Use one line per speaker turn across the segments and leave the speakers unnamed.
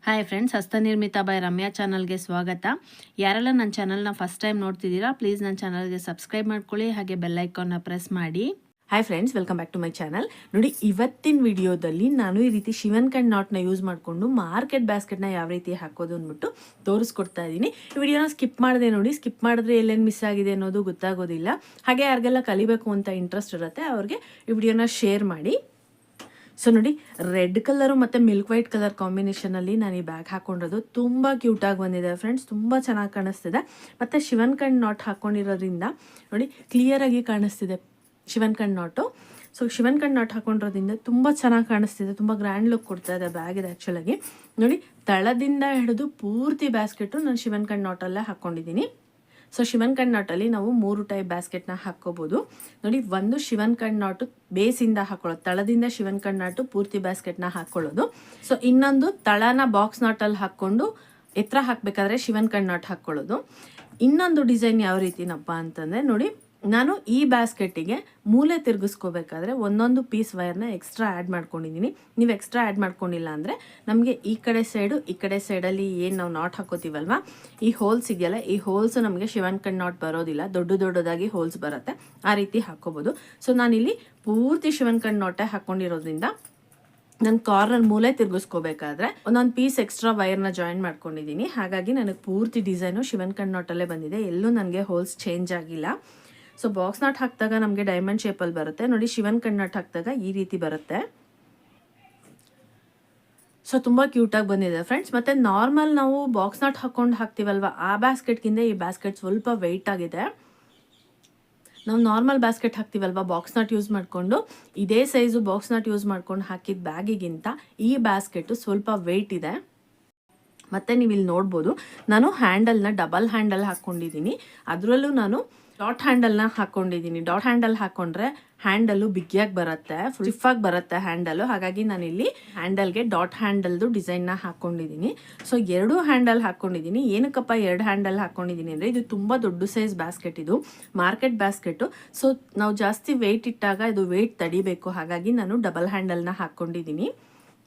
Hi friends, ಹಸ್ತನಿರ್ಮಿತ by Ramya ಚಾನಲ್ಗೆ ಸ್ವಾಗತ. ಯಾರೆಲ್ಲ ನನ್ನ ಚಾನಲ್ನ ಫಸ್ಟ್ ಟೈಮ್ ನೋಡ್ತಿದ್ದೀರಾ, ಪ್ಲೀಸ್ ನನ್ನ ಚಾನಲ್ಗೆ ಸಬ್ಸ್ಕ್ರೈಬ್ ಮಾಡ್ಕೊಳ್ಳಿ, ಹಾಗೆ ಬೆಲ್ ಐಕಾನ್ನ ಪ್ರೆಸ್ ಮಾಡಿ.
Hi friends, welcome back to my channel. ನೋಡಿ, ಇವತ್ತಿನ ವಿಡಿಯೋದಲ್ಲಿ ನಾನು ಈ ರೀತಿ ಶಿವನ್ ಕಂಡ್ ನಾಟ್ನ ಯೂಸ್ ಮಾಡಿಕೊಂಡು ಮಾರ್ಕೆಟ್ ಬ್ಯಾಸ್ಕೆಟ್ನ ಯಾವ ರೀತಿ ಹಾಕೋದು ಅಂದ್ಬಿಟ್ಟು ತೋರಿಸ್ಕೊಡ್ತಾ ಇದ್ದೀನಿ. ಈ ವಿಡಿಯೋನ ಸ್ಕಿಪ್ ಮಾಡಿದೆ ನೋಡಿ. ಸ್ಕಿಪ್ ಮಾಡಿದ್ರೆ ಎಲ್ಲೇನು ಮಿಸ್ ಆಗಿದೆ ಅನ್ನೋದು ಗೊತ್ತಾಗೋದಿಲ್ಲ. ಹಾಗೆ ಯಾರಿಗೆಲ್ಲ ಕಲಿಬೇಕು ಅಂತ ಇಂಟ್ರೆಸ್ಟ್ ಇರುತ್ತೆ ಅವ್ರಿಗೆ ಈ ವಿಡಿಯೋನ ಶೇರ್ ಮಾಡಿ. ಸೊ ನೋಡಿ, ರೆಡ್ ಕಲರು ಮತ್ತು ಮಿಲ್ಕ್ ವೈಟ್ ಕಲರ್ ಕಾಂಬಿನೇಷನಲ್ಲಿ ನಾನು ಈ ಬ್ಯಾಗ್ ಹಾಕೊಂಡಿರೋದು ತುಂಬ ಕ್ಯೂಟಾಗಿ ಬಂದಿದೆ ಫ್ರೆಂಡ್ಸ್. ತುಂಬ ಚೆನ್ನಾಗಿ ಕಾಣಿಸ್ತಿದೆ. ಮತ್ತು ಶಿವನ್ ಕಂಡ್ ನಾಟ್ ಹಾಕ್ಕೊಂಡಿರೋದ್ರಿಂದ ನೋಡಿ ಕ್ಲಿಯರಾಗಿ ಕಾಣಿಸ್ತಿದೆ ಶಿವನ್ ಕಂಡ್ ನಾಟು. ಸೊ ಶಿವನ್ ಕಂಡ್ ನಾಟ್ ಹಾಕೊಂಡಿರೋದ್ರಿಂದ ತುಂಬ ಚೆನ್ನಾಗಿ ಕಾಣಿಸ್ತಿದೆ, ತುಂಬ ಗ್ರ್ಯಾಂಡ್ ಲುಕ್ ಕೊಡ್ತಾ ಇದೆ ಬ್ಯಾಗ್ ಇದು ಆ್ಯಕ್ಚುಲಾಗಿ. ನೋಡಿ, ತಳದಿಂದ ಹಿಡಿದು ಪೂರ್ತಿ ಬ್ಯಾಸ್ಕೆಟು ನಾನು ಶಿವನ್ ಕಂಡ್ ನಾಟಲ್ಲೇ ಹಾಕ್ಕೊಂಡಿದ್ದೀನಿ. ಸೊ ಶಿವನ್ ಕಂಡ್ ನಾಟಲ್ಲಿ ನಾವು 3 ಟೈಪ್ ಬ್ಯಾಸ್ಕೆಟ್ನ ಹಾಕ್ಕೋಬೋದು. ನೋಡಿ, ಒಂದು ಶಿವನ್ ಕಂಡ್ ನಾಟು ಬೇಸಿಂದ ಹಾಕೊಳ್ಳೋದು, ತಳದಿಂದ ಶಿವನ್ ಕಂಡ್ ನಾಟು ಪೂರ್ತಿ ಬ್ಯಾಸ್ಕೆಟ್ನ ಹಾಕ್ಕೊಳ್ಳೋದು. ಸೊ ಇನ್ನೊಂದು ತಳನ ಬಾಕ್ಸ್ ನಾಟಲ್ಲಿ ಹಾಕ್ಕೊಂಡು ಎತ್ತರ ಹಾಕಬೇಕಾದ್ರೆ ಶಿವನ್ ಕಂಡ್ ನಾಟ್ ಹಾಕ್ಕೊಳ್ಳೋದು. ಇನ್ನೊಂದು ಡಿಸೈನ್ ಯಾವ ರೀತಿನಪ್ಪ ಅಂತಂದರೆ ನೋಡಿ, ನಾನು ಈ ಬ್ಯಾಸ್ಕೆಟಿಗೆ ಮೂಲೆ ತಿರುಗಿಸ್ಕೋಬೇಕಾದ್ರೆ ಒಂದೊಂದು ಪೀಸ್ ವೈರ್ನ ಎಕ್ಸ್ಟ್ರಾ ಆ್ಯಡ್ ಮಾಡ್ಕೊಂಡಿದ್ದೀನಿ. ನೀವು ಎಕ್ಸ್ಟ್ರಾ ಆ್ಯಡ್ ಮಾಡ್ಕೊಂಡಿಲ್ಲ ಅಂದರೆ ನಮಗೆ ಈ ಕಡೆ ಸೈಡಲ್ಲಿ ಏನು ನಾವು ನಾಟ್ ಹಾಕೋತೀವಲ್ವ, ಈ ಹೋಲ್ಸ್ ಇದೆಯಲ್ಲ, ಈ ಹೋಲ್ಸು ನಮಗೆ ಶಿವನ್ ಕಂಡ್ ನಾಟ್ ಬರೋದಿಲ್ಲ, ದೊಡ್ಡದಾಗಿ ಹೋಲ್ಸ್ ಬರುತ್ತೆ. ಆ ರೀತಿ ಹಾಕ್ಕೋಬೋದು. ಸೊ ನಾನಿಲ್ಲಿ ಪೂರ್ತಿ ಶಿವನ್ ಕಂಡ್ ನಾಟೇ ಹಾಕ್ಕೊಂಡಿರೋದ್ರಿಂದ ನಾನು ಕಾರ್ನರ್ ಮೂಲೆ ತಿರುಗಿಸ್ಕೋಬೇಕಾದ್ರೆ ಒಂದೊಂದು ಪೀಸ್ ಎಕ್ಸ್ಟ್ರಾ ವೈರ್ನ ಜಾಯಿನ್ ಮಾಡ್ಕೊಂಡಿದ್ದೀನಿ. ಹಾಗಾಗಿ ನನಗೆ ಪೂರ್ತಿ ಡಿಸೈನು ಶಿವನ್ ಕಂಡ್ ನಾಟಲ್ಲೇ ಬಂದಿದೆ, ಎಲ್ಲೂ ನನಗೆ ಹೋಲ್ಸ್ ಚೇಂಜ್ ಆಗಿಲ್ಲ. ಸೊ ಬಾಕ್ಸ್ ನಾಟ್ ಹಾಕಿದಾಗ ನಮಗೆ ಡೈಮಂಡ್ ಶೇಪಲ್ಲಿ ಬರುತ್ತೆ ನೋಡಿ. ಶಿವನ್ ಕಂಡ್ ನಾಟ್ ಹಾಕಿದಾಗ ಈ ರೀತಿ ಬರುತ್ತೆ. ಸೊ ತುಂಬ ಕ್ಯೂಟಾಗಿ ಬಂದಿದೆ ಫ್ರೆಂಡ್ಸ್. ಮತ್ತು ನಾರ್ಮಲ್ ನಾವು ಬಾಕ್ಸ್ ನಾಟ್ ಹಾಕ್ಕೊಂಡು ಹಾಕ್ತೀವಲ್ವ, ಆ ಬ್ಯಾಸ್ಕೆಟ್ಗಿಂತ ಈ ಬ್ಯಾಸ್ಕೆಟ್ ಸ್ವಲ್ಪ ವೆಯ್ಟ್ ಆಗಿದೆ. ನಾವು ನಾರ್ಮಲ್ ಬ್ಯಾಸ್ಕೆಟ್ ಹಾಕ್ತೀವಲ್ವ ಬಾಕ್ಸ್ ನಾಟ್ ಯೂಸ್ ಮಾಡಿಕೊಂಡು, ಇದೇ ಸೈಜು ಬಾಕ್ಸ್ ನಾಟ್ ಯೂಸ್ ಮಾಡ್ಕೊಂಡು ಹಾಕಿದ ಬ್ಯಾಗಿಗಿಂತ ಈ ಬ್ಯಾಸ್ಕೆಟು ಸ್ವಲ್ಪ ವೆಯ್ಟ್ ಇದೆ. ಮತ್ತು ನೀವು ಇಲ್ಲಿ ನೋಡ್ಬೋದು, ನಾನು ಹ್ಯಾಂಡಲ್ನ ಡಬಲ್ ಹ್ಯಾಂಡಲ್ ಹಾಕ್ಕೊಂಡಿದ್ದೀನಿ. ಅದರಲ್ಲೂ ನಾನು ಡಾಟ್ ಹ್ಯಾಂಡಲ್ನ ಹಾಕ್ಕೊಂಡಿದ್ದೀನಿ. ಡಾಟ್ ಹ್ಯಾಂಡಲ್ ಹಾಕ್ಕೊಂಡ್ರೆ ಹ್ಯಾಂಡಲ್ಲು ಬಿಗ್ಗಿಯಾಗಿ ಬರುತ್ತೆ, ಸ್ಟಿಫಾಗಿ ಬರುತ್ತೆ ಹ್ಯಾಂಡಲ್ಲು. ಹಾಗಾಗಿ ನಾನಿಲ್ಲಿ ಹ್ಯಾಂಡಲ್ಗೆ ಡಾಟ್ ಹ್ಯಾಂಡಲ್ದು ಡಿಸೈನ್ನ ಹಾಕ್ಕೊಂಡಿದ್ದೀನಿ. ಸೊ 2 ಹ್ಯಾಂಡಲ್ ಹಾಕ್ಕೊಂಡಿದ್ದೀನಿ. ಏನಕ್ಕಪ್ಪ 2 ಹ್ಯಾಂಡಲ್ ಹಾಕ್ಕೊಂಡಿದ್ದೀನಿ ಅಂದರೆ, ಇದು ತುಂಬ ದೊಡ್ಡ ಸೈಜ್ ಬ್ಯಾಸ್ಕೆಟ್, ಇದು ಮಾರ್ಕೆಟ್ ಬ್ಯಾಸ್ಕೆಟು. ಸೊ ನಾವು ಜಾಸ್ತಿ ವೆಯ್ಟ್ ಇಟ್ಟಾಗ ಇದು ವೆಯ್ಟ್ ತಡಿಬೇಕು, ಹಾಗಾಗಿ ನಾನು ಡಬಲ್ ಹ್ಯಾಂಡಲ್ನ ಹಾಕ್ಕೊಂಡಿದ್ದೀನಿ.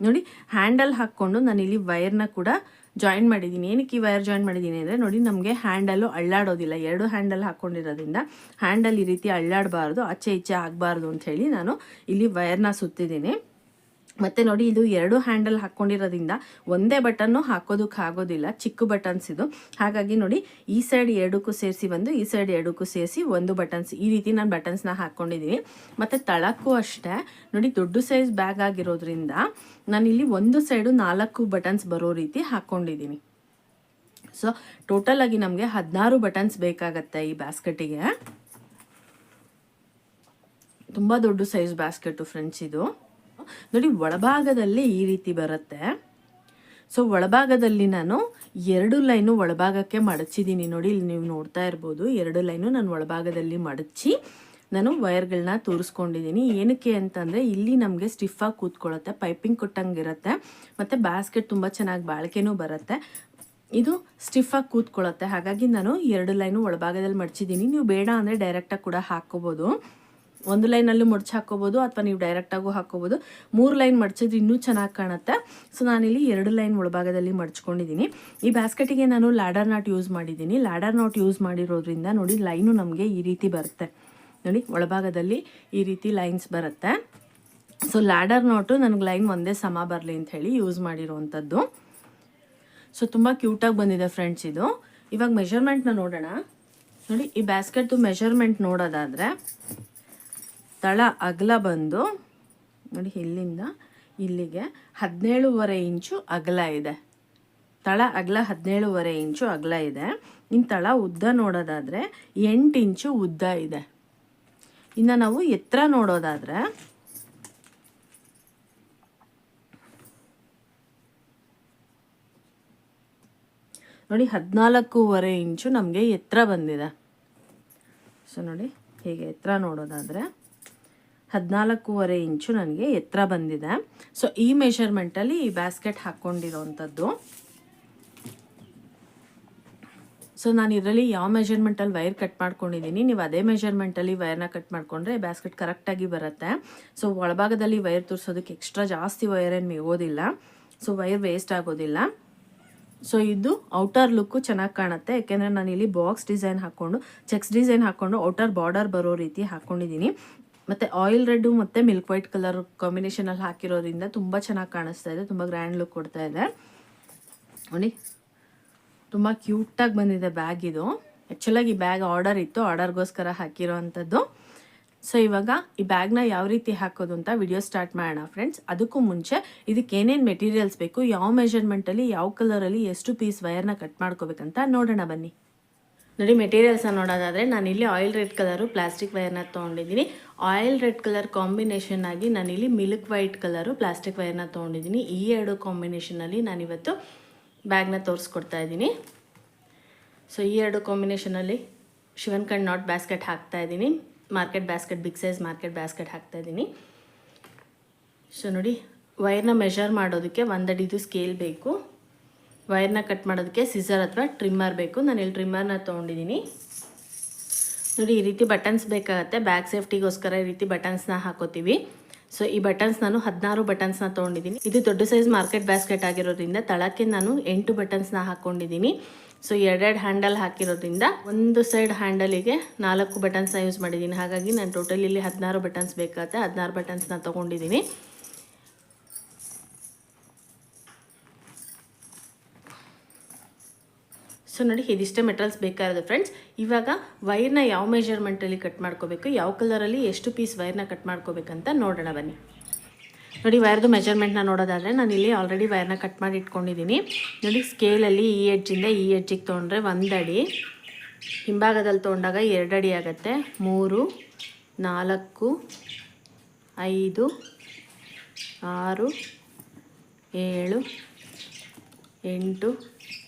ನೋಡಿ, ಹ್ಯಾಂಡಲ್ ಹಾಕ್ಕೊಂಡು ನಾನಿಲ್ಲಿ ವೈರ್ನ ಕೂಡ ಜಾಯಿನ್ ಮಾಡಿದ್ದೀನಿ. ಏನಕ್ಕೆ ಈ ವೈರ್ ಜಾಯಿನ್ ಮಾಡಿದ್ದೀನಿ ಅಂದರೆ ನೋಡಿ, ನಮಗೆ ಹ್ಯಾಂಡಲ್ಲು ಅಳ್ಳಾಡೋದಿಲ್ಲ. 2 ಹ್ಯಾಂಡಲ್ ಹಾಕ್ಕೊಂಡಿರೋದ್ರಿಂದ ಹ್ಯಾಂಡಲ್ ಈ ರೀತಿ ಅಳ್ಳಾಡಬಾರ್ದು, ಆಚೆ ಈಚೆ ಆಗಬಾರ್ದು ಅಂಥೇಳಿ ನಾನು ಇಲ್ಲಿ ವೈರ್ನ ಸುತ್ತಿದ್ದೀನಿ. ಮತ್ತು ನೋಡಿ, ಇದು 2 ಹ್ಯಾಂಡಲ್ ಹಾಕ್ಕೊಂಡಿರೋದ್ರಿಂದ ಒಂದೇ ಬಟನ್ನು ಹಾಕೋದಕ್ಕಾಗೋದಿಲ್ಲ, ಚಿಕ್ಕ ಬಟನ್ಸ್ ಇದು. ಹಾಗಾಗಿ ನೋಡಿ, ಈ ಸೈಡ್ 2ಕ್ಕೂ ಸೇರಿಸಿ ಒಂದು, ಈ ಸೈಡ್ 2ಕ್ಕೂ ಸೇರಿಸಿ ಒಂದು ಬಟನ್ಸ್, ಈ ರೀತಿ ನಾನು ಬಟನ್ಸ್ನ ಹಾಕ್ಕೊಂಡಿದ್ದೀನಿ. ಮತ್ತು ತಳಕ್ಕೂ ಅಷ್ಟೇ ನೋಡಿ, ದೊಡ್ಡ ಸೈಜ್ ಬ್ಯಾಗ್ ಆಗಿರೋದ್ರಿಂದ ನಾನಿಲ್ಲಿ ಒಂದು ಸೈಡು 4 ಬಟನ್ಸ್ ಬರೋ ರೀತಿ ಹಾಕ್ಕೊಂಡಿದ್ದೀನಿ. ಸೊ ಟೋಟಲ್ ಆಗಿ ನಮಗೆ 16 ಬಟನ್ಸ್ ಬೇಕಾಗತ್ತೆ ಈ ಬ್ಯಾಸ್ಕೆಟಿಗೆ. ತುಂಬ ದೊಡ್ಡ ಸೈಜ್ ಬ್ಯಾಸ್ಕೆಟು ಫ್ರೆಂಡ್ಸ್ ಇದು. ನೋಡಿ, ಒಳಭಾಗದಲ್ಲಿ ಈ ರೀತಿ ಬರುತ್ತೆ. ಸೊ ಒಳಭಾಗದಲ್ಲಿ ನಾನು 2 ಲೈನು ಒಳಭಾಗಕ್ಕೆ ಮಡಚಿದ್ದೀನಿ. ನೋಡಿ, ಇಲ್ಲಿ ನೀವು ನೋಡ್ತಾ ಇರ್ಬೋದು, 2 ಲೈನು ನಾನು ಒಳಭಾಗದಲ್ಲಿ ಮಡಚಿ ನಾನು ವೈರ್ಗಳನ್ನ ತೋರಿಸ್ಕೊಂಡಿದ್ದೀನಿ. ಏನಕ್ಕೆ ಅಂತಂದರೆ ಇಲ್ಲಿ ನಮಗೆ ಸ್ಟಿಫಾಗಿ ಕೂತ್ಕೊಳ್ಳುತ್ತೆ, ಪೈಪಿಂಗ್ ಕೊಟ್ಟಂಗಿರುತ್ತೆ, ಮತ್ತು ಬ್ಯಾಸ್ಕೆಟ್ ತುಂಬ ಚೆನ್ನಾಗಿ ಬಾಳಿಕೆನೂ ಬರುತ್ತೆ. ಇದು ಸ್ಟಿಫಾಗಿ ಕೂತ್ಕೊಳ್ಳುತ್ತೆ, ಹಾಗಾಗಿ ನಾನು 2 ಲೈನು ಒಳಭಾಗದಲ್ಲಿ ಮಡಚಿದ್ದೀನಿ. ನೀವು ಬೇಡ ಅಂದರೆ ಡೈರೆಕ್ಟಾಗಿ ಕೂಡ ಹಾಕ್ಕೋಬೋದು, 1 ಲೈನಲ್ಲೂ ಮಡ್ಚಿ ಹಾಕ್ಕೋಬೋದು, ಅಥವಾ ನೀವು ಡೈರೆಕ್ಟಾಗೂ ಹಾಕ್ಕೋಬೋದು. 3 ಲೈನ್ ಮಡ್ಚಿದ್ರೆ ಇನ್ನೂ ಚೆನ್ನಾಗಿ ಕಾಣುತ್ತೆ. ಸೊ ನಾನಿಲ್ಲಿ 2 ಲೈನ್ ಒಳಭಾಗದಲ್ಲಿ ಮಡ್ಚ್ಕೊಂಡಿದ್ದೀನಿ. ಈ ಬ್ಯಾಸ್ಕೆಟಿಗೆ ನಾನು ಲ್ಯಾಡರ್ ನಾಟ್ ಯೂಸ್ ಮಾಡಿದ್ದೀನಿ. ಲ್ಯಾಡರ್ ನಾಟ್ ಯೂಸ್ ಮಾಡಿರೋದ್ರಿಂದ ನೋಡಿ, ಲೈನು ನಮಗೆ ಈ ರೀತಿ ಬರುತ್ತೆ. ನೋಡಿ, ಒಳಭಾಗದಲ್ಲಿ ಈ ರೀತಿ ಲೈನ್ಸ್ ಬರುತ್ತೆ. ಸೊ ಲ್ಯಾಡರ್ ನಾಟು ನನಗೆ ಲೈನ್ ಒಂದೇ ಸಮ ಬರಲಿ ಅಂತ ಹೇಳಿ ಯೂಸ್ ಮಾಡಿರೋವಂಥದ್ದು. ಸೊ ತುಂಬ ಕ್ಯೂಟಾಗಿ ಬಂದಿದೆ ಫ್ರೆಂಡ್ಸ್ ಇದು. ಇವಾಗ ಮೆಷರ್ಮೆಂಟ್ನ ನೋಡೋಣ. ನೋಡಿ, ಈ ಬ್ಯಾಸ್ಕೆಟ್ದು ಮೆಷರ್ಮೆಂಟ್ ನೋಡೋದಾದರೆ ತಳ ಅಗಲ ಬಂದು ನೋಡಿ, ಇಲ್ಲಿಂದ ಇಲ್ಲಿಗೆ 17.5 ಇಂಚು ಅಗಲ ಇದೆ. ತಳ ಅಗಲ 17.5 ಇಂಚು ಅಗಲ ಇದೆ. ಇನ್ನು ತಳ ಉದ್ದ ನೋಡೋದಾದರೆ 8 ಇಂಚು ಉದ್ದ ಇದೆ. ಇನ್ನು ನಾವು ಎತ್ತರ ನೋಡೋದಾದರೆ ನೋಡಿ, 14.5 ಇಂಚು ನಮಗೆ ಎತ್ತರ ಬಂದಿದೆ. ಸೊ ನೋಡಿ, ಹೀಗೆ ಎತ್ತರ ನೋಡೋದಾದರೆ 14.5 ಇಂಚು ನನಗೆ ಎತ್ತರ ಬಂದಿದೆ. ಸೊ ಈ ಮೆಷರ್ಮೆಂಟಲ್ಲಿ ಈ ಬ್ಯಾಸ್ಕೆಟ್ ಹಾಕ್ಕೊಂಡಿರೋವಂಥದ್ದು. ಸೊ ನಾನು ಇದರಲ್ಲಿ ಯಾವ ಮೆಷರ್ಮೆಂಟಲ್ಲಿ ವೈರ್ ಕಟ್ ಮಾಡ್ಕೊಂಡಿದ್ದೀನಿ, ನೀವು ಅದೇ ಮೆಷರ್ಮೆಂಟಲ್ಲಿ ವೈರ್ನ ಕಟ್ ಮಾಡಿಕೊಂಡ್ರೆ ಬ್ಯಾಸ್ಕೆಟ್ ಕರೆಕ್ಟಾಗಿ ಬರುತ್ತೆ. ಸೊ ಒಳಭಾಗದಲ್ಲಿ ವೈರ್ ತೋರಿಸೋದಕ್ಕೆ ಎಕ್ಸ್ಟ್ರಾ ಜಾಸ್ತಿ ವೈರ್ ಏನು ಮಿಗೋದಿಲ್ಲ, ಸೊ ವೈರ್ ವೇಸ್ಟ್ ಆಗೋದಿಲ್ಲ. ಸೊ ಇದು ಔಟರ್ ಲುಕ್ಕು ಚೆನ್ನಾಗಿ ಕಾಣುತ್ತೆ, ಯಾಕೆಂದರೆ ನಾನು ಇಲ್ಲಿ ಬಾಕ್ಸ್ ಡಿಸೈನ್ ಹಾಕ್ಕೊಂಡು ಚೆಕ್ಸ್ ಡಿಸೈನ್ ಹಾಕ್ಕೊಂಡು ಔಟರ್ ಬಾರ್ಡರ್ ಬರೋ ರೀತಿ ಹಾಕ್ಕೊಂಡಿದ್ದೀನಿ. ಮತ್ತು ಆಯಿಲ್ ರೆಡ್ಡು ಮತ್ತು ಮಿಲ್ಕ್ ವೈಟ್ ಕಲರ್ ಕಾಂಬಿನೇಷನಲ್ಲಿ ಹಾಕಿರೋದ್ರಿಂದ ತುಂಬ ಚೆನ್ನಾಗಿ ಕಾಣಿಸ್ತಾ ಇದೆ, ತುಂಬ ಗ್ರ್ಯಾಂಡ್ ಲುಕ್ ಕೊಡ್ತಾ ಇದೆ ನೋಡಿ. ತುಂಬ ಕ್ಯೂಟಾಗಿ ಬಂದಿದೆ ಬ್ಯಾಗ್. ಇದು ಆ್ಯಕ್ಚುಲಾಗಿ ಈ ಬ್ಯಾಗ್ ಆರ್ಡರ್ ಇತ್ತು, ಆರ್ಡರ್ಗೋಸ್ಕರ ಹಾಕಿರೋ ಅಂಥದ್ದು. ಸೊ ಇವಾಗ ಈ ಬ್ಯಾಗ್ನ ಯಾವ ರೀತಿ ಹಾಕೋದು ಅಂತ ವಿಡಿಯೋ ಸ್ಟಾರ್ಟ್ ಮಾಡೋಣ ಫ್ರೆಂಡ್ಸ್. ಅದಕ್ಕೂ ಮುಂಚೆ ಇದಕ್ಕೆ ಏನೇನು ಮೆಟೀರಿಯಲ್ಸ್ ಬೇಕು, ಯಾವ ಮೆಷರ್ಮೆಂಟಲ್ಲಿ ಯಾವ ಕಲರಲ್ಲಿ ಎಷ್ಟು ಪೀಸ್ ವೈರ್ನ ಕಟ್ ಮಾಡ್ಕೋಬೇಕಂತ ನೋಡೋಣ ಬನ್ನಿ. ನೋಡಿ ಮೆಟೀರಿಯಲ್ಸ್ನ ನೋಡೋದಾದರೆ ನಾನಿಲ್ಲಿ ಆಯಿಲ್ ರೆಡ್ ಕಲರು ಪ್ಲಾಸ್ಟಿಕ್ ವೈರ್ನ ತೊಗೊಂಡಿದ್ದೀನಿ. ಆಯಿಲ್ ರೆಡ್ ಕಲರ್ ಕಾಂಬಿನೇಷನ್ ಆಗಿ ನಾನಿಲ್ಲಿ ಮಿಲ್ಕ್ ವೈಟ್ ಕಲರು ಪ್ಲಾಸ್ಟಿಕ್ ವೈರ್ನ ತೊಗೊಂಡಿದ್ದೀನಿ. ಈ ಎರಡು ಕಾಂಬಿನೇಷನಲ್ಲಿ ನಾನಿವತ್ತು ಬ್ಯಾಗ್ನ ತೋರಿಸ್ಕೊಡ್ತಾ ಇದ್ದೀನಿ. ಸೊ ಈ ಎರಡು ಕಾಂಬಿನೇಷನಲ್ಲಿ ಶಿವನ್ ಕಂಡ್ ನಾಟ್ ಬ್ಯಾಸ್ಕೆಟ್ ಹಾಕ್ತಾಯಿದ್ದೀನಿ. Market basket, big size market basket ಹಾಕ್ತಾಯಿದ್ದೀನಿ. ಸೊ ನೋಡಿ, ವೈರ್ನ ಮೆಷರ್ ಮಾಡೋದಕ್ಕೆ 1 ಅಡಿದು ಸ್ಕೇಲ್ ಬೇಕು. ವೈರ್ನ ಕಟ್ ಮಾಡೋದಕ್ಕೆ ಸಿಸರ್ ಅಥವಾ ಟ್ರಿಮ್ಮರ್ ಬೇಕು. ನಾನಿಲ್ಲಿ ಟ್ರಿಮ್ಮರ್ನ ತೊಗೊಂಡಿದ್ದೀನಿ. ನೋಡಿ ಈ ರೀತಿ ಬಟನ್ಸ್ ಬೇಕಾಗುತ್ತೆ, ಬ್ಯಾಗ್ ಸೇಫ್ಟಿಗೋಸ್ಕರ ಈ ರೀತಿ ಬಟನ್ಸ್ನ ಹಾಕೋತೀವಿ. ಸೊ ಈ ಬಟನ್ಸ್ ನಾನು 16 ಬಟನ್ಸ್ನ ತೊಗೊಂಡಿದ್ದೀನಿ. ಇದು ದೊಡ್ಡ ಸೈಜ್ ಮಾರ್ಕೆಟ್ ಬ್ಯಾಸ್ಕೆಟ್ ಆಗಿರೋದ್ರಿಂದ ತಳಕ್ಕೆ ನಾನು 8 ಬಟನ್ಸ್ನ ಹಾಕ್ಕೊಂಡಿದ್ದೀನಿ. ಸೊ 2 ಹ್ಯಾಂಡಲ್ ಹಾಕಿರೋದ್ರಿಂದ ಒಂದು ಸೈಡ್ ಹ್ಯಾಂಡಲಿಗೆ 4 ಬಟನ್ಸ್ನ ಯೂಸ್ ಮಾಡಿದ್ದೀನಿ. ಹಾಗಾಗಿ ನಾನು ಟೋಟಲ್ ಇಲ್ಲಿ 16 ಬಟನ್ಸ್ ಬೇಕಾಗುತ್ತೆ. 16 ಬಟನ್ಸ್ನ ತೊಗೊಂಡಿದ್ದೀನಿ. ಸೊ ನೋಡಿ ಇದಿಷ್ಟೇ ಮೆಟೀರಿಯಲ್ಸ್ ಬೇಕಾಗಿರೋದು ಫ್ರೆಂಡ್ಸ್. ಇವಾಗ ವೈರ್ನ ಯಾವ ಮೆಜರ್ಮೆಂಟಲ್ಲಿ ಕಟ್ ಮಾಡ್ಕೋಬೇಕು, ಯಾವ ಕಲರಲ್ಲಿ ಎಷ್ಟು ಪೀಸ್ ವೈರ್ನ ಕಟ್ ಮಾಡ್ಕೋಬೇಕಂತ ನೋಡೋಣ ಬನ್ನಿ. ನೋಡಿ ವೈರ್ದು ಮೆಜರ್ಮೆಂಟ್ನ ನೋಡೋದಾದರೆ ನಾನು ಇಲ್ಲಿ ಆಲ್ರೆಡಿ ವೈರ್ನ ಕಟ್ ಮಾಡಿ ಇಟ್ಕೊಂಡಿದ್ದೀನಿ. ನೋಡಿ ಸ್ಕೇಲಲ್ಲಿ ಈ ಎಡ್ಜಿಂದ ಈ ಎಡ್ಜಿಗೆ ತೊಗೊಂಡ್ರೆ 1 ಅಡಿ, ಹಿಂಭಾಗದಲ್ಲಿ ತೊಗೊಂಡಾಗ 2 ಅಡಿ ಆಗುತ್ತೆ. 3, 4, 5, 6, 7, 8,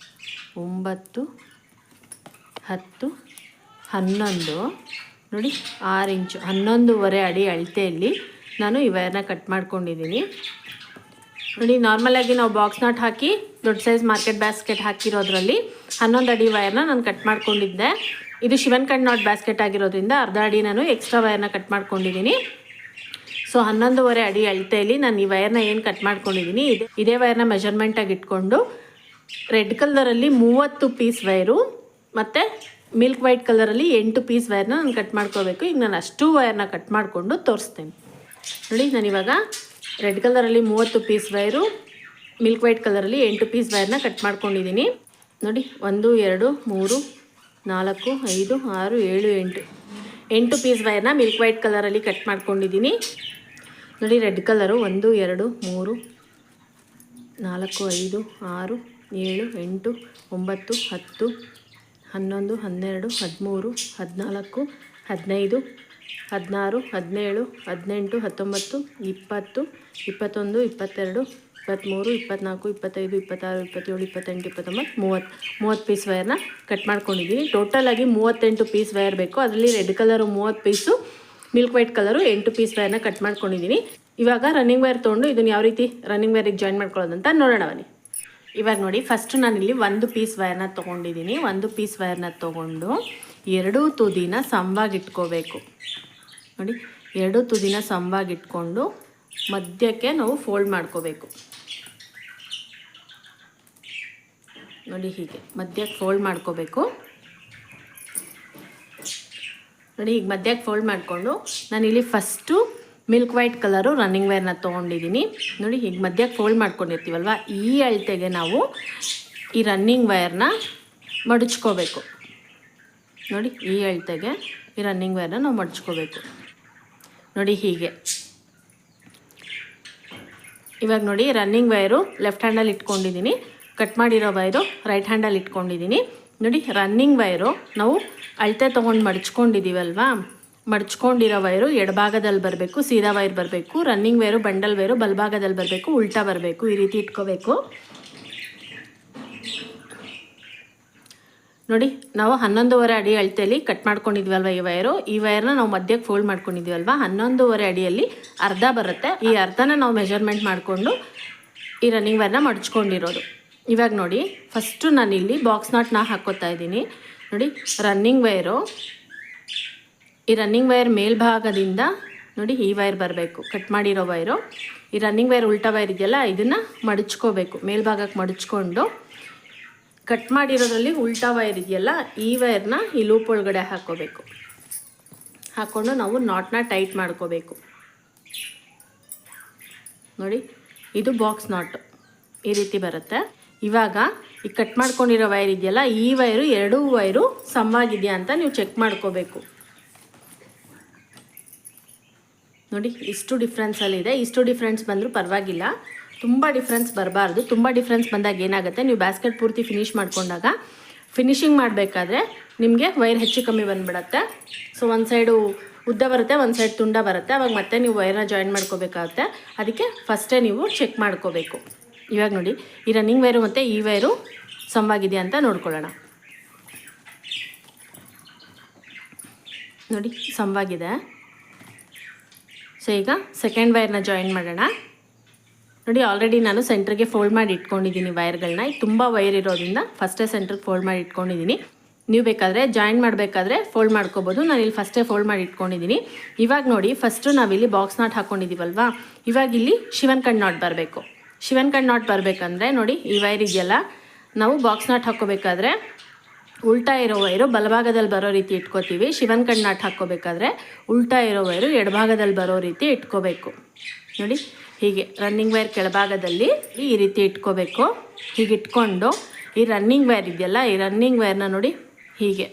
9, 10, 11. ನೋಡಿ 6 ಇಂಚು, 11.5 ಅಡಿ ಅಳತೆಯಲ್ಲಿ ನಾನು ಈ ವೈರ್ನ ಕಟ್ ಮಾಡ್ಕೊಂಡಿದ್ದೀನಿ. ನೋಡಿ ನಾರ್ಮಲಾಗಿ ನಾವು ಬಾಕ್ಸ್ ನಾಟ್ ಹಾಕಿ ದೊಡ್ಡ ಸೈಜ್ ಮಾರ್ಕೆಟ್ ಬ್ಯಾಸ್ಕೆಟ್ ಹಾಕಿರೋದ್ರಲ್ಲಿ 11 ಅಡಿ ವೈರ್ನ ನಾನು ಕಟ್ ಮಾಡ್ಕೊಂಡಿದ್ದೆ. ಇದು ಶಿವನ್ ಕಂಡ್ ನಾಟ್ ಬ್ಯಾಸ್ಕೆಟ್ ಆಗಿರೋದ್ರಿಂದ ಅರ್ಧ ಅಡಿ ನಾನು ಎಕ್ಸ್ಟ್ರಾ ವೈರ್ನ ಕಟ್ ಮಾಡ್ಕೊಂಡಿದ್ದೀನಿ. ಸೊ 11.5 ಅಡಿ ಅಳತೆಯಲ್ಲಿ ನಾನು ಈ ವೈರ್ನ ಏನು ಕಟ್ ಮಾಡ್ಕೊಂಡಿದ್ದೀನಿ ಇದೇ ವೈರ್ನ ಮೆಜರ್ಮೆಂಟಾಗಿ ಇಟ್ಕೊಂಡು ರೆಡ್ ಕಲರಲ್ಲಿ 30 ಪೀಸ್ ವೈರು ಮತ್ತು ಮಿಲ್ಕ್ ವೈಟ್ ಕಲರಲ್ಲಿ 8 ಪೀಸ್ ವೈರ್ನ ನಾನು ಕಟ್ ಮಾಡ್ಕೋಬೇಕು. ಈಗ ನಾನು ಅಷ್ಟು ವೈರ್ನ ಕಟ್ ಮಾಡಿಕೊಂಡು ತೋರಿಸ್ತೇನೆ. ನೋಡಿ ನಾನಿವಾಗ ರೆಡ್ ಕಲರಲ್ಲಿ 30 ಪೀಸ್ ವೈರು, ಮಿಲ್ಕ್ ವೈಟ್ ಕಲರಲ್ಲಿ 8 ಪೀಸ್ ವೈರ್ನ ಕಟ್ ಮಾಡ್ಕೊಂಡಿದ್ದೀನಿ. ನೋಡಿ 1, 2, 3, 4, 5, 6, 7, 8 ಪೀಸ್ ವೈರ್ನ ಮಿಲ್ಕ್ ವೈಟ್ ಕಲರಲ್ಲಿ ಕಟ್ ಮಾಡ್ಕೊಂಡಿದ್ದೀನಿ. ನೋಡಿ ರೆಡ್ ಕಲರು 1, 2, 3, 4, 5, 6, 7, 8, 9, 10, 11, 12, 13, 14, 15, 16, 17, 18, 19, 20, 21, 22, 23, 24, 25, 26, 27, 28, 29, 30 ಪೀಸ್ ವೈರ್ನ ಕಟ್ ಮಾಡ್ಕೊಂಡಿದ್ದೀನಿ. ಟೋಟಲಾಗಿ 38 ಪೀಸ್ ವೈರ್ ಬೇಕು. ಅದರಲ್ಲಿ red colour 30 piece, milk white colour 8 piece ವೈರ್ನ ಕಟ್ ಮಾಡ್ಕೊಂಡಿದ್ದೀನಿ. ಇವಾಗ ರನ್ನಿಂಗ್ ವೈರ್ ತೊಗೊಂಡು ಇದನ್ನು ಯಾವ ರೀತಿ ರನ್ನಿಂಗ್ ವೈರಿಗೆ ಜಾಯಿನ್ ಮಾಡ್ಕೊಳ್ಳೋದಂತ ನೋಡೋಣ ಬನ್ನಿ. ಇವಾಗ ನೋಡಿ ಫಸ್ಟು ನಾನಿಲ್ಲಿ 1 ಪೀಸ್ ವೈರ್ನ ತೊಗೊಂಡಿದ್ದೀನಿ. 1 ಪೀಸ್ ವೈರ್ನ ತೊಗೊಂಡು 2 ತುದಿನ ಸಮವಾಗಿಟ್ಕೋಬೇಕು. ನೋಡಿ 2 ತುದಿನ ಸಮವಾಗಿಟ್ಕೊಂಡು ಮಧ್ಯಕ್ಕೆ ನಾವು ಫೋಲ್ಡ್ ಮಾಡ್ಕೋಬೇಕು. ನೋಡಿ ಹೀಗೆ ಮಧ್ಯಕ್ಕೆ ಫೋಲ್ಡ್ ಮಾಡ್ಕೋಬೇಕು. ನೋಡಿ ಈಗ ಮಧ್ಯಕ್ಕೆ ಫೋಲ್ಡ್ ಮಾಡಿಕೊಂಡು ನಾನಿಲ್ಲಿ first milk white colour running ವೈರ್ನ ತೊಗೊಂಡಿದ್ದೀನಿ. ನೋಡಿ ಈಗ ಮಧ್ಯಕ್ಕೆ ಫೋಲ್ಡ್ ಮಾಡ್ಕೊಂಡಿರ್ತೀವಲ್ವ, ಈ ಅಳತೆಗೆ ನಾವು ಈ ರನ್ನಿಂಗ್ ವೈರ್ನ ಮಡಚ್ಕೋಬೇಕು. ನೋಡಿ ಈ ಅಳತೆಗೆ ಈ ರನ್ನಿಂಗ್ ವೈರ್ನ ನಾವು ಮಡಚ್ಕೋಬೇಕು. ನೋಡಿ ಹೀಗೆ. ಇವಾಗ ನೋಡಿ ರನ್ನಿಂಗ್ ವೈರು ಲೆಫ್ಟ್ ಹ್ಯಾಂಡಲ್ಲಿ ಇಟ್ಕೊಂಡಿದ್ದೀನಿ, ಕಟ್ ಮಾಡಿರೋ ವೈರು ರೈಟ್ ಹ್ಯಾಂಡಲ್ಲಿ ಇಟ್ಕೊಂಡಿದ್ದೀನಿ. ನೋಡಿ ರನ್ನಿಂಗ್ ವೈರು ನಾವು ಅಳತೆ ತೊಗೊಂಡು ಮಡಚ್ಕೊಂಡಿದ್ದೀವಲ್ವಾ, ಮಡಚ್ಕೊಂಡಿರೋ ವೈರು ಎಡಭಾಗದಲ್ಲಿ ಬರಬೇಕು, ಸೀದಾ ವೈರ್ ಬರಬೇಕು. ರನ್ನಿಂಗ್ ವೈರು ಬಂಡಲ್ ವೈರು ಬಲಭಾಗದಲ್ಲಿ ಬರಬೇಕು, ಉಲ್ಟಾ ಬರಬೇಕು. ಈ ರೀತಿ ಇಟ್ಕೋಬೇಕು. ನೋಡಿ ನಾವು 11.5 ಅಡಿ ಅಳತೆಯಲ್ಲಿ ಕಟ್ ಮಾಡ್ಕೊಂಡಿದ್ವಲ್ವ ಈ ವೈರ್ನ ನಾವು ಮಧ್ಯಕ್ಕೆ ಫೋಲ್ಡ್ ಮಾಡ್ಕೊಂಡಿದ್ವಲ್ವ, 11.5 ಅಡಿಯಲ್ಲಿ ಅರ್ಧ ಬರುತ್ತೆ. ಈ ಅರ್ಧನ ನಾವು ಮೆಜರ್ಮೆಂಟ್ ಮಾಡಿಕೊಂಡು ಈ ರನ್ನಿಂಗ್ ವೈರ್ನ ಮಡಚ್ಕೊಂಡಿರೋದು. ಇವಾಗ ನೋಡಿ ಫಸ್ಟು ನಾನಿಲ್ಲಿ ಬಾಕ್ಸ್ ನಾಟ್ನ ಹಾಕ್ಕೋತಾ ಇದ್ದೀನಿ. ನೋಡಿ ರನ್ನಿಂಗ್ ವೈರು, ಈ ರನ್ನಿಂಗ್ ವೈರ್ ಮೇಲ್ಭಾಗದಿಂದ ನೋಡಿ ಈ ವೈರ್ ಬರಬೇಕು, ಕಟ್ ಮಾಡಿರೋ ವೈರು. ಈ ರನ್ನಿಂಗ್ ವೈರ್ ಉಲ್ಟಾ ವೈರ್ ಇದೆಯಲ್ಲ, ಇದನ್ನು ಮಡಚ್ಕೋಬೇಕು. ಮೇಲ್ಭಾಗಕ್ಕೆ ಮಡಚ್ಕೊಂಡು ಕಟ್ ಮಾಡಿರೋದ್ರಲ್ಲಿ ಉಲ್ಟಾ ವೈರ್ ಇದೆಯಲ್ಲ, ಈ ವೈರ್ನ ಈ ಲೂಪ್ ಒಳಗಡೆ ಹಾಕ್ಕೋಬೇಕು. ಹಾಕ್ಕೊಂಡು ನಾವು ನಾಟ್ನ ಟೈಟ್ ಮಾಡ್ಕೋಬೇಕು. ನೋಡಿ, ಇದು ಬಾಕ್ಸ್ ನಾಟ್ ಈ ರೀತಿ ಬರುತ್ತೆ. ಇವಾಗ ಈ ಕಟ್ ಮಾಡ್ಕೊಂಡಿರೋ ವೈರ್ ಇದೆಯಲ್ಲ, ಈ ವೈರು ಎರಡೂ ವೈರು ಸಮಾಗಿದೆಯಾ ಅಂತ ನೀವು ಚೆಕ್ ಮಾಡ್ಕೋಬೇಕು. ನೋಡಿ, ಇಷ್ಟು ಡಿಫ್ರೆನ್ಸಲ್ಲಿದೆ. ಇಷ್ಟು ಡಿಫ್ರೆನ್ಸ್ ಬಂದರೂ ಪರವಾಗಿಲ್ಲ, ತುಂಬ ಡಿಫ್ರೆನ್ಸ್ ಬರಬಾರ್ದು. ತುಂಬ ಡಿಫ್ರೆನ್ಸ್ ಬಂದಾಗ ಏನಾಗುತ್ತೆ, ನೀವು ಬ್ಯಾಸ್ಕೆಟ್ ಪೂರ್ತಿ ಫಿನಿಷ್ ಮಾಡ್ಕೊಂಡಾಗ ಫಿನಿಷಿಂಗ್ ಮಾಡಬೇಕಾದ್ರೆ ನಿಮಗೆ ವೈರ್ ಹೆಚ್ಚು ಕಮ್ಮಿ ಬಂದುಬಿಡತ್ತೆ. ಸೊ ಒಂದು ಸೈಡು ಉದ್ದ ಬರುತ್ತೆ, ಒಂದು ಸೈಡ್ ತುಂಡ ಬರುತ್ತೆ. ಅವಾಗ ಮತ್ತೆ ನೀವು ವೈರ್ನ ಜಾಯಿನ್ ಮಾಡ್ಕೋಬೇಕಾಗುತ್ತೆ. ಅದಕ್ಕೆ ಫಸ್ಟೇ ನೀವು ಚೆಕ್ ಮಾಡ್ಕೋಬೇಕು. ಇವಾಗ ನೋಡಿ, ಈ ರನ್ನಿಂಗ್ ವೈರು ಮತ್ತು ಈ ವೈರು ಸಮವಾಗಿದೆಯಾ ಅಂತ ನೋಡ್ಕೊಳ್ಳೋಣ. ನೋಡಿ, ಸಮವಾಗಿದೆ. ಸೊ ಈಗ ಸೆಕೆಂಡ್ ವೈರ್ನ ಜಾಯಿನ್ ಮಾಡೋಣ. ನೋಡಿ, ಆಲ್ರೆಡಿ ನಾನು ಸೆಂಟ್ರಿಗೆ ಫೋಲ್ಡ್ ಮಾಡಿ ಇಟ್ಕೊಂಡಿದ್ದೀನಿ ವೈರ್ಗಳನ್ನ. ಇದು ತುಂಬ ವೈರ್ ಇರೋದ್ರಿಂದ ಫಸ್ಟೇ ಸೆಂಟ್ರಿಗೆ ಫೋಲ್ಡ್ ಮಾಡಿ ಇಟ್ಕೊಂಡಿದ್ದೀನಿ. ನೀವು ಬೇಕಾದರೆ ಜಾಯಿನ್ ಮಾಡಬೇಕಾದ್ರೆ ಫೋಲ್ಡ್ ಮಾಡ್ಕೋಬೋದು. ನಾನು ಇಲ್ಲಿ ಫಸ್ಟೇ ಫೋಲ್ಡ್ ಮಾಡಿ ಇಟ್ಕೊಂಡಿದ್ದೀನಿ. ಇವಾಗ ನೋಡಿ, ಫಸ್ಟು ನಾವಿಲ್ಲಿ ಬಾಕ್ಸ್ ನಾಟ್ ಹಾಕ್ಕೊಂಡಿದ್ದೀವಲ್ವಾ, ಇವಾಗ ಇಲ್ಲಿ ಶಿವನ್ ಕಣ್ ನಾಟ್ ಬರಬೇಕು. ಶಿವನ್ ಕಣ್ ನಾಟ್ ಬರಬೇಕಂದ್ರೆ ನೋಡಿ, ಈ ವೈರ್ ಇದೆಯಲ್ಲ, ನಾವು ಬಾಕ್ಸ್ ನಾಟ್ ಹಾಕ್ಕೋಬೇಕಾದ್ರೆ ಉಲ್ಟಾ ಇರೋ ವೈರು ಬಲಭಾಗದಲ್ಲಿ ಬರೋ ರೀತಿ ಇಟ್ಕೋತೀವಿ. ಶಿವನ್ ಕಣ್ ನಾಟ್ ಹಾಕ್ಕೋಬೇಕಾದ್ರೆ ಉಲ್ಟಾ ಇರೋ ವೈರು ಎಡಭಾಗದಲ್ಲಿ ಬರೋ ರೀತಿ ಇಟ್ಕೋಬೇಕು. ನೋಡಿ, ಹೀಗೆ ರನ್ನಿಂಗ್ ವೈರ್ ಕೆಳಭಾಗದಲ್ಲಿ ಈ ರೀತಿ ಇಟ್ಕೋಬೇಕು. ಹೀಗೆ ಇಟ್ಕೊಂಡು ಈ ರನ್ನಿಂಗ್ ವೈರ್ ಇದೆಯಲ್ಲ, ಈ ರನ್ನಿಂಗ್ ವೈರ್ನ ನೋಡಿ ಹೀಗೆ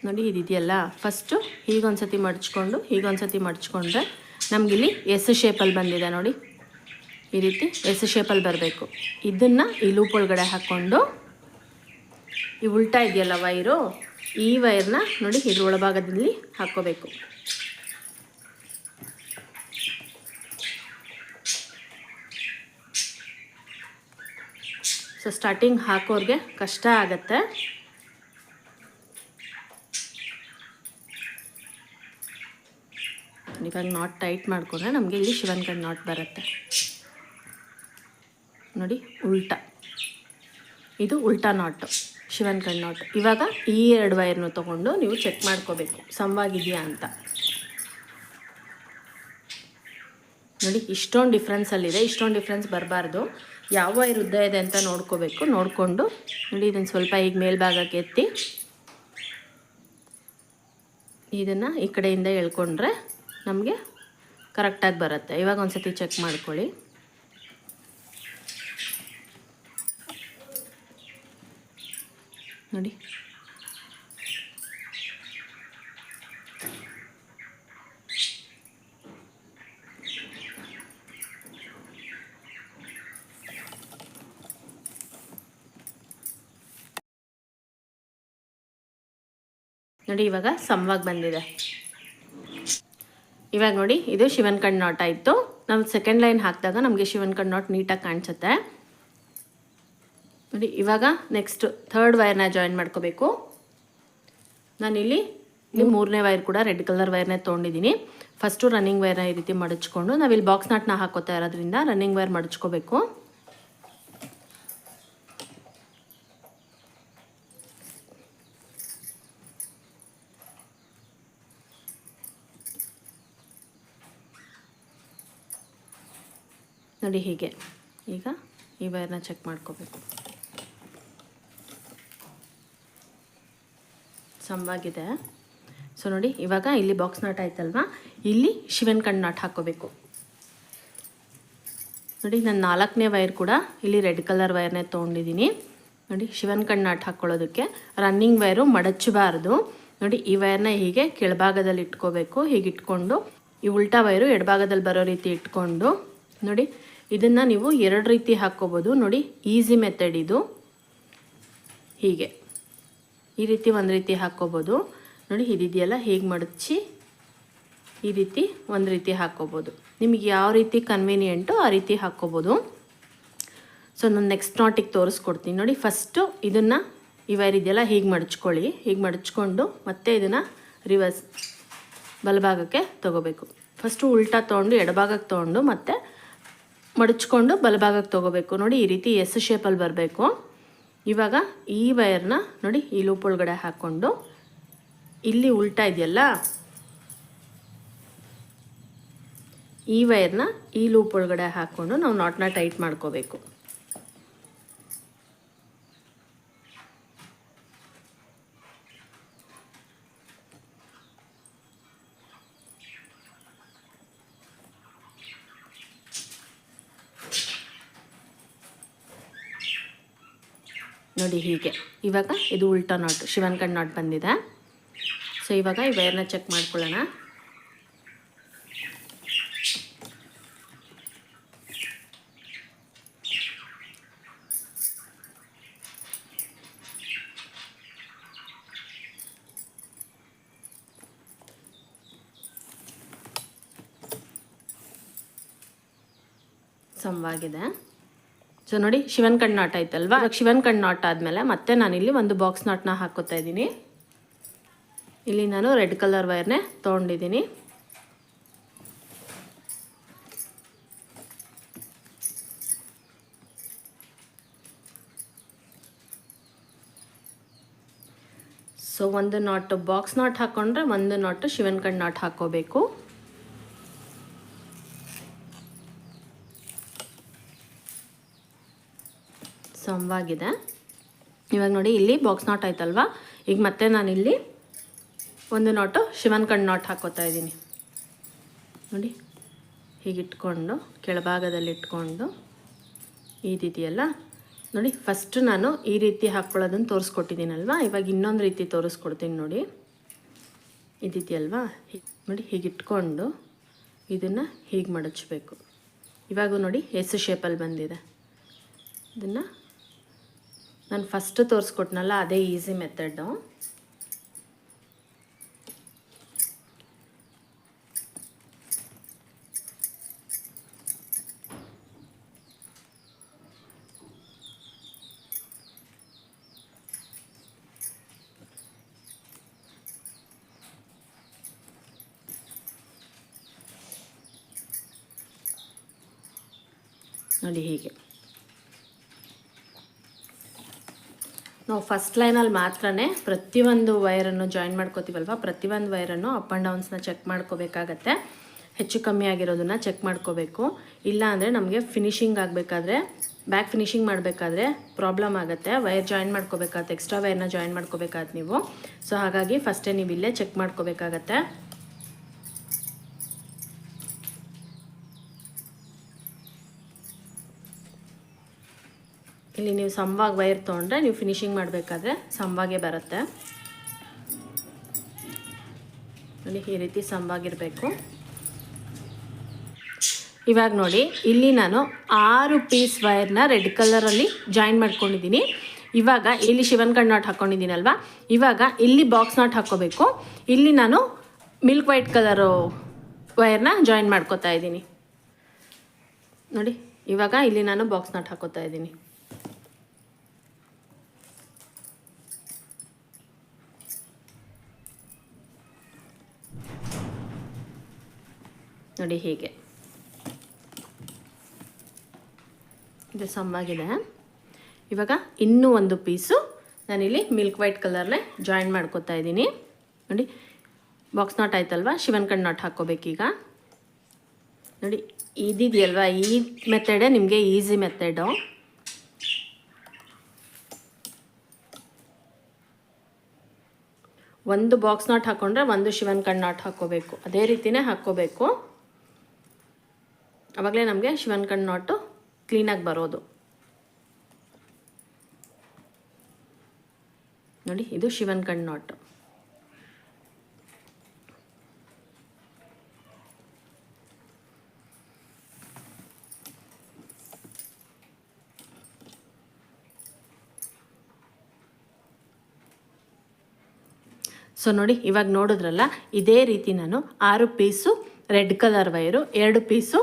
ನೋಡಿ, ಇದಿದೆಯಲ್ಲ, ಫಸ್ಟು ಹೀಗೊಂದು ಸತಿ ಮಡ್ಚ್ಕೊಂಡು ಹೀಗೊಂದು ಸತಿ ಮಡ್ಚ್ಕೊಂಡ್ರೆ ನಮಗಿಲ್ಲಿ ಎಸ್ ಶೇಪಲ್ಲಿ ಬಂದಿದೆ. ನೋಡಿ, ಈ ರೀತಿ ಎಸ್ ಶೇಪಲ್ಲಿ ಬರಬೇಕು. ಇದನ್ನು ಈ ಲೂಪ್ ಒಳಗಡೆ ಹಾಕ್ಕೊಂಡು ಈ ಉಲ್ಟಾ ಇದೆಯಲ್ಲ ವೈರು, ಈ ವೈರ್ನ ನೋಡಿ ಇದ್ರ ಒಳಭಾಗದಲ್ಲಿ ಹಾಕ್ಕೋಬೇಕು. ಸೊ ಸ್ಟಾರ್ಟಿಂಗ್ ಹಾಕೋರಿಗೆ ಕಷ್ಟ ಆಗತ್ತೆ. ಇವಾಗ ನಾಟ್ ಟೈಟ್ ಮಾಡಿಕೊಂಡ್ರೆ ನಮಗೆ ಇಲ್ಲಿ ಶಿವನ್ ಕಣ್ ನಾಟ್ ಬರುತ್ತೆ. ನೋಡಿ, ಉಲ್ಟಾ, ಇದು ಉಲ್ಟಾ ನಾಟು, ಶಿವನ್ ಕಣ್ ನಾಟ್. ಇವಾಗ ಈ ಎರಡು ವೈರ್ನು ತೊಗೊಂಡು ನೀವು ಚೆಕ್ ಮಾಡ್ಕೋಬೇಕು ಸಮವಾಗಿದೆಯಾ ಅಂತ. ನೋಡಿ, ಇಷ್ಟೊಂದು ಡಿಫ್ರೆನ್ಸಲ್ಲಿದೆ. ಇಷ್ಟೊಂದು ಡಿಫ್ರೆನ್ಸ್ ಬರಬಾರ್ದು. ಯಾವ ವೈರ್ ಉದ್ದ ಇದೆ ಅಂತ ನೋಡ್ಕೋಬೇಕು. ನೋಡಿಕೊಂಡು ನೋಡಿ, ಇದನ್ನು ಸ್ವಲ್ಪ ಈಗ ಮೇಲ್ಭಾಗಕ್ಕೆ ಎತ್ತಿ ಇದನ್ನು ಈ ಕಡೆಯಿಂದ ಎಳ್ಕೊಂಡ್ರೆ ನಮಗೆ ಕರೆಕ್ಟಾಗಿ ಬರುತ್ತೆ. ಇವಾಗ ಒಂದು ಸತಿ ಚೆಕ್ ಮಾಡ್ಕೊಳ್ಳಿ. ನೋಡಿ, ನೋಡಿ ಇವಾಗ ಸಮವಾಗಿ ಬಂದಿದೆ. ಇವಾಗ ನೋಡಿ, ಇದು ಶಿವನ್ ಕಣ್ ನಾಟ್ ಆಯಿತು. ನಾವು ಸೆಕೆಂಡ್ ಲೈನ್ ಹಾಕಿದಾಗ ನಮಗೆ ಶಿವನ್ ಕಣ್ ನಾಟ್ ನೀಟಾಗಿ ಕಾಣಿಸುತ್ತೆ. ನೋಡಿ, ಇವಾಗ ನೆಕ್ಸ್ಟ್ ಥರ್ಡ್ ವೈರ್ನ ಜಾಯಿನ್ ಮಾಡ್ಕೋಬೇಕು. ನಾನಿಲ್ಲಿ ಮೂರನೇ ವೈರ್ ಕೂಡ ರೆಡ್ ಕಲರ್ ವೈರ್ನೇ ತೊಗೊಂಡಿದ್ದೀನಿ. ಫಸ್ಟು ರನ್ನಿಂಗ್ ವೈರ್ನ ಈ ರೀತಿ ಮಡಚ್ಕೊಂಡು, ನಾವಿಲ್ಲಿ ಬಾಕ್ಸ್ ನಾಟ್ನ ಹಾಕೋತಾ ಇರೋದ್ರಿಂದ ರನ್ನಿಂಗ್ ವೈರ್ ಮಡಚ್ಕೋಬೇಕು. ನೋಡಿ, ಹೀಗೆ ಈಗ ಈ ವೈರ್ನ ಚೆಕ್ ಮಾಡ್ಕೋಬೇಕು. ಸಮವಾಗಿದೆ. ಸೊ ನೋಡಿ, ಇವಾಗ ಇಲ್ಲಿ ಬಾಕ್ಸ್ ನಾಟ್ ಆಯ್ತಲ್ವಾ, ಇಲ್ಲಿ ಶಿವನ್ ಕಣ್ ನಾಟ್ ಹಾಕ್ಕೋಬೇಕು. ನೋಡಿ, ನಾನು 4ನೇ ವೈರ್ ಕೂಡ ಇಲ್ಲಿ ರೆಡ್ ಕಲರ್ ವೈರ್ನೇ ತೊಗೊಂಡಿದ್ದೀನಿ. ನೋಡಿ, ಶಿವನ್ ಕಣ್ ನಾಟ್ ಹಾಕ್ಕೊಳ್ಳೋದಕ್ಕೆ ರನ್ನಿಂಗ್ ವೈರು ಮಡಚಬಾರ್ದು. ನೋಡಿ, ಈ ವೈರ್ನ ಹೀಗೆ ಕೆಳಭಾಗದಲ್ಲಿ ಇಟ್ಕೋಬೇಕು. ಹೀಗೆ ಇಟ್ಕೊಂಡು ಈ ಉಲ್ಟಾ ವೈರು ಎಡಭಾಗದಲ್ಲಿ ಬರೋ ರೀತಿ ಇಟ್ಕೊಂಡು ನೋಡಿ, ಇದನ್ನು ನೀವು ಎರಡು ರೀತಿ ಹಾಕ್ಕೋಬೋದು. ನೋಡಿ, ಈಸಿ ಮೆಥಡ್ ಇದು. ಹೀಗೆ ಈ ರೀತಿ ಒಂದು ರೀತಿ ಹಾಕ್ಕೋಬೋದು. ನೋಡಿ, ಇದಿದೆಯಲ್ಲ, ಹೀಗೆ ಮಡಚಿ ಈ ರೀತಿ ಒಂದು ರೀತಿ ಹಾಕ್ಕೋಬೋದು. ನಿಮಗೆ ಯಾವ ರೀತಿ ಕನ್ವೀನಿಯೆಂಟು ಆ ರೀತಿ ಹಾಕ್ಕೋಬೋದು. ಸೊ ನಾನು ನೆಕ್ಸ್ಟ್ ನಾಟಿಗೆ ತೋರಿಸ್ಕೊಡ್ತೀನಿ. ನೋಡಿ, ಫಸ್ಟು ಇದನ್ನು ಈ ವೈರ್ ಇದೆಯಲ್ಲ ಹೀಗೆ ಮಡಚ್ಕೊಳ್ಳಿ. ಹೀಗೆ ಮಡಚ್ಕೊಂಡು ಮತ್ತೆ ಇದನ್ನು ರಿವರ್ಸ್ ಬಲಭಾಗಕ್ಕೆ ತೊಗೋಬೇಕು. ಫಸ್ಟು ಉಲ್ಟಾ ತೊಗೊಂಡು ಎಡಭಾಗಕ್ಕೆ ತೊಗೊಂಡು ಮತ್ತೆ ಮಡಚ್ಕೊಂಡು ಬಲಭಾಗಕ್ಕೆ ತೊಗೋಬೇಕು. ನೋಡಿ, ಈ ರೀತಿ ಎಸ್ ಶೇಪಲ್ಲಿ ಬರಬೇಕು. ಇವಾಗ ಈ ವೈರ್ನ ನೋಡಿ ಈ ಲೂಪ್ ಒಳಗಡೆ ಹಾಕ್ಕೊಂಡು ಇಲ್ಲಿ ಉಲ್ಟಾ ಇದೆಯಲ್ಲ, ಈ ವೈರ್ನ ಈ ಲೂಪ್ ಒಳಗಡೆ ಹಾಕ್ಕೊಂಡು ನಾವು ನಾಟ್ನ ಟೈಟ್ ಮಾಡ್ಕೋಬೇಕು. ನೋಡಿ ಹೀಗೆ. ಇವಾಗ ಇದು ಉಲ್ಟಾ ನಾಟ್, ಶಿವನ್ ಕಣ್ ನಾಟ್ ಬಂದಿದೆ. ಸೊ ಇವಾಗ ಈ ವೈರ್ನ ಚೆಕ್ ಮಾಡ್ಕೊಳ್ಳೋಣ. ಸಮವಾಗಿದೆ. ಸೊ ನೋಡಿ ಶಿವನ್ ಕಣ್ ನಾಟ್ ಆಯ್ತಲ್ವಾ. ಇವಾಗ ಶಿವನ್ ಕಣ್ ನಾಟ್ ಆದಮೇಲೆ ಮತ್ತೆ ನಾನಿಲ್ಲಿ ಒಂದು ಬಾಕ್ಸ್ ನಾಟ್ನ ಹಾಕೋತಾ ಇದ್ದೀನಿ. ಇಲ್ಲಿ ನಾನು ರೆಡ್ ಕಲರ್ ವೈರ್ನೇ ತೊಗೊಂಡಿದ್ದೀನಿ. ಸೊ ಒಂದು ನಾಟ್ ಬಾಕ್ಸ್ ನಾಟ್ ಹಾಕ್ಕೊಂಡ್ರೆ ಒಂದು ನಾಟ್ ಶಿವನ್ ಕಣ್ ನಾಟ್ ಹಾಕೋಬೇಕು. ಸಮವಾಗಿದೆ. ಇವಾಗ ನೋಡಿ ಇಲ್ಲಿ ಬಾಕ್ಸ್ ನಾಟ್ ಆಯ್ತಲ್ವಾ. ಈಗ ಮತ್ತೆ ನಾನಿಲ್ಲಿ ಒಂದು ನಾಟು ಶಿವನ್ ಕಣ್ ನಾಟ್ ಹಾಕೋತಾ ಇದ್ದೀನಿ. ನೋಡಿ ಹೀಗಿಟ್ಕೊಂಡು ಕೆಳಭಾಗದಲ್ಲಿ ಇಟ್ಕೊಂಡು ಇದೆಯಲ್ಲ ನೋಡಿ. ಫಸ್ಟು ನಾನು ಈ ರೀತಿ ಹಾಕ್ಕೊಳ್ಳೋದನ್ನು ತೋರಿಸ್ಕೊಟ್ಟಿದ್ದೀನಲ್ವಾ. ಇವಾಗ ಇನ್ನೊಂದು ರೀತಿ ತೋರಿಸ್ಕೊಡ್ತೀನಿ ನೋಡಿ. ಇದೆಯಲ್ವಾ ನೋಡಿ, ಹೀಗಿಟ್ಕೊಂಡು ಇದನ್ನು ಹೀಗೆ ಮಡಚಬೇಕು. ಇವಾಗ ನೋಡಿ ಎಸ್ ಶೇಪಲ್ಲಿ ಬಂದಿದೆ. ಇದನ್ನು ನಾನು ಫಸ್ಟ್ ತೋರಿಸ್ಕೊಟ್ನಲ್ಲ ಅದೇ ಈಸಿ ಮೆಥಡು. ನೋಡಿ ಹೀಗೆ ನಾವು ಫಸ್ಟ್ ಲೈನಲ್ಲಿ ಮಾತ್ರ ಪ್ರತಿಯೊಂದು ವೈರನ್ನು ಜಾಯಿನ್ ಮಾಡ್ಕೋತೀವಲ್ವ, ಪ್ರತಿಯೊಂದು ವೈರನ್ನು ಅಪ್ ಆ್ಯಂಡ್ ಡೌನ್ಸ್ನ ಚೆಕ್ ಮಾಡ್ಕೋಬೇಕಾಗತ್ತೆ. ಹೆಚ್ಚು ಕಮ್ಮಿ ಆಗಿರೋದನ್ನು ಚೆಕ್ ಮಾಡ್ಕೋಬೇಕು. ಇಲ್ಲ ಅಂದರೆ ನಮಗೆ ಫಿನಿಶಿಂಗ್ ಆಗಬೇಕಾದ್ರೆ, ಬ್ಯಾಕ್ ಫಿನಿಶಿಂಗ್ ಮಾಡಬೇಕಾದ್ರೆ ಪ್ರಾಬ್ಲಮ್ ಆಗುತ್ತೆ. ವೈರ್ ಜಾಯಿನ್ ಮಾಡ್ಕೋಬೇಕಾಗತ್ತೆ, ಎಕ್ಸ್ಟ್ರಾ ವೈರ್ನ ಜಾಯಿನ್ ಮಾಡ್ಕೋಬೇಕಾಗತ್ತೆ ನೀವು. ಸೊ ಹಾಗಾಗಿ ಫಸ್ಟೇ ನೀವು ಇಲ್ಲೇ ಚೆಕ್ ಮಾಡ್ಕೋಬೇಕಾಗತ್ತೆ. ಇಲ್ಲಿ ನೀವು ಸಮವಾಗಿ ವೈರ್ ತೊಗೊಂಡ್ರೆ ನೀವು ಫಿನಿಶಿಂಗ್ ಮಾಡಬೇಕಾದ್ರೆ ಸಮವಾಗೇ ಬರುತ್ತೆ. ನೋಡಿ ಈ ರೀತಿ ಸಮವಾಗಿರಬೇಕು. ಇವಾಗ ನೋಡಿ ಇಲ್ಲಿ ನಾನು 6 ಪೀಸ್ ವೈರ್ನ ರೆಡ್ ಕಲರಲ್ಲಿ ಜಾಯಿನ್ ಮಾಡ್ಕೊಂಡಿದ್ದೀನಿ. ಇವಾಗ ಇಲ್ಲಿ ಶಿವನ್ ಕಣ್ ನಾಟ್ ಹಾಕ್ಕೊಂಡಿದ್ದೀನಲ್ವ. ಇವಾಗ ಇಲ್ಲಿ ಬಾಕ್ಸ್ ನಾಟ್ ಹಾಕ್ಕೋಬೇಕು. ಇಲ್ಲಿ ನಾನು ಮಿಲ್ಕ್ ವೈಟ್ ಕಲರು ವೈರ್ನ ಜಾಯಿನ್ ಮಾಡ್ಕೋತಾ ಇದ್ದೀನಿ. ನೋಡಿ ಇವಾಗ ಇಲ್ಲಿ ನಾನು ಬಾಕ್ಸ್ ನಾಟ್ ಹಾಕೋತಾ ಇದ್ದೀನಿ. ನೋಡಿ ಹೀಗೆ ಇದು ಸಮವಾಗಿದೆ. ಇವಾಗ ಇನ್ನೂ ಒಂದು ಪೀಸು ನಾನಿಲ್ಲಿ ಮಿಲ್ಕ್ ವೈಟ್ ಕಲರ್ನೇ ಜಾಯಿನ್ ಮಾಡ್ಕೋತಾ ಇದ್ದೀನಿ. ನೋಡಿ ಬಾಕ್ಸ್ ನಾಟ್ ಆಯ್ತಲ್ವ, ಶಿವನ್ ಕಣ್ ನಾಟ್ ಹಾಕ್ಕೋಬೇಕೀಗ. ನೋಡಿ ಇದೆಯಲ್ವ, ಈ ಮೆಥಡೇ ನಿಮಗೆ ಈಸಿ ಮೆಥಡು. ಒಂದು ಬಾಕ್ಸ್ ನಾಟ್ ಹಾಕ್ಕೊಂಡ್ರೆ ಒಂದು ಶಿವನ್ ಕಣ್ ನಾಟ್ ಹಾಕ್ಕೋಬೇಕು. ಅದೇ ರೀತಿಯೇ ಹಾಕ್ಕೋಬೇಕು. ಆವಾಗಲೇ ನಮಗೆ ಶಿವನ್ ಕಣ್ ನಾಟು ಕ್ಲೀನಾಗಿ ಬರೋದು. ನೋಡಿ ಇದು ಶಿವನ್ ಕಣ್ ನಾಟು. ಸೊ ನೋಡಿ ಇವಾಗ ನೋಡಿದ್ರಲ್ಲ, ಇದೇ ರೀತಿ ನಾನು 6 piece red colour wire, 2 piece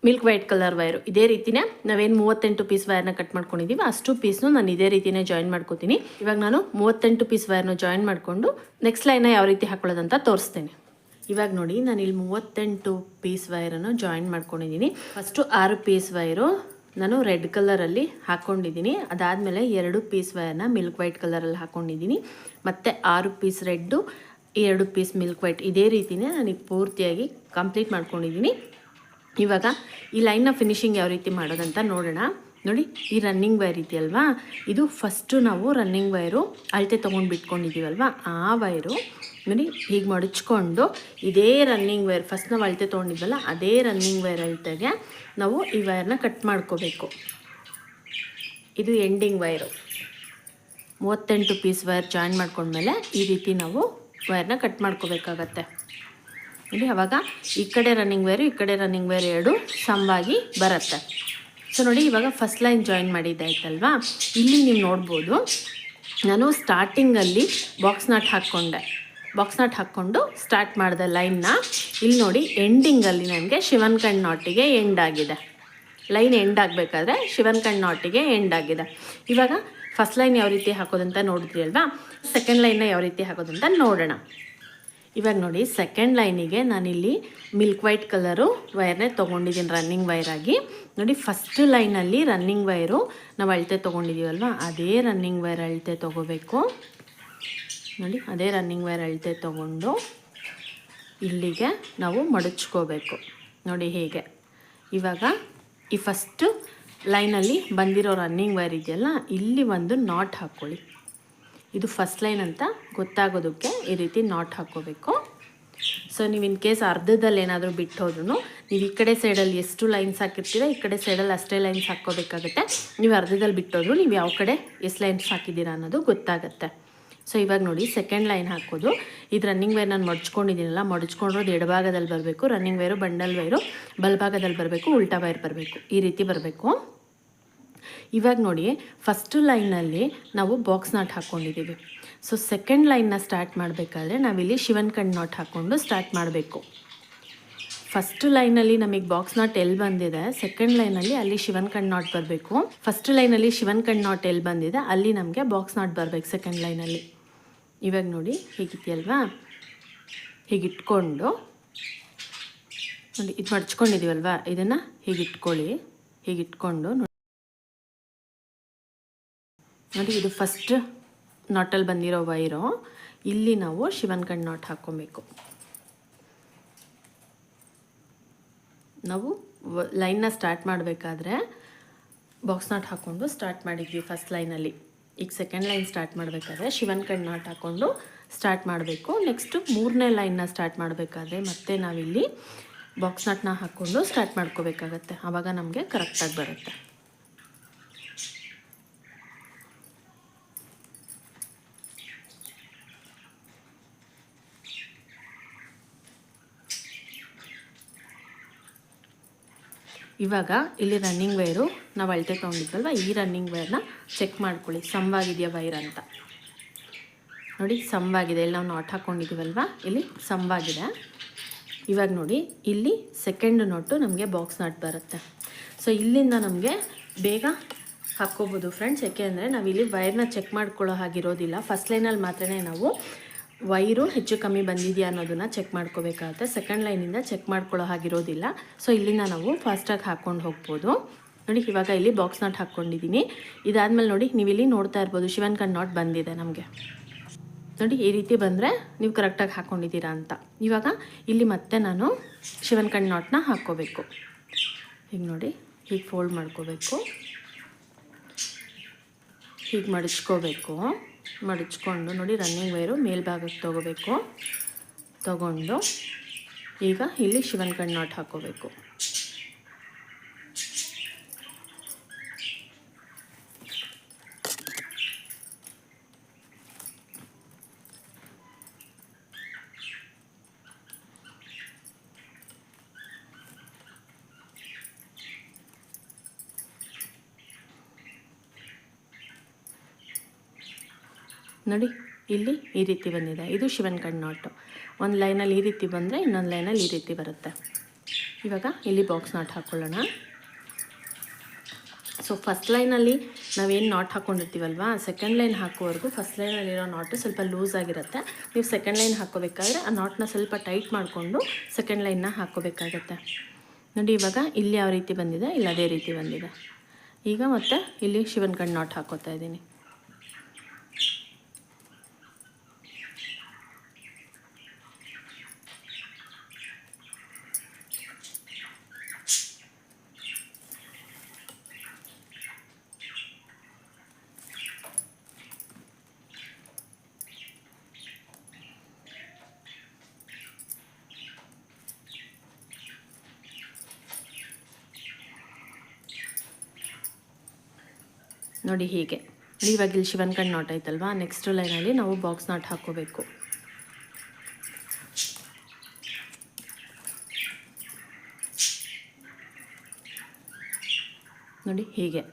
milk white colour wire, ಇದೇ ರೀತಿನೇ ನಾವೇನು 38 ಪೀಸ್ ವೈರ್ನ ಕಟ್ ಮಾಡ್ಕೊಂಡಿದ್ದೀವಿ ಅಷ್ಟು ಪೀಸ್ನು ನಾನು ಇದೇ ರೀತಿನೇ ಜಾಯಿನ್ ಮಾಡ್ಕೋತೀನಿ. ಇವಾಗ ನಾನು 38 ಪೀಸ್ ವೈರ್ನ ಜಾಯಿನ್ ಮಾಡಿಕೊಂಡು ನೆಕ್ಸ್ಟ್ ಲೈನ್ನ ಯಾವ ರೀತಿ ಹಾಕೊಳ್ಳೋದಂತ ತೋರಿಸ್ತೀನಿ. ಇವಾಗ ನೋಡಿ ನಾನು ಇಲ್ಲಿ 38 ಪೀಸ್ ವೈರನ್ನು ಜಾಯಿನ್ ಮಾಡ್ಕೊಂಡಿದ್ದೀನಿ. ಫಸ್ಟು 6 ಪೀಸ್ ವೈರು ನಾನು ರೆಡ್ ಕಲರಲ್ಲಿ ಹಾಕ್ಕೊಂಡಿದ್ದೀನಿ. ಅದಾದಮೇಲೆ 2 ಪೀಸ್ ವೈರ್ನ ಮಿಲ್ಕ್ ವೈಟ್ ಕಲರಲ್ಲಿ ಹಾಕ್ಕೊಂಡಿದ್ದೀನಿ. ಮತ್ತು 6 piece red, 2 piece milk white, ಇದೇ ರೀತಿನೇ ನನಗೆ ಪೂರ್ತಿಯಾಗಿ ಕಂಪ್ಲೀಟ್ ಮಾಡ್ಕೊಂಡಿದ್ದೀನಿ. ಇವಾಗ ಈ ಲೈನ್ನ ಫಿನಿಶಿಂಗ್ ಯಾವ ರೀತಿ ಮಾಡೋದಂತ ನೋಡೋಣ. ನೋಡಿ ಈ ರನ್ನಿಂಗ್ ವೈರ್ ಇದೆಯಲ್ವಾ, ಇದು ಫಸ್ಟು ನಾವು ರನ್ನಿಂಗ್ ವೈರು ಅಳತೆ ತೊಗೊಂಡು ಬಿಟ್ಕೊಂಡಿದ್ದೀವಲ್ವ, ಆ ವೈರು ನೋಡಿ ಹೀಗೆ ಮಡಚ್ಕೊಂಡು ಇದೇ ರನ್ನಿಂಗ್ ವೈರ್ ಫಸ್ಟ್ ನಾವು ಅಳತೆ ತೊಗೊಂಡಿದ್ವಲ್ಲ ಅದೇ ರನ್ನಿಂಗ್ ವೈರ್ ಅಳತೆಗೆ ನಾವು ಈ ವೈರ್ನ ಕಟ್ ಮಾಡ್ಕೋಬೇಕು. ಇದು ending wire. 38 piece wire join ಮಾಡ್ಕೊಂಡ್ಮೇಲೆ ಈ ರೀತಿ ನಾವು ವೈರ್ನ ಕಟ್ ಮಾಡ್ಕೋಬೇಕಾಗತ್ತೆ. ಇಲ್ಲಿ ಅವಾಗ ಈ ಕಡೆ ರನ್ನಿಂಗ್ ವೈರು ಈ ಕಡೆ ರನ್ನಿಂಗ್ ವೈರ್ ಎರಡು ಸಮವಾಗಿ ಬರುತ್ತೆ. ಸೊ ನೋಡಿ ಇವಾಗ ಫಸ್ಟ್ ಲೈನ್ ಜಾಯಿನ್ ಮಾಡಿದ್ದಾಯ್ತಲ್ವಾ. ಇಲ್ಲಿ ನೀವು ನೋಡ್ಬೋದು ನಾನು ಸ್ಟಾರ್ಟಿಂಗಲ್ಲಿ ಬಾಕ್ಸ್ ನಾಟ್ ಹಾಕ್ಕೊಂಡು ಸ್ಟಾರ್ಟ್ ಮಾಡಿದೆ ಲೈನ್ನ. ಇಲ್ಲಿ ನೋಡಿ ಎಂಡಿಂಗಲ್ಲಿ ನನಗೆ ಶಿವನ್ ಕಣ್ ನಾಟಿಗೆ ಎಂಡ್ ಆಗಿದೆ. ಲೈನ್ ಎಂಡ್ ಆಗಬೇಕಾದ್ರೆ ಶಿವನ್ ಕಣ್ ನಾಟಿಗೆ ಎಂಡ್ ಆಗಿದೆ. ಇವಾಗ ಫಸ್ಟ್ ಲೈನ್ ಯಾವ ರೀತಿ ಹಾಕೋದಂತ ನೋಡಿದ್ರಿ ಅಲ್ವಾ. ಸೆಕೆಂಡ್ ಲೈನ್ನ ಯಾವ ರೀತಿ ಹಾಕೋದಂತ ನೋಡೋಣ. ಇವಾಗ ನೋಡಿ ಸೆಕೆಂಡ್ ಲೈನಿಗೆ ನಾನಿಲ್ಲಿ ಮಿಲ್ಕ್ ವೈಟ್ ಕಲರು ವೈರ್ನೇ ತೊಗೊಂಡಿದ್ದೀನಿ ರನ್ನಿಂಗ್ ವೈರಾಗಿ. ನೋಡಿ ಫಸ್ಟ್ ಲೈನಲ್ಲಿ ರನ್ನಿಂಗ್ ವೈರು ನಾವು ಅಳತೆ ತೊಗೊಂಡಿದ್ದೀವಲ್ವ, ಅದೇ ರನ್ನಿಂಗ್ ವೈರ್ ಅಳತೆ ತೊಗೋಬೇಕು. ನೋಡಿ ಅದೇ ರನ್ನಿಂಗ್ ವೈರ್ ಅಳತೆ ತೊಗೊಂಡು ಇಲ್ಲಿಗೆ ನಾವು ಮಡಚ್ಕೋಬೇಕು. ನೋಡಿ ಹೇಗೆ. ಇವಾಗ ಈ ಫಸ್ಟು ಲೈನಲ್ಲಿ ಬಂದಿರೋ ರನ್ನಿಂಗ್ ವೈರ್ ಇದೆಯಲ್ಲ, ಇಲ್ಲಿ ಒಂದು ನಾಟ್ ಹಾಕ್ಕೊಳ್ಳಿ. ಇದು ಫಸ್ಟ್ ಲೈನ್ ಅಂತ ಗೊತ್ತಾಗೋದಕ್ಕೆ ಈ ರೀತಿ ನಾಟ್ ಹಾಕ್ಕೋಬೇಕು. ಸೊ ನೀವು ಇನ್ ಕೇಸ್ ಅರ್ಧದಲ್ಲಿ ಏನಾದರೂ ಬಿಟ್ಟು ಹೋದ್ರೂ ನೀವು ಈ ಕಡೆ ಸೈಡಲ್ಲಿ ಎಷ್ಟು ಲೈನ್ಸ್ ಹಾಕಿರ್ತೀರ ಈ ಕಡೆ ಸೈಡಲ್ಲಿ ಅಷ್ಟೇ ಲೈನ್ಸ್ ಹಾಕ್ಕೋಬೇಕಾಗತ್ತೆ. ನೀವು ಅರ್ಧದಲ್ಲಿ ಬಿಟ್ಟೋದ್ರು ನೀವು ಯಾವ ಕಡೆ ಎಷ್ಟು ಲೈನ್ಸ್ ಹಾಕಿದ್ದೀರಾ ಅನ್ನೋದು ಗೊತ್ತಾಗುತ್ತೆ. ಸೊ ಇವಾಗ ನೋಡಿ ಸೆಕೆಂಡ್ ಲೈನ್ ಹಾಕೋದು. ಇದು ರನ್ನಿಂಗ್ ವೈರ್ ನಾನು ಮಡ್ಚ್ಕೊಂಡಿದ್ದೀನಲ್ಲ, ಮಡ್ಚ್ಕೊಂಡಿರೋದು ಎಡಭಾಗದಲ್ಲಿ ಬರಬೇಕು, ರನ್ನಿಂಗ್ ವೈರು ಬಂಡಲ್ ವೈರು ಬಲಭಾಗದಲ್ಲಿ ಬರಬೇಕು, ಉಲ್ಟಾ ವೈರ್ ಬರಬೇಕು, ಈ ರೀತಿ ಬರಬೇಕು. ಇವಾಗ ನೋಡಿ ಫಸ್ಟು ಲೈನಲ್ಲಿ ನಾವು ಬಾಕ್ಸ್ ನಾಟ್ ಹಾಕ್ಕೊಂಡಿದ್ದೀವಿ. ಸೊ ಸೆಕೆಂಡ್ ಲೈನ್ನ ಸ್ಟಾರ್ಟ್ ಮಾಡಬೇಕಾದ್ರೆ ನಾವಿಲ್ಲಿ ಶಿವನ್ ಕಣ್ ನಾಟ್ ಹಾಕ್ಕೊಂಡು ಸ್ಟಾರ್ಟ್ ಮಾಡಬೇಕು. ಫಸ್ಟ್ ಲೈನಲ್ಲಿ ನಮಗೆ ಬಾಕ್ಸ್ ನಾಟ್ ಎಲ್ಲಿ ಬಂದಿದೆ, ಸೆಕೆಂಡ್ ಲೈನಲ್ಲಿ ಅಲ್ಲಿ ಶಿವನ್ ಕಣ್ ನಾಟ್ ಬರಬೇಕು. ಫಸ್ಟ್ ಲೈನಲ್ಲಿ ಶಿವನ್ ಕಣ್ ನಾಟ್ ಎಲ್ಲಿ ಬಂದಿದೆ ಅಲ್ಲಿ ನಮಗೆ ಬಾಕ್ಸ್ ನಾಟ್ ಬರಬೇಕು ಸೆಕೆಂಡ್ ಲೈನಲ್ಲಿ. ಇವಾಗ ನೋಡಿ ಹೀಗಿದೆಯಲ್ವಾ, ಹೀಗಿಟ್ಕೊಂಡು ನೋಡಿ ಇದು ಮಡ್ಚ್ಕೊಂಡಿದ್ದೀವಲ್ವಾ, ಇದನ್ನು ಹೀಗಿಟ್ಕೊಳ್ಳಿ. ಹೀಗಿಟ್ಕೊಂಡು ನೋಡಿ ಇದು ಫಸ್ಟ್ ನಾಟಲ್ಲಿ ಬಂದಿರೋ ವೈರು, ಇಲ್ಲಿ ನಾವು ಶಿವನ್ ಕಣ್ ನಾಟ್ ಹಾಕ್ಕೊಬೇಕು. ನಾವು ಲೈನ್ನ ಸ್ಟಾರ್ಟ್ ಮಾಡಬೇಕಾದ್ರೆ ಬಾಕ್ಸ್ ನಾಟ್ ಹಾಕ್ಕೊಂಡು ಸ್ಟಾರ್ಟ್ ಮಾಡಿದ್ವಿ ಫಸ್ಟ್ ಲೈನಲ್ಲಿ. ಈಗ ಸೆಕೆಂಡ್ ಲೈನ್ ಸ್ಟಾರ್ಟ್ ಮಾಡಬೇಕಾದ್ರೆ ಶಿವನ್ ಕಣ್ ನಾಟ್ ಹಾಕ್ಕೊಂಡು ಸ್ಟಾರ್ಟ್ ಮಾಡಬೇಕು. ನೆಕ್ಸ್ಟು ಮೂರನೇ ಲೈನ್ನ ಸ್ಟಾರ್ಟ್ ಮಾಡಬೇಕಾದ್ರೆ ಮತ್ತೆ ನಾವಿಲ್ಲಿ ಬಾಕ್ಸ್ ನಾಟ್ನ ಹಾಕ್ಕೊಂಡು ಸ್ಟಾರ್ಟ್ ಮಾಡ್ಕೋಬೇಕಾಗತ್ತೆ. ಆವಾಗ ನಮಗೆ ಕರೆಕ್ಟಾಗಿ ಬರುತ್ತೆ. ಇವಾಗ ಇಲ್ಲಿ ರನ್ನಿಂಗ್ ವೈರು ನಾವು ಅಳತೆ ತೊಗೊಂಡಿದ್ವಲ್ವ, ಈ ರನ್ನಿಂಗ್ ವೈರ್ನ ಚೆಕ್ ಮಾಡ್ಕೊಳ್ಳಿ ಸಮವಾಗಿದೆಯಾ ವೈರ್ ಅಂತ. ನೋಡಿ ಸಮವಾಗಿದೆ, ಇಲ್ಲಿ ನಾವು ನಾಟ್ ಹಾಕ್ಕೊಂಡಿದ್ದೀವಲ್ವ, ಇಲ್ಲಿ ಸಮವಾಗಿದೆ. ಇವಾಗ ನೋಡಿ ಇಲ್ಲಿ ಸೆಕೆಂಡ್ ನೋಟು ನಮಗೆ ಬಾಕ್ಸ್ ನಾಟ್ ಬರುತ್ತೆ. ಸೊ ಇಲ್ಲಿಂದ ನಮಗೆ ಬೇಗ ಹಾಕ್ಕೋಬೋದು ಫ್ರೆಂಡ್ಸ್. ಯಾಕೆಂದರೆ ನಾವಿಲ್ಲಿ ವೈರ್ನ ಚೆಕ್ ಮಾಡ್ಕೊಳ್ಳೋ ಹಾಗಿರೋದಿಲ್ಲ. ಫಸ್ಟ್ ಲೈನಲ್ಲಿ ಮಾತ್ರ ನಾವು ವೈರು ಹೆಚ್ಚು ಕಮ್ಮಿ ಬಂದಿದೆಯಾ ಅನ್ನೋದನ್ನು ಚೆಕ್ ಮಾಡ್ಕೋಬೇಕಾಗುತ್ತೆ. ಸೆಕೆಂಡ್ ಲೈನಿಂದ ಚೆಕ್ ಮಾಡ್ಕೊಳ್ಳೋ ಹಾಗಿರೋದಿಲ್ಲ. ಸೊ ಇಲ್ಲಿಂದ ನಾವು ಫಾಸ್ಟಾಗಿ ಹಾಕ್ಕೊಂಡು ಹೋಗ್ಬೋದು. ನೋಡಿ ಇವಾಗ ಇಲ್ಲಿ ಬಾಕ್ಸ್ ನಾಟ್ ಹಾಕ್ಕೊಂಡಿದ್ದೀನಿ. ಇದಾದಮೇಲೆ ನೋಡಿ ನೀವು ಇಲ್ಲಿ ನೋಡ್ತಾ ಇರ್ಬೋದು ಶಿವನ್ ಕಣ್ ನಾಟ್ ಬಂದಿದೆ ನಮಗೆ. ನೋಡಿ ಈ ರೀತಿ ಬಂದರೆ ನೀವು ಕರೆಕ್ಟಾಗಿ ಹಾಕ್ಕೊಂಡಿದ್ದೀರಾ ಅಂತ. ಇವಾಗ ಇಲ್ಲಿ ಮತ್ತೆ ನಾನು ಶಿವನ್ ಕಣ್ ನಾಟ್ನ ಹಾಕ್ಕೋಬೇಕು. ಹೀಗೆ ನೋಡಿ ಹೀಗೆ ಫೋಲ್ಡ್ ಮಾಡ್ಕೋಬೇಕು, ಹೀಗೆ ಮಡಚ್ಕೋಬೇಕು. ಮಡಚ್ಕೊಂಡು ನೋಡಿ ರನ್ನಿಂಗ್ ವೈರು ಮೇಲ್ಭಾಗಕ್ಕೆ ತೊಗೋಬೇಕು. ತೊಗೊಂಡು ಈಗ ಇಲ್ಲಿ ಶಿವನ್ ಕಣ್ ನಾಟ್ ಹಾಕ್ಕೋಬೇಕು. ನೋಡಿ ಇಲ್ಲಿ ಈ ರೀತಿ ಬಂದಿದೆ, ಇದು ಶಿವನ್ ಕಣ್ ನಾಟು. ಒಂದು ಲೈನಲ್ಲಿ ಈ ರೀತಿ ಬಂದರೆ ಇನ್ನೊಂದು ಲೈನಲ್ಲಿ ಈ ರೀತಿ ಬರುತ್ತೆ. ಇವಾಗ ಇಲ್ಲಿ ಬಾಕ್ಸ್ ನಾಟ್ ಹಾಕ್ಕೊಳ್ಳೋಣ. ಸೊ ಫಸ್ಟ್ ಲೈನಲ್ಲಿ ನಾವೇನು ನಾಟ್ ಹಾಕ್ಕೊಂಡಿರ್ತೀವಲ್ವ, ಸೆಕೆಂಡ್ ಲೈನ್ ಹಾಕೋವರೆಗೂ ಫಸ್ಟ್ ಲೈನಲ್ಲಿರೋ ನಾಟು ಸ್ವಲ್ಪ ಲೂಸ್ ಆಗಿರುತ್ತೆ. ನೀವು ಸೆಕೆಂಡ್ ಲೈನ್ ಹಾಕ್ಕೋಬೇಕಾದ್ರೆ ಆ ನಾಟ್ನ ಸ್ವಲ್ಪ ಟೈಟ್ ಮಾಡಿಕೊಂಡು ಸೆಕೆಂಡ್ ಲೈನ್ನ ಹಾಕ್ಕೋಬೇಕಾಗತ್ತೆ. ನೋಡಿ ಇವಾಗ ಇಲ್ಲಿ ಯಾವ ರೀತಿ ಬಂದಿದೆ, ಇಲ್ಲಿ ಅದೇ ರೀತಿ ಬಂದಿದೆ. ಈಗ ಮತ್ತೆ ಇಲ್ಲಿ ಶಿವನ್ ಕಣ್ ನಾಟ್ ಹಾಕ್ಕೋತಾ ಇದ್ದೀನಿ. ನೋಡಿ ಹೀಗೆ ನೋಡಿ ಇವಾಗ ಇಲ್ಲಿ ಶಿವನ್ ಕಣ್ ನಾಟ್ ಆಯ್ತಲ್ವಾ, ನೆಕ್ಸ್ಟ್ ಲೈನಲ್ಲಿ ನಾವು ಬಾಕ್ಸ್ ನಾಟ್ ಹಾಕ್ಕೋಬೇಕು. ನೋಡಿ ಹೀಗೆ.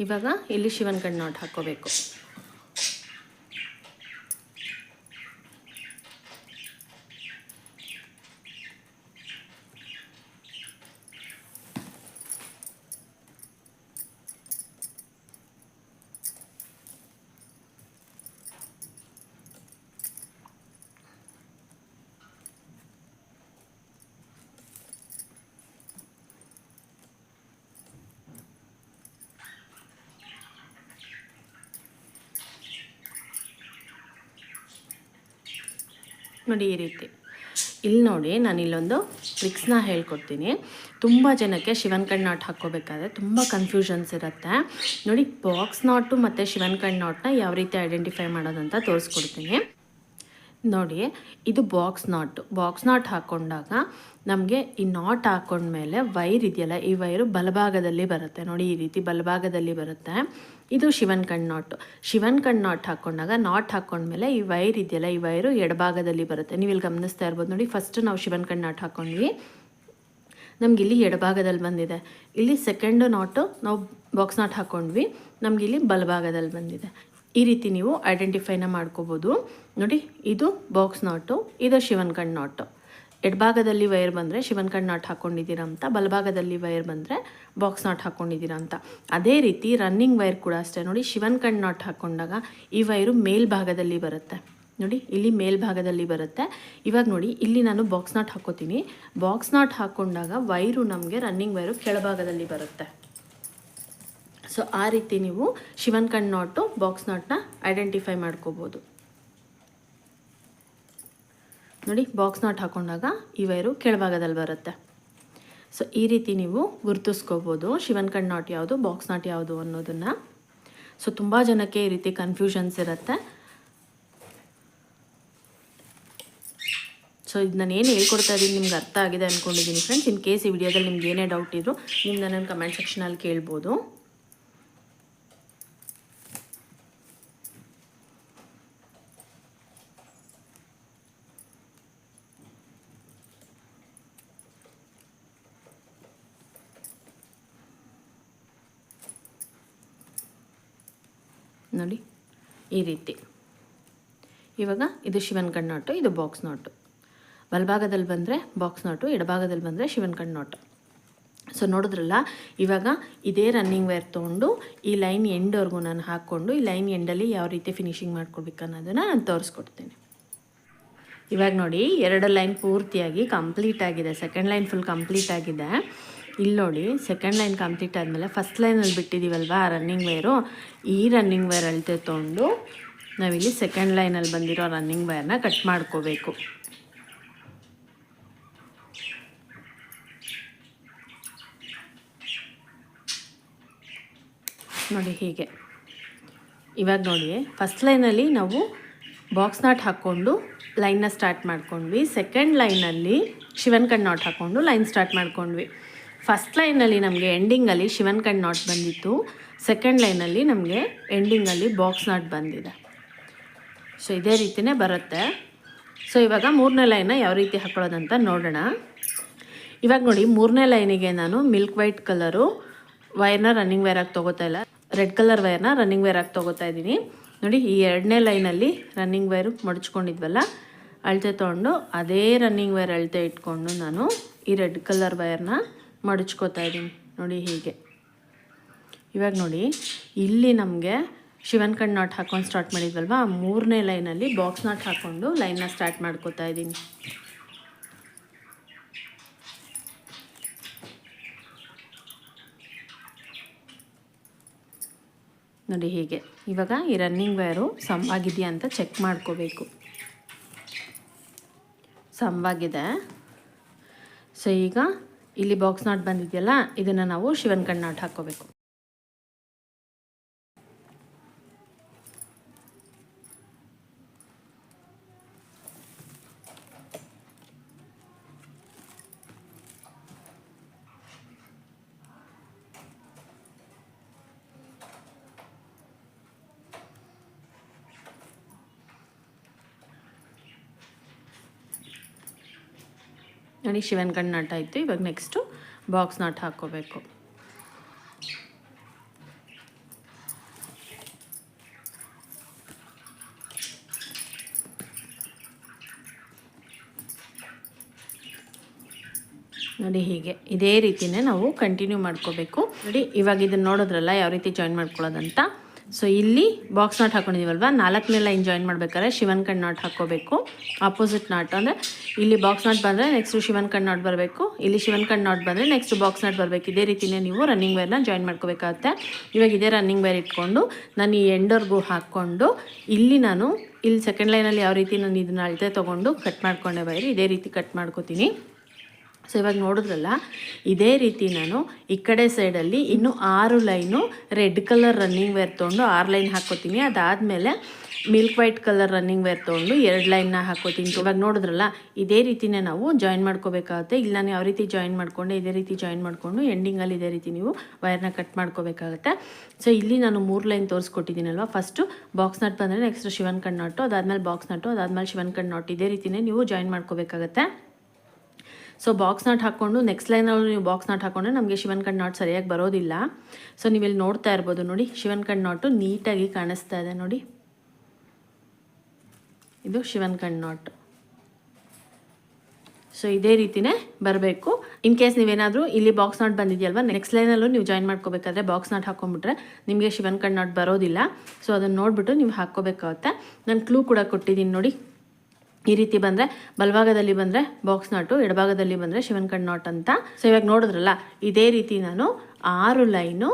ಇವಾಗ ಇಲ್ಲಿ ಶಿವನ್ ಕಣ್ ನಾಟ್ ಹಾಕ್ಕೋಬೇಕು. ನೋಡಿ ಈ ರೀತಿ. ಇಲ್ಲಿ ನೋಡಿ ನಾನು ಇಲ್ಲೊಂದು ಟ್ರಿಕ್ಸ್ನ ಹೇಳ್ಕೊಡ್ತೀನಿ. ತುಂಬ ಜನಕ್ಕೆ ಶಿವನ್ ಕಣ್ ನಾಟ್ ಹಾಕ್ಕೋಬೇಕಾದ್ರೆ ತುಂಬ ಕನ್ಫ್ಯೂಷನ್ಸ್ ಇರುತ್ತೆ. ನೋಡಿ ಬಾಕ್ಸ್ ನಾಟು ಮತ್ತು ಶಿವನ್ ಕಣ್ ನಾಟ್ನ ಯಾವ ರೀತಿ ಐಡೆಂಟಿಫೈ ಮಾಡೋದಂತ ತೋರಿಸ್ಕೊಡ್ತೀನಿ. ನೋಡಿ ಇದು ಬಾಕ್ಸ್ ನಾಟ್ ಹಾಕ್ಕೊಂಡಾಗ ನಮಗೆ ಈ ನಾಟ್ ಹಾಕ್ಕೊಂಡ್ಮೇಲೆ ವೈರ್ ಇದೆಯಲ್ಲ, ಈ ವೈರು ಬಲಭಾಗದಲ್ಲಿ ಬರುತ್ತೆ. ನೋಡಿ ಈ ರೀತಿ ಬಲಭಾಗದಲ್ಲಿ ಬರುತ್ತೆ. ಇದು ಶಿವನ್ ಕಣ್ ನಾಟ್ ಹಾಕ್ಕೊಂಡಾಗ ನಾಟ್ ಹಾಕ್ಕೊಂಡ್ಮೇಲೆ ಈ ವೈರ್ ಇದೆಯಲ್ಲ, ಈ ವೈರು ಎಡಭಾಗದಲ್ಲಿ ಬರುತ್ತೆ. ನೀವು ಇಲ್ಲಿ ಗಮನಿಸ್ತಾ ಇರ್ಬೋದು. ನೋಡಿ ಫಸ್ಟ್ ನಾವು ಶಿವನ್ ಕಣ್ ನಾಟ್ ಹಾಕ್ಕೊಂಡ್ವಿ, ನಮ್ಗೆ ಇಲ್ಲಿ ಎಡಭಾಗದಲ್ಲಿ ಬಂದಿದೆ. ಇಲ್ಲಿ ಸೆಕೆಂಡು ನಾಟು ನಾವು ಬಾಕ್ಸ್ ನಾಟ್ ಹಾಕ್ಕೊಂಡ್ವಿ, ನಮಗಿಲ್ಲಿ ಬಲಭಾಗದಲ್ಲಿ ಬಂದಿದೆ. ಈ ರೀತಿ ನೀವು ಐಡೆಂಟಿಫೈನ ಮಾಡ್ಕೋಬೋದು. ನೋಡಿ ಇದು ಬಾಕ್ಸ್ ನಾಟು, ಇದು ಶಿವನ್ ಕಣ್ ನಾಟು. ಎಡಭಾಗದಲ್ಲಿ ವೈರ್ ಬಂದರೆ ಶಿವನ್ ಕಣ್ ನಾಟ್ ಹಾಕ್ಕೊಂಡಿದ್ದೀರಾ ಅಂತ, ಬಲಭಾಗದಲ್ಲಿ ವೈರ್ ಬಂದರೆ ಬಾಕ್ಸ್ ನಾಟ್ ಹಾಕ್ಕೊಂಡಿದ್ದೀರಾ ಅಂತ. ಅದೇ ರೀತಿ ರನ್ನಿಂಗ್ ವೈರ್ ಕೂಡ ಅಷ್ಟೇ. ನೋಡಿ ಶಿವನ್ ಕಣ್ ನಾಟ್ ಹಾಕ್ಕೊಂಡಾಗ ಈ ವೈರು ಮೇಲ್ಭಾಗದಲ್ಲಿ ಬರುತ್ತೆ. ನೋಡಿ ಇಲ್ಲಿ ಮೇಲ್ಭಾಗದಲ್ಲಿ ಬರುತ್ತೆ. ಇವಾಗ ನೋಡಿ ಇಲ್ಲಿ ನಾನು ಬಾಕ್ಸ್ ನಾಟ್ ಹಾಕ್ಕೋತೀನಿ. ಬಾಕ್ಸ್ ನಾಟ್ ಹಾಕ್ಕೊಂಡಾಗ ವೈರು ನಮಗೆ ರನ್ನಿಂಗ್ ವೈರು ಕೆಳಭಾಗದಲ್ಲಿ ಬರುತ್ತೆ. ಸೊ ಆ ರೀತಿ ನೀವು ಶಿವನ್ ಕಣ್ ನಾಟು ಬಾಕ್ಸ್ ನಾಟ್ನ ಐಡೆಂಟಿಫೈ ಮಾಡ್ಕೋಬೋದು. ನೋಡಿ ಬಾಕ್ಸ್ ನಾಟ್ ಹಾಕ್ಕೊಂಡಾಗ ಈ ವೈರು ಕೆಳಭಾಗದಲ್ಲಿ ಬರುತ್ತೆ. ಸೊ ಈ ರೀತಿ ನೀವು ಗುರುತಿಸ್ಕೋಬೋದು ಶಿವನ್ ಕಣ್ ನಾಟ್ ಯಾವುದು, ಬಾಕ್ಸ್ ನಾಟ್ ಯಾವುದು ಅನ್ನೋದನ್ನು. ಸೊ ತುಂಬ ಜನಕ್ಕೆ ಈ ರೀತಿ ಕನ್ಫ್ಯೂಷನ್ಸ್ ಇರುತ್ತೆ. ಸೊ ಇದು ನಾನು ಏನು ಹೇಳ್ಕೊಡ್ತಾ ಇದ್ದೀನಿ ನಿಮ್ಗೆ ಅರ್ಥ ಆಗಿದೆ ಅಂದ್ಕೊಂಡಿದ್ದೀನಿ ಫ್ರೆಂಡ್ಸ್. ಇನ್ ಕೇಸ್ ಈ ವಿಡಿಯೋದಲ್ಲಿ ನಿಮ್ಗೆ ಏನೇ ಡೌಟ್ ಇದ್ರು ನೀವು ನನ್ನ ಕಮೆಂಟ್ ಸೆಕ್ಷನಲ್ಲಿ ಕೇಳ್ಬೋದು. ನೋಡಿ ಈ ರೀತಿ. ಇವಾಗ ಇದು ಶಿವನ್ ಕಣ್ ನಾಟು, ಇದು ಬಾಕ್ಸ್ ನಾಟು. ಬಲಭಾಗದಲ್ಲಿ ಬಂದರೆ ಬಾಕ್ಸ್ ನಾಟು, ಎಡಭಾಗದಲ್ಲಿ ಬಂದರೆ ಶಿವನ್ ಕಣ್ ನಾಟು. ಸೊ ನೋಡಿದ್ರಲ್ಲ, ಇವಾಗ ಇದೇ ರನ್ನಿಂಗ್ ವೈರ್ ತೊಗೊಂಡು ಈ ಲೈನ್ ಎಂಡ್ವರೆಗೂ ನಾನು ಹಾಕ್ಕೊಂಡು ಈ ಲೈನ್ ಎಂಡಲ್ಲಿ ಯಾವ ರೀತಿ ಫಿನಿಶಿಂಗ್ ಮಾಡ್ಕೊಡ್ಬೇಕು ಅನ್ನೋದನ್ನು ನಾನು ತೋರಿಸ್ಕೊಡ್ತೀನಿ. ಇವಾಗ ನೋಡಿ 2 ಲೈನ್ ಪೂರ್ತಿಯಾಗಿ ಕಂಪ್ಲೀಟ್ ಆಗಿದೆ. ಸೆಕೆಂಡ್ ಲೈನ್ ಫುಲ್ ಕಂಪ್ಲೀಟ್ ಆಗಿದೆ. ಇಲ್ಲಿ ನೋಡಿ ಸೆಕೆಂಡ್ ಲೈನ್ ಕಂಪ್ಲೀಟ್ ಆದಮೇಲೆ ಫಸ್ಟ್ ಲೈನಲ್ಲಿ ಬಿಟ್ಟಿದ್ದೀವಲ್ವ ರನ್ನಿಂಗ್ ವೈರು, ಈ ರನ್ನಿಂಗ್ ವೈರ್ ಅಳತೆ ತೊಗೊಂಡು ನಾವಿಲ್ಲಿ ಸೆಕೆಂಡ್ ಲೈನಲ್ಲಿ ಬಂದಿರೋ ರನ್ನಿಂಗ್ ವೈರ್ನ ಕಟ್ ಮಾಡ್ಕೋಬೇಕು. ನೋಡಿ ಹೀಗೆ. ಇವಾಗ ನೋಡಿ ಫಸ್ಟ್ ಲೈನಲ್ಲಿ ನಾವು ಬಾಕ್ಸ್ ನಾಟ್ ಹಾಕ್ಕೊಂಡು ಲೈನ್ನ ಸ್ಟಾರ್ಟ್ ಮಾಡ್ಕೊಂಡ್ವಿ. ಸೆಕೆಂಡ್ ಲೈನಲ್ಲಿ ಶಿವನ್ ಕಣ್ ನಾಟ್ ಹಾಕ್ಕೊಂಡು ಲೈನ್ ಸ್ಟಾರ್ಟ್ ಮಾಡ್ಕೊಂಡ್ವಿ. ಫಸ್ಟ್ ಲೈನಲ್ಲಿ ನಮಗೆ ಎಂಡಿಂಗಲ್ಲಿ ಶಿವನ್ ಕಣ್ ನಾಟ್ ಬಂದಿತ್ತು, ಸೆಕೆಂಡ್ ಲೈನಲ್ಲಿ ನಮಗೆ ಎಂಡಿಂಗಲ್ಲಿ ಬಾಕ್ಸ್ ನಾಟ್ ಬಂದಿದೆ. ಸೊ ಇದೇ ರೀತಿಯೇ ಬರುತ್ತೆ. ಸೊ ಇವಾಗ 3ನೇ ಲೈನ್ನ ಯಾವ ರೀತಿ ಹಾಕೊಳ್ಳೋದಂತ ನೋಡೋಣ. ಇವಾಗ ನೋಡಿ 3ನೇ ಲೈನಿಗೆ ನಾನು ಮಿಲ್ಕ್ ವೈಟ್ ಕಲರು ವೈರ್ನ ರನ್ನಿಂಗ್ ವೈರಾಗಿ ತೊಗೋತಾ ಇಲ್ಲ, ರೆಡ್ ಕಲರ್ ವೈರ್ನ ರನ್ನಿಂಗ್ ವೈರಾಗಿ ತೊಗೋತಾ ಇದ್ದೀನಿ. ನೋಡಿ ಈ 2ನೇ ಲೈನಲ್ಲಿ ರನ್ನಿಂಗ್ ವೈರು ಮಡಚ್ಕೊಂಡಿದ್ವಲ್ಲ, ಅಳತೆ ತೊಗೊಂಡು ಅದೇ ರನ್ನಿಂಗ್ ವೈರ್ ಅಳತೆ ಇಟ್ಕೊಂಡು ನಾನು ಈ ರೆಡ್ ಕಲರ್ ವೈರ್ನ ಮಡಚ್ಕೋತಾ ಇದ್ದೀನಿ. ನೋಡಿ ಹೀಗೆ. ಇವಾಗ ನೋಡಿ ಇಲ್ಲಿ ನಮಗೆ ಶಿವನ್ ಕಣ್ ನಾಟ್ ಹಾಕ್ಕೊಂಡು ಸ್ಟಾರ್ಟ್ ಮಾಡಿದ್ವಲ್ವ, 3ನೇ ಲೈನಲ್ಲಿ ಬಾಕ್ಸ್ ನಾಟ್ ಹಾಕ್ಕೊಂಡು ಲೈನ್ನ ಸ್ಟಾರ್ಟ್ ಮಾಡ್ಕೋತಾ ಇದ್ದೀನಿ. ನೋಡಿ ಹೀಗೆ. ಇವಾಗ ಈ ರನ್ನಿಂಗ್ ವೈರು ಸಮವಾಗಿದೆಯಾ ಅಂತ ಚೆಕ್ ಮಾಡ್ಕೋಬೇಕು. ಸಮವಾಗಿದೆ. ಸೊ ಈಗ ಇಲ್ಲಿ ಬಾಕ್ಸ್ ನಾಟ್ ಬಂದಿದೆಯಲ್ಲ, ಇದನ್ನು ನಾವು ಶಿವನ್ ಕಣ್ ನಾಟ್ ಹಾಕ್ಕೋಬೇಕು. ನೋಡಿ ಶಿವನ್ ಕಣ್ ನಾಟ್ ಆಯಿತು. ಇವಾಗ ನೆಕ್ಸ್ಟು ಬಾಕ್ಸ್ ನಾಟ್ ಹಾಕ್ಕೋಬೇಕು. ನೋಡಿ ಹೀಗೆ ಇದೇ ರೀತಿನೇ ನಾವು ಕಂಟಿನ್ಯೂ ಮಾಡ್ಕೋಬೇಕು. ನೋಡಿ ಇವಾಗ ಇದನ್ನು ನೋಡಿದ್ರಲ್ಲ ಯಾವ ರೀತಿ ಜಾಯಿನ್ ಮಾಡ್ಕೊಳ್ಳೋದಂತ. ಸೊ ಇಲ್ಲಿ ಬಾಕ್ಸ್ ನಾಟ್ ಹಾಕೊಂಡಿದ್ದೀವಲ್ವ, 4ನೇ ಲೈನ್ ಜಾಯಿನ್ ಮಾಡ್ಬೇಕಾದ್ರೆ ಶಿವನ್ ಕಣ್ ನಾಟ್ ಹಾಕ್ಕೋಬೇಕು. ಆಪೋಸಿಟ್ ನಾಟ್ ಅಂದರೆ ಇಲ್ಲಿ ಬಾಕ್ಸ್ ನಾಟ್ ಬಂದರೆ ನೆಕ್ಸ್ಟು ಶಿವನ್ ಕಣ್ ನಾಟ್ ಬರಬೇಕು, ಇಲ್ಲಿ ಶಿವನ್ ಕಣ್ ನಾಟ್ ಬಂದರೆ ನೆಕ್ಸ್ಟ್ ಬಾಕ್ಸ್ ನಾಟ್ ಬರಬೇಕು. ಇದೇ ರೀತಿಯೇ ನೀವು ರನ್ನಿಂಗ್ ವೇರ್ನ ಜಾಯಿನ್ ಮಾಡ್ಕೋಬೇಕಾಗುತ್ತೆ. ಇವಾಗ ಇದೇ ರನ್ನಿಂಗ್ ವೇರ್ ಇಟ್ಕೊಂಡು ನಾನು ಈ ಎಂಡರ್ಗೂ ಹಾಕ್ಕೊಂಡು ಇಲ್ಲಿ ಸೆಕೆಂಡ್ ಲೈನಲ್ಲಿ ಯಾವ ರೀತಿ ನಾನು ಇದನ್ನ ಅಳತೆ ತೊಗೊಂಡು ಕಟ್ ಮಾಡ್ಕೊಂಡೆ ವೈರ್, ಇದೇ ರೀತಿ ಕಟ್ ಮಾಡ್ಕೋತೀನಿ. ಸೊ ಇವಾಗ ನೋಡಿದ್ರಲ್ಲ ಇದೇ ರೀತಿ ನಾನು ಈ ಕಡೆ ಸೈಡಲ್ಲಿ ಇನ್ನೂ 6 line red colour running wire ತೊಗೊಂಡು 6 ಲೈನ್ ಹಾಕ್ಕೋತೀನಿ. ಅದಾದಮೇಲೆ milk white colour running wire ತೊಗೊಂಡು 2 ಲೈನ್ನ ಹಾಕ್ಕೋತೀನಿ. ಇವಾಗ ನೋಡಿದ್ರಲ್ಲ ಇದೇ ರೀತಿನೇ ನಾವು ಜಾಯಿನ್ ಮಾಡ್ಕೋಬೇಕಾಗುತ್ತೆ. ಇಲ್ಲಿ ನಾನು ಯಾವ ರೀತಿ ಜಾಯಿನ್ ಮಾಡ್ಕೊಂಡೆ ಇದೇ ರೀತಿ ಜಾಯಿನ್ ಮಾಡಿಕೊಂಡು ಎಂಡಿಂಗಲ್ಲಿ ಇದೇ ರೀತಿ ನೀವು ವೈರ್ನ ಕಟ್ ಮಾಡ್ಕೋಬೇಕಾಗುತ್ತೆ. ಸೊ ಇಲ್ಲಿ ನಾನು 3 ಲೈನ್ ತೋರಿಸ್ಕೊಟ್ಟಿದ್ದೀನಲ್ವ, ಫಸ್ಟು ಬಾಕ್ಸ್ ನಟ್ ಬಂದರೆ ನೆಕ್ಸ್ಟ್ ಶಿವನ್ ಕಣ್ ನಾಟು, ಅದಾದಮೇಲೆ ಬಾಕ್ಸ್ ನಟು, ಅದಾದಮೇಲೆ ಶಿವನ್ ಕಣ್ ನಾಟ್, ಇದೇ ರೀತಿಯೇ ನೀವು ಜಾಯಿನ್ ಮಾಡ್ಕೋಬೇಕಾಗತ್ತೆ. ಸೊ ಬಾಕ್ಸ್ ನಾಟ್ ಹಾಕ್ಕೊಂಡು ನೆಕ್ಸ್ಟ್ ಲೈನಲ್ಲಿ ನೀವು ಬಾಕ್ಸ್ ನಾಟ್ ಹಾಕ್ಕೊಂಡ್ರೆ ನಮಗೆ ಶಿವನ್ ಕಣ್ ನಾಟ್ ಸರಿಯಾಗಿ ಬರೋದಿಲ್ಲ. ಸೊ ನೀವಿಲ್ಲಿ ನೋಡ್ತಾ ಇರ್ಬೋದು ನೋಡಿ, ಶಿವನ್ ಕಣ್ ನಾಟು ನೀಟಾಗಿ ಕಾಣಿಸ್ತಾ ಇದೆ ನೋಡಿ, ಇದು ಶಿವನ್ ಕಣ್ ನಾಟ್. ಸೊ ಇದೇ ರೀತಿಯೇ ಬರಬೇಕು. ಇನ್ ಕೇಸ್ ನೀವೇನಾದರೂ ಇಲ್ಲಿ ಬಾಕ್ಸ್ ನಾಟ್ ಬಂದಿದೆಯಲ್ವ, ನೆಕ್ಸ್ಟ್ ಲೈನಲ್ಲೂ ನೀವು ಜಾಯಿನ್ ಮಾಡ್ಕೋಬೇಕಾದ್ರೆ ಬಾಕ್ಸ್ ನಾಟ್ ಹಾಕ್ಕೊಂಡ್ಬಿಟ್ರೆ ನಿಮಗೆ ಶಿವನ್ ಕಣ್ ನಾಟ್ ಬರೋದಿಲ್ಲ. ಸೊ ಅದನ್ನು ನೋಡಿಬಿಟ್ಟು ನೀವು ಹಾಕ್ಕೋಬೇಕಾಗುತ್ತೆ. ನಾನು ಕ್ಲೂ ಕೂಡ ಕೊಟ್ಟಿದ್ದೀನಿ ನೋಡಿ, ಈ ರೀತಿ ಬಂದರೆ ಬಲಭಾಗದಲ್ಲಿ ಬಂದರೆ ಬಾಕ್ಸ್ ನಾಟು, ಎಡಭಾಗದಲ್ಲಿ ಬಂದರೆ ಶಿವನ್ ಕಣ್ ನಾಟ್ ಅಂತ. ಸೊ ಇವಾಗ ನೋಡಿದ್ರಲ್ಲ ಇದೇ ರೀತಿ ನಾನು 6 line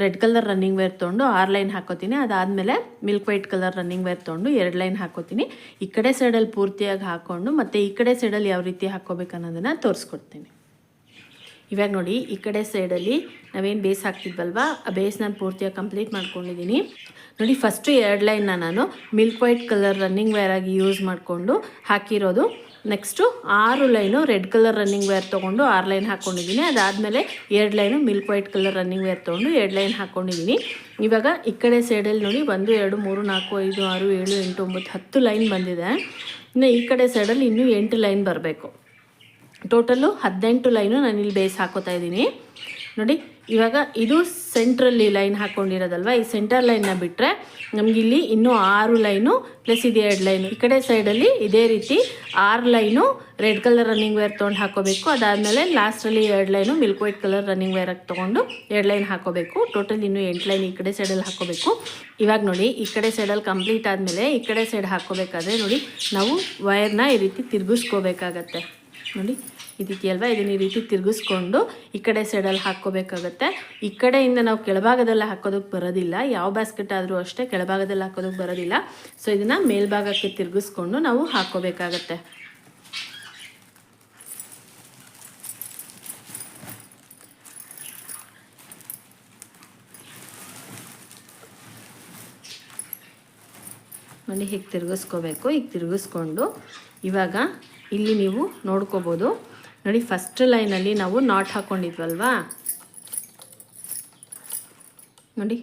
red colour running wire ತೊಗೊಂಡು 6 ಲೈನ್ ಹಾಕೋತೀನಿ. ಅದಾದಮೇಲೆ milk white colour running wire ತೊಗೊಂಡು 2 ಲೈನ್ ಹಾಕೋತೀನಿ. ಈ ಕಡೆ ಸೈಡಲ್ಲಿ ಪೂರ್ತಿಯಾಗಿ ಹಾಕ್ಕೊಂಡು ಮತ್ತು ಈ ಕಡೆ ಸೈಡಲ್ಲಿ ಯಾವ ರೀತಿ ಹಾಕ್ಕೋಬೇಕು ಅನ್ನೋದನ್ನು ತೋರಿಸ್ಕೊಡ್ತೀನಿ. ಇವಾಗ ನೋಡಿ ಈ ಕಡೆ ಸೈಡಲ್ಲಿ ನಾವೇನು ಬೇಸ್ ಹಾಕ್ತಿದ್ವಲ್ವ, ಆ ಬೇಸ್ ನಾನು ಪೂರ್ತಿಯಾಗಿ ಕಂಪ್ಲೀಟ್ ಮಾಡ್ಕೊಂಡಿದ್ದೀನಿ. ನೋಡಿ ಫಸ್ಟು 2 ಲೈನ್ನ ನಾನು milk white colour running wire ಆಗಿ ಯೂಸ್ ಮಾಡಿಕೊಂಡು ಹಾಕಿರೋದು. Next 6 line red colour running wire ತೊಗೊಂಡು 6 ಲೈನ್ ಹಾಕ್ಕೊಂಡಿದ್ದೀನಿ. ಅದಾದಮೇಲೆ 2 line milk white colour running wire ತೊಗೊಂಡು 2 ಲೈನ್ ಹಾಕ್ಕೊಂಡಿದ್ದೀನಿ. ಇವಾಗ ಈ ಕಡೆ ಸೈಡಲ್ಲಿ ನೋಡಿ 1 2 3 4 5 6 7 8 9 10 ಲೈನ್ ಬಂದಿದೆ. ಇನ್ನು ಈ ಕಡೆ ಸೈಡಲ್ಲಿ ಇನ್ನೂ 8 ಲೈನ್ ಬರಬೇಕು. ಟೋಟಲ್ಲು 18 ಲೈನು ನಾನು ಇಲ್ಲಿ ಬೇಸ್ ಹಾಕೋತಾ ಇದ್ದೀನಿ ನೋಡಿ. ಇವಾಗ ಇದು ಸೆಂಟ್ರಲ್ಲಿ ಲೈನ್ ಹಾಕ್ಕೊಂಡಿರೋದಲ್ವ, ಈ ಸೆಂಟರ್ ಲೈನ್ನ ಬಿಟ್ಟರೆ ನಮಗಿಲ್ಲಿ ಇನ್ನೂ 6 ಲೈನು ಪ್ಲಸ್ ಇದು 2 ಲೈನು. ಈ ಕಡೆ ಸೈಡಲ್ಲಿ ಇದೇ ರೀತಿ 6 line red colour running wire ತೊಗೊಂಡು ಹಾಕೋಬೇಕು. ಅದಾದಮೇಲೆ ಲಾಸ್ಟಲ್ಲಿ 2 line milk white colour running wire ತೊಗೊಂಡು 2 ಲೈನ್ ಹಾಕೋಬೇಕು. ಟೋಟಲ್ ಇನ್ನೂ 8 ಲೈನ್ ಈ ಕಡೆ ಸೈಡಲ್ಲಿ ಹಾಕೋಬೇಕು. ಇವಾಗ ನೋಡಿ ಈ ಕಡೆ ಸೈಡಲ್ಲಿ ಕಂಪ್ಲೀಟ್ ಆದಮೇಲೆ ಈ ಕಡೆ ಸೈಡ್ ಹಾಕ್ಕೋಬೇಕಾದ್ರೆ ನೋಡಿ ನಾವು ವೈರ್ನ ಈ ರೀತಿ ತಿರುಗಿಸ್ಕೋಬೇಕಾಗತ್ತೆ ನೋಡಿ, ಇದೆಯಲ್ವ, ಇದನ್ನ ಈ ರೀತಿ ತಿರುಗಿಸ್ಕೊಂಡು ಈ ಕಡೆ ಸೈಡಲ್ಲಿ ಹಾಕ್ಕೋಬೇಕಾಗತ್ತೆ. ಈ ಕಡೆಯಿಂದ ನಾವು ಕೆಳಭಾಗದಲ್ಲಿ ಹಾಕೋದಕ್ಕೆ ಬರೋದಿಲ್ಲ, ಯಾವ ಬ್ಯಾಸ್ಕೆಟ್ ಆದರೂ ಅಷ್ಟೇ ಕೆಳಭಾಗದಲ್ಲಿ ಹಾಕೋದಕ್ಕೆ ಬರೋದಿಲ್ಲ. ಸೊ ಇದನ್ನು ಮೇಲ್ಭಾಗಕ್ಕೆ ತಿರುಗಿಸ್ಕೊಂಡು ನಾವು ಹಾಕ್ಕೋಬೇಕಾಗತ್ತೆ. ನೋಡಿ ಹೀಗೆ ತಿರುಗಿಸ್ಕೋಬೇಕು. ಈಗ ತಿರುಗಿಸ್ಕೊಂಡು ಇವಾಗ ಇಲ್ಲಿ ನೀವು ನೋಡ್ಕೋಬೋದು ನೋಡಿ, ಫಸ್ಟ್ ಲೈನಲ್ಲಿ ನಾವು ನಾಟ್ ಹಾಕ್ಕೊಂಡಿದ್ವಲ್ವಾ ನೋಡಿ,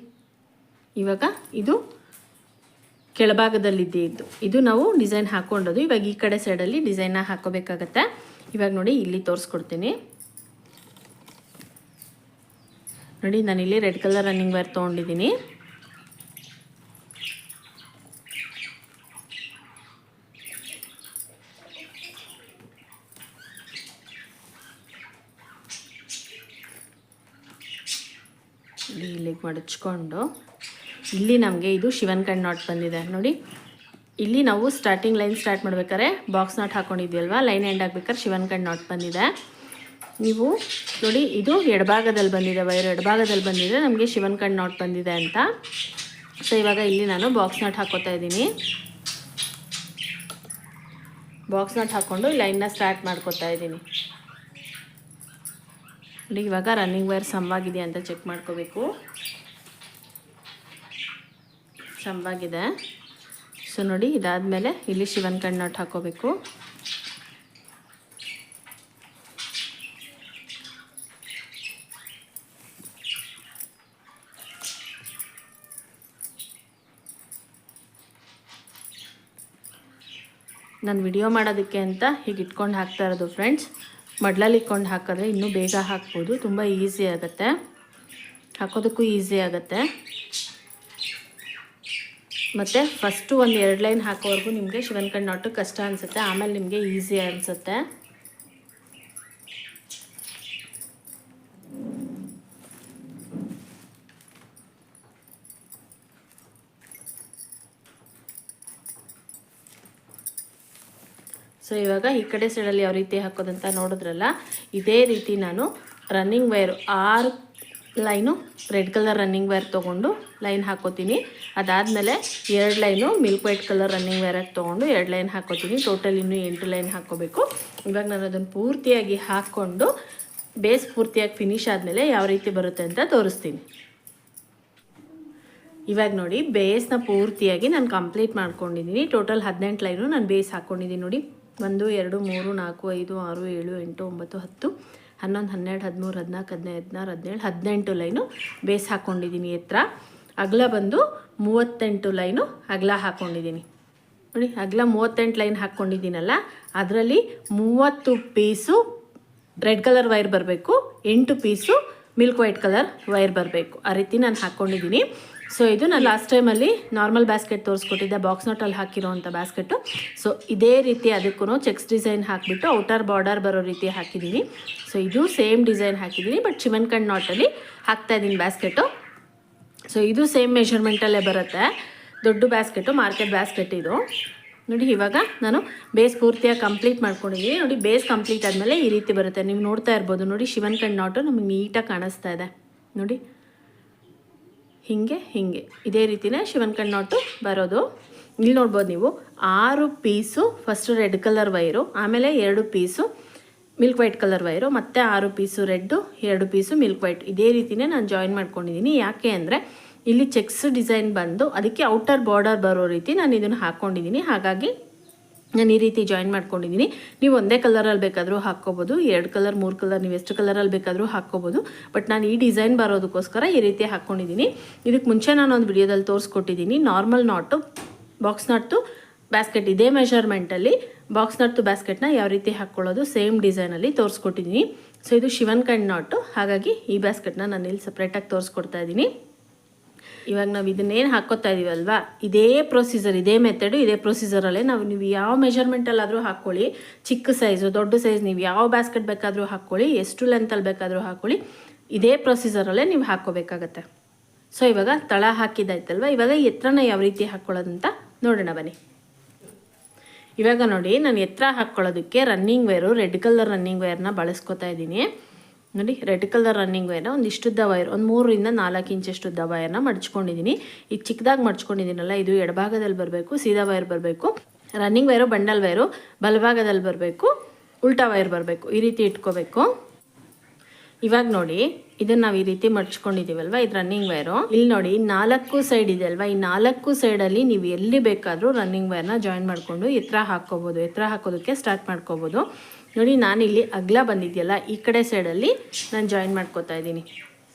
ಇವಾಗ ಇದು ಕೆಳಭಾಗದಲ್ಲಿದ್ದೇ ಇದು ನಾವು ಡಿಸೈನ್ ಹಾಕ್ಕೊಂಡೋದು. ಇವಾಗ ಈ ಕಡೆ ಸೈಡಲ್ಲಿ ಡಿಸೈನ್ನ ಹಾಕ್ಕೋಬೇಕಾಗತ್ತೆ. ಇವಾಗ ನೋಡಿ ಇಲ್ಲಿ ತೋರಿಸ್ಕೊಡ್ತೀನಿ ನೋಡಿ, ನಾನಿಲ್ಲಿ ರೆಡ್ ಕಲರ್ ರನ್ನಿಂಗ್ ವೇರ್ ತೊಗೊಂಡಿದ್ದೀನಿ. ಇಲ್ಲಿಗೆ ಮಡಚ್ಕೊಂಡು ಇಲ್ಲಿ ನಮಗೆ ಇದು ಶಿವನ್ ಕಣ್ ನಾಟ್ ಬಂದಿದೆ ನೋಡಿ. ಇಲ್ಲಿ ನಾವು ಸ್ಟಾರ್ಟಿಂಗ್ ಲೈನ್ ಸ್ಟಾರ್ಟ್ ಮಾಡ್ಬೇಕಾದ್ರೆ ಬಾಕ್ಸ್ ನಾಟ್ ಹಾಕ್ಕೊಂಡಿದ್ವಲ್ವ, ಲೈನ್ ಎಂಡ್ ಆಗ್ಬೇಕಾದ್ರೆ ಶಿವನ್ ಕಣ್ ನಾಟ್ ಬಂದಿದೆ. ನೀವು ನೋಡಿ ಇದು ಎಡಭಾಗದಲ್ಲಿ ಬಂದಿದೆ, ವೈರ್ ಎಡಭಾಗದಲ್ಲಿ ಬಂದಿದೆ, ನಮಗೆ ಶಿವನ್ ಕಣ್ ನಾಟ್ ಬಂದಿದೆ ಅಂತ. ಸೊ ಇವಾಗ ಇಲ್ಲಿ ನಾನು ಬಾಕ್ಸ್ ನಾಟ್ ಹಾಕ್ಕೋತಾ ಇದ್ದೀನಿ. ಬಾಕ್ಸ್ ನಾಟ್ ಹಾಕ್ಕೊಂಡು ಲೈನ್ನ ಸ್ಟಾರ್ಟ್ ಮಾಡ್ಕೋತಾ ಇದ್ದೀನಿ ನೋಡಿ. ಇವಾಗ ರನ್ನಿಂಗ್ ವೈರ್ ಸಮವಾಗಿದೆ ಅಂತ ಚೆಕ್ ಮಾಡ್ಕೋಬೇಕು. ಸಮವಾಗಿದೆ. ಸೊ ನೋಡಿ ಇದಾದಮೇಲೆ ಇಲ್ಲಿ ಶಿವನ್ ಕಣ್ ನಾಟ್ ಹಾಕೋಬೇಕು. ನಾನು ವಿಡಿಯೋ ಮಾಡೋದಕ್ಕೆ ಅಂತ ಹೀಗೆ ಇಟ್ಕೊಂಡು ಹಾಕ್ತಾ ಇರೋದು ಫ್ರೆಂಡ್ಸ್. ಮಡ್ಲಲ್ಲಿ ಇಟ್ಕೊಂಡು ಹಾಕಿದ್ರೆ ಇನ್ನೂ ಬೇಗ ಹಾಕ್ಬೋದು, ತುಂಬ ಈಸಿ ಆಗುತ್ತೆ, ಹಾಕೋದಕ್ಕೂ ಈಸಿ ಆಗುತ್ತೆ. ಮತ್ತು ಫಸ್ಟು ಒಂದು 2 ಲೈನ್ ಹಾಕೋವರೆಗೂ ನಿಮಗೆ ಶಿವನ್ ಕಣ್ ನಾಟು ಕಷ್ಟ ಅನಿಸುತ್ತೆ, ಆಮೇಲೆ ನಿಮಗೆ ಈಸಿ ಅನಿಸುತ್ತೆ. ಸೊ ಇವಾಗ ಈ ಕಡೆ ಸೈಡಲ್ಲಿ ಯಾವ ರೀತಿ ಹಾಕೋದಂತ ನೋಡಿದ್ರಲ್ಲ, ಇದೇ ರೀತಿ ನಾನು running wire 6 line red colour running wire ತೊಗೊಂಡು ಲೈನ್ ಹಾಕೋತೀನಿ. ಅದಾದಮೇಲೆ 2 line milk white colour running ವೈರಾಗಿ ತೊಗೊಂಡು 2 ಲೈನ್ ಹಾಕೋತೀನಿ. ಟೋಟಲ್ ಇನ್ನೂ 8 ಲೈನ್ ಹಾಕ್ಕೋಬೇಕು. ಇವಾಗ ನಾನು ಅದನ್ನು ಪೂರ್ತಿಯಾಗಿ ಹಾಕ್ಕೊಂಡು ಬೇಸ್ ಪೂರ್ತಿಯಾಗಿ ಫಿನಿಶ್ ಆದಮೇಲೆ ಯಾವ ರೀತಿ ಬರುತ್ತೆ ಅಂತ ತೋರಿಸ್ತೀನಿ. ಇವಾಗ ನೋಡಿ, ಬೇಸ್ನ ಪೂರ್ತಿಯಾಗಿ ನಾನು ಕಂಪ್ಲೀಟ್ ಮಾಡ್ಕೊಂಡಿದ್ದೀನಿ. ಟೋಟಲ್ 18 ಲೈನು ನಾನು ಬೇಸ್ ಹಾಕ್ಕೊಂಡಿದ್ದೀನಿ ನೋಡಿ. 1 2 3 4 5 6 7 8 9 10 11 12 13 14 15 16 17 18 ಲೈನು ಬೇಸ್ ಹಾಕ್ಕೊಂಡಿದ್ದೀನಿ. ಎತ್ತರ ಅಗಲ ಬಂದು 38 ಲೈನು ಅಗಲ ಹಾಕ್ಕೊಂಡಿದ್ದೀನಿ ನೋಡಿ. ಅಗಲ 38 ಲೈನ್ ಹಾಕ್ಕೊಂಡಿದ್ದೀನಲ್ಲ, ಅದರಲ್ಲಿ 30 ಪೀಸು ರೆಡ್ ಕಲರ್ ವೈರ್ ಬರಬೇಕು, 8 piece milk white colour wire ಬರಬೇಕು. ಆ ರೀತಿ ನಾನು ಹಾಕ್ಕೊಂಡಿದ್ದೀನಿ. ಸೊ ಇದು ನಾನು ಲಾಸ್ಟ್ ಟೈಮಲ್ಲಿ normal basket ತೋರಿಸ್ಕೊಟ್ಟಿದ್ದೆ, box ನಾಟಲ್ಲಿ ಹಾಕಿರೋವಂಥ basket. So ಇದೇ ರೀತಿ ಅದಕ್ಕೂ ಚೆಕ್ಸ್ ಡಿಸೈನ್ ಹಾಕಿಬಿಟ್ಟು ಔಟರ್ ಬಾರ್ಡರ್ ಬರೋ ರೀತಿ ಹಾಕಿದ್ದೀನಿ. ಸೊ ಇದು ಸೇಮ್ ಡಿಸೈನ್ ಹಾಕಿದ್ದೀನಿ, ಬಟ್ ಶಿವನ್ ಕಣ್ ನಾಟಲ್ಲಿ ಹಾಕ್ತಾಯಿದ್ದೀನಿ ಬ್ಯಾಸ್ಕೆಟು. ಸೊ ಇದು ಸೇಮ್ ಮೆಷರ್ಮೆಂಟಲ್ಲೇ ಬರುತ್ತೆ, ದೊಡ್ಡ ಬ್ಯಾಸ್ಕೆಟು, ಮಾರ್ಕೆಟ್ ಬ್ಯಾಸ್ಕೆಟ್ ಇದು ನೋಡಿ. ಇವಾಗ ನಾನು ಬೇಸ್ ಪೂರ್ತಿಯಾಗಿ ಕಂಪ್ಲೀಟ್ ಮಾಡ್ಕೊಂಡಿದ್ದೀನಿ ನೋಡಿ. ಬೇಸ್ ಕಂಪ್ಲೀಟ್ ಆದಮೇಲೆ ಈ ರೀತಿ ಬರುತ್ತೆ, ನೀವು ನೋಡ್ತಾ ಇರ್ಬೋದು ನೋಡಿ. ಶಿವನ್ ಕಣ್ ನಾಟು ನಮಗೆ ನೀಟಾಗಿ ಕಾಣಿಸ್ತಾ ಇದೆ ನೋಡಿ, ಹಿಂಗೆ ಇದೇ ರೀತಿಯೇ ಶಿವನ್ ಕಣ್ ನಾಟು ಬರೋದು. ಇಲ್ಲಿ ನೋಡ್ಬೋದು ನೀವು 6 piece first red colour wire, ಆಮೇಲೆ 2 piece milk white colour wire, ಮತ್ತು 6 piece red, 2 piece milk white. ಇದೇ ರೀತಿಯೇ ನಾನು ಜಾಯಿನ್ ಮಾಡ್ಕೊಂಡಿದ್ದೀನಿ. ಯಾಕೆ ಅಂದರೆ ಇಲ್ಲಿ ಚೆಕ್ಸ್ ಡಿಸೈನ್ ಬಂದು ಅದಕ್ಕೆ ಔಟರ್ ಬಾರ್ಡರ್ ಬರೋ ರೀತಿ ನಾನು ಇದನ್ನು ಹಾಕ್ಕೊಂಡಿದ್ದೀನಿ. ಹಾಗಾಗಿ ನಾನು ಈ ರೀತಿ ಜಾಯಿನ್ ಮಾಡ್ಕೊಂಡಿದ್ದೀನಿ. ನೀವು ಒಂದೇ ಕಲರಲ್ಲಿ ಬೇಕಾದರೂ ಹಾಕ್ಕೋಬೋದು, 2 ಕಲರ್ 3 ಕಲರ್ ನೀವು ಎಷ್ಟು ಕಲರಲ್ಲಿ ಬೇಕಾದರೂ ಹಾಕ್ಕೋಬೋದು. ಬಟ್ ನಾನು ಈ ಡಿಸೈನ್ ಬರೋದಕ್ಕೋಸ್ಕರ ಈ ರೀತಿ ಹಾಕ್ಕೊಂಡಿದ್ದೀನಿ. ಇದಕ್ಕೆ ಮುಂಚೆ ನಾನು ಒಂದು ವಿಡಿಯೋದಲ್ಲಿ ತೋರಿಸ್ಕೊಟ್ಟಿದ್ದೀನಿ ನಾರ್ಮಲ್ ನಾಟು ಬಾಕ್ಸ್ ನಾಟ್ದು ಬ್ಯಾಸ್ಕೆಟ್ ಇದೇ ಮೆಷರ್ಮೆಂಟಲ್ಲಿ ಬಾಕ್ಸ್ ನಾಟ್ದು ಬ್ಯಾಸ್ಕೆಟ್ನ ಯಾವ ರೀತಿ ಹಾಕ್ಕೊಳ್ಳೋದು ಸೇಮ್ ಡಿಸೈನಲ್ಲಿ ತೋರಿಸ್ಕೊಟ್ಟಿದ್ದೀನಿ. ಸೊ ಇದು ಶಿವನ್ ಕಣ್ ನಾಟು, ಹಾಗಾಗಿ ಈ ಬ್ಯಾಸ್ಕೆಟ್ನ ನಾನು ಇಲ್ಲಿ ಸಪ್ರೇಟಾಗಿ ತೋರಿಸ್ಕೊಡ್ತಾ ಇದ್ದೀನಿ. ಇವಾಗ ನಾವು ಇದನ್ನೇನು ಹಾಕ್ಕೋತಾ ಇದೀವಲ್ವಾ, ಇದೇ ಪ್ರೊಸೀಜರ್, ಇದೇ ಮೆಥಡು, ಇದೇ ಪ್ರೊಸೀಜರಲ್ಲೇ ನೀವು ಯಾವ ಮೆಷರ್ಮೆಂಟಲ್ಲಾದರೂ ಹಾಕ್ಕೊಳ್ಳಿ, ಚಿಕ್ಕ ಸೈಜು ದೊಡ್ಡ ಸೈಜ್ ನೀವು ಯಾವ ಬ್ಯಾಸ್ಕೆಟ್ ಬೇಕಾದರೂ ಹಾಕ್ಕೊಳ್ಳಿ, ಎಷ್ಟು ಲೆಂತಲ್ಲಿ ಬೇಕಾದರೂ ಹಾಕ್ಕೊಳ್ಳಿ, ಇದೇ ಪ್ರೊಸೀಜರಲ್ಲೇ ನೀವು ಹಾಕ್ಕೋಬೇಕಾಗತ್ತೆ. ಸೊ ಇವಾಗ ತಳ ಹಾಕಿದ್ದಾಯ್ತಲ್ವ, ಇವಾಗ ಎತ್ತರನ ಯಾವ ರೀತಿ ಹಾಕ್ಕೊಳ್ಳೋದಂತ ನೋಡೋಣ ಬನ್ನಿ. ಇವಾಗ ನೋಡಿ, ನಾನು ಎತ್ತರ ಹಾಕ್ಕೊಳ್ಳೋದಕ್ಕೆ running wire red colour running ವೈರ್ನ ಬಳಸ್ಕೊತಾ ಇದ್ದೀನಿ ನೋಡಿ. ರೆಡ್ ಕಲರ್ ರನ್ನಿಂಗ್ ವೈರ್ನ ಒಂದಿಷ್ಟುದ್ದ ವೈರ್, ಒಂದು 3 ರಿಂದ 4 ಇಂಚಷ್ಟುದ್ದ ವೈರ್ನ ಮಡ್ಚ್ಕೊಂಡಿದ್ದೀನಿ. ಈಗ ಚಿಕ್ಕದಾಗಿ ಮಡ್ಚ್ಕೊಂಡಿದ್ದೀನಲ್ಲ, ಇದು ಎಡಭಾಗದಲ್ಲಿ ಬರಬೇಕು, ಸೀದಾ ವೈರ್ ಬರಬೇಕು. ರನ್ನಿಂಗ್ ವೈರು ಬಂಡಲ್ ವೈರು ಬಲಭಾಗದಲ್ಲಿ ಬರಬೇಕು, ಉಲ್ಟಾ ವೈರ್ ಬರಬೇಕು, ಈ ರೀತಿ ಇಟ್ಕೋಬೇಕು. ಇವಾಗ ನೋಡಿ, ಇದನ್ನು ನಾವು ಈ ರೀತಿ ಮಡ್ಚ್ಕೊಂಡಿದ್ದೀವಲ್ವ, ಇದು ರನ್ನಿಂಗ್ ವೈರು. ಇಲ್ಲಿ ನೋಡಿ 4 ಸೈಡ್ ಇದೆ ಅಲ್ವಾ, ಈ 4 ಸೈಡಲ್ಲಿ ನೀವು ಎಲ್ಲಿ ಬೇಕಾದರೂ ರನ್ನಿಂಗ್ ವೈರ್ನ ಜಾಯಿನ್ ಮಾಡಿಕೊಂಡು ಎತ್ತರ ಹಾಕ್ಕೋಬೋದು, ಎತ್ತರ ಹಾಕೋದಕ್ಕೆ ಸ್ಟಾರ್ಟ್ ಮಾಡ್ಕೋಬೋದು ನೋಡಿ. ನಾನಿಲ್ಲಿ ಅಗಲ ಬಂದಿದೆಯಲ್ಲ, ಈ ಕಡೆ ಸೈಡಲ್ಲಿ ನಾನು ಜಾಯಿನ್ ಮಾಡ್ಕೋತಾ ಇದ್ದೀನಿ.